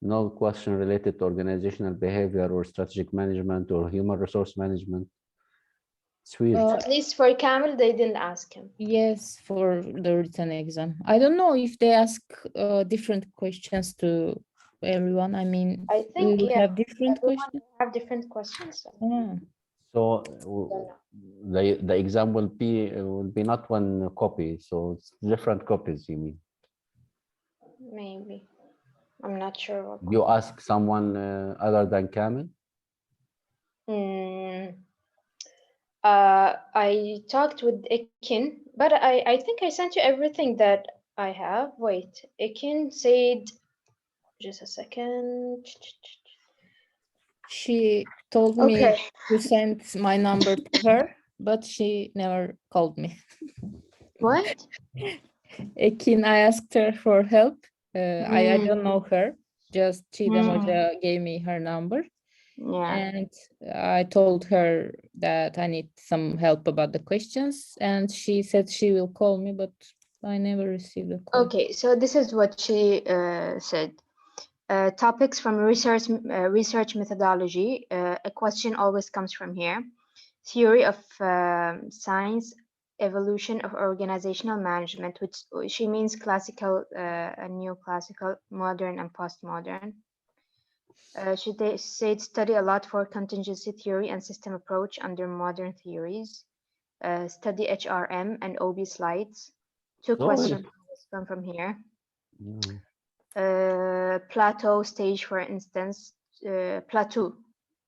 No question related to organizational behavior or strategic management or human resource management. It's weird. At least for Kamil, they didn't ask him. Yes, for the written exam. I don't know if they ask different questions to everyone. I mean, I think, we will yeah, have different everyone questions. have different questions. Yeah. So the exam will be not one copy, so it's different copies. You mean Maybe. I'm not sure what. you ask someone other than Kamil? I talked with Ekin, but I think I sent you everything that I have. Wait, Ekin said, just a second. She told me Okay. to send my number to her, but she never called me. What? Ekin, I asked her for help. I Mm. don't know her. Just Chidem Mm. Hoca gave me her number. Yeah. And I told her that I need some help about the questions. And she said she will call me, but I never received a call. Okay, so this is what she said. Topics from research methodology. A question always comes from here. Theory of science, evolution of organizational management, which she means classical and neoclassical, modern and postmodern. She said study a lot for contingency theory and system approach under modern theories. Study HRM and OB slides. Two questions come from here. Plateau stage, for instance, plateau,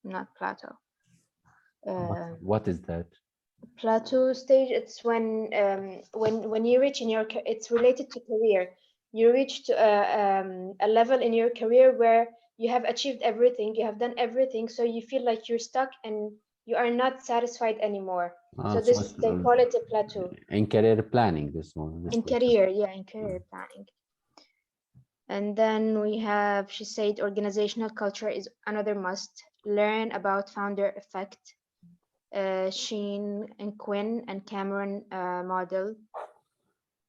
not plateau. What is that? Plateau stage, it's when you reach in your, it's related to career. You reach to a level in your career where you have achieved everything, you have done everything, so you feel like you're stuck and you are not satisfied anymore. So this, they call it a plateau. In career planning, this one. In career, yeah, in career planning. And then we have, she said, organizational culture is another must. Learn about founder effect. Sheen and Quinn and Cameron model.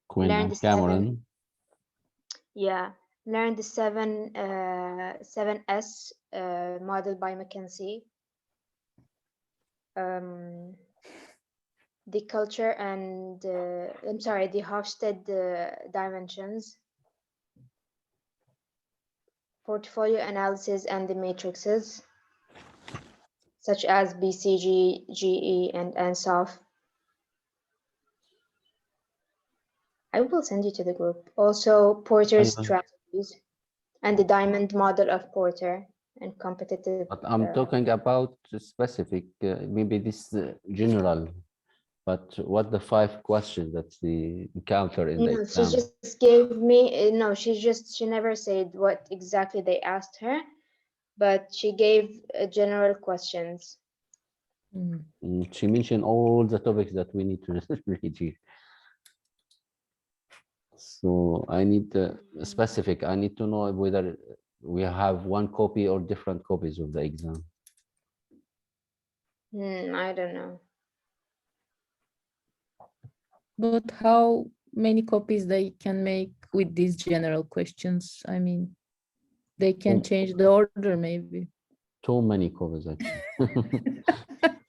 Quinn Learn and the Cameron. yeah, learn the 7S model by McKinsey. The culture and I'm sorry, the Hofstede dimensions, portfolio analysis, and the matrices, such as BCG, GE, and ANSOF. I will send you to the group. Also, Porter's strategies and the diamond model of Porter and competitive. But I'm talking about specific, maybe this general, but what the 5 questions that we encounter in the No, exam? she just gave me, no, she never said what exactly they asked her, but she gave general questions. She mentioned all the topics that we need to read here. So I need specific. I need to know whether we have one copy or different copies of the exam. I don't know. But how many copies they can make with these general questions? I mean, they can change the order maybe. Too many copies, actually.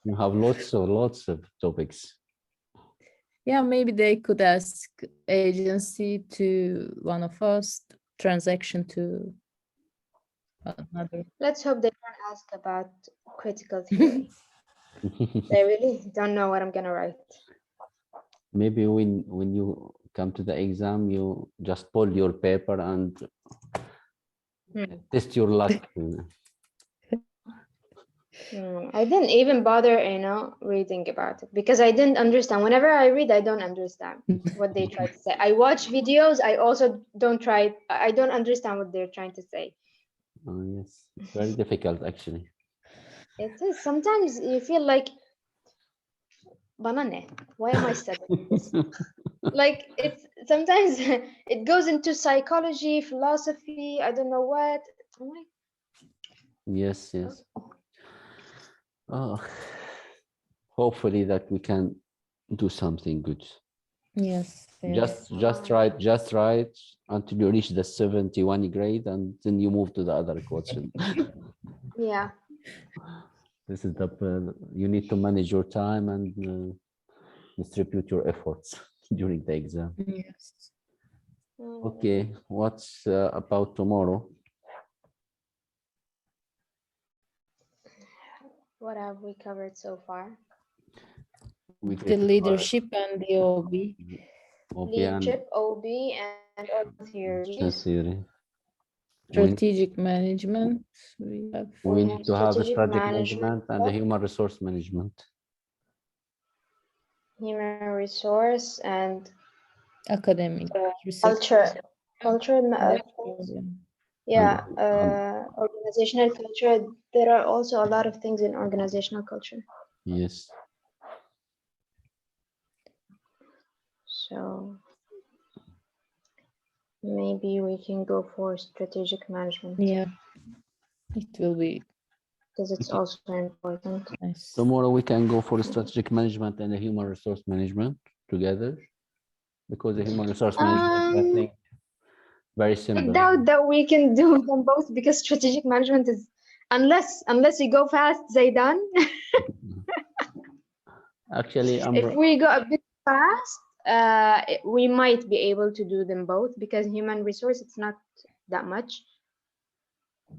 You have lots of topics. Yeah, maybe they could ask agency to one of us, transaction to another. Let's hope they don't ask about critical theory. They really don't know what I'm gonna write. Maybe when you come to the exam, you just pull your paper and test your luck. I didn't even bother, reading about it because I didn't understand. Whenever I read, I don't understand what they try to say. I watch videos. I also I don't understand what they're trying to say. Oh, yes, it's very difficult, actually. It is. Sometimes you feel like, banane, why am I studying this? Like it's sometimes it goes into psychology, philosophy, I don't know what. I'm like, Yes. Oh, hopefully that we can do something good. Yes. Just write until you reach the 71 grade, and then you move to the other question. yeah. This is you need to manage your time and distribute your efforts during the exam. Yes. Okay, what's about tomorrow? What have we covered so far? The leadership and the OB. Leadership, OB, and all theories. Theory. Strategic management. We need to have a strategic strategic management management and the human resource management. Human resource and academic culture. Yeah, organizational culture. There are also a lot of things in organizational culture. Yes. So maybe we can go for strategic management. Yeah, it will be. Because it's also important. Nice. Tomorrow we can go for strategic management and the human resource management together, because the human resource management, I think, very simple. I doubt that we can do them both because strategic management is, unless we go fast, Zaidan. Actually, if we go a bit fast, we might be able to do them both because human resource, it's not that much.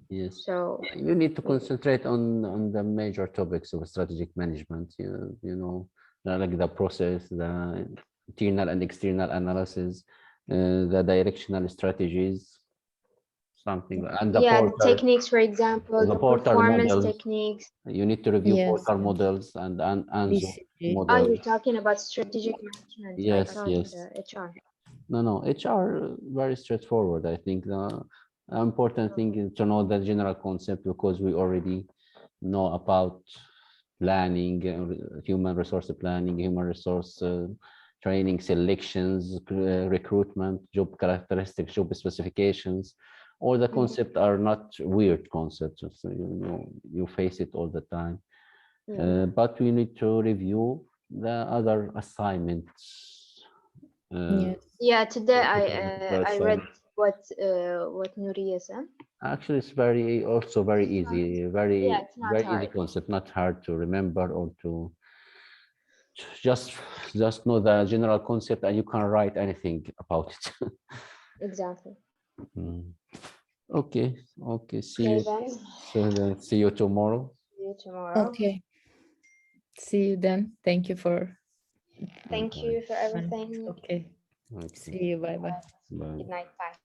Yes. So you need to concentrate on the major topics of strategic management. You know, like the process, the internal and external analysis, the directional strategies, something like, and the the techniques, for example, the performance models. techniques. You need to review Porter models and models. You're talking about strategic management. Yes. HR. No, HR very straightforward. I think the important thing is to know the general concept, because we already know about planning, human resource planning, human resource training, selections, recruitment, job characteristics, job specifications. All the concepts are not weird concepts. So, you face it all the time. But we need to review the other assignments. Yeah, today I read what Nuriya said. Actually, it's also very easy, Yeah, it's not very easy hard. concept, not hard to remember or to just know the general concept, and you can write anything about it. Exactly. Mm. Okay, see Okay, you. then. So then see you tomorrow. See you tomorrow. Okay. See you then. Thank you for. Thank you for everything. Okay. Okay. See you. Bye bye. Bye. Good night. Bye.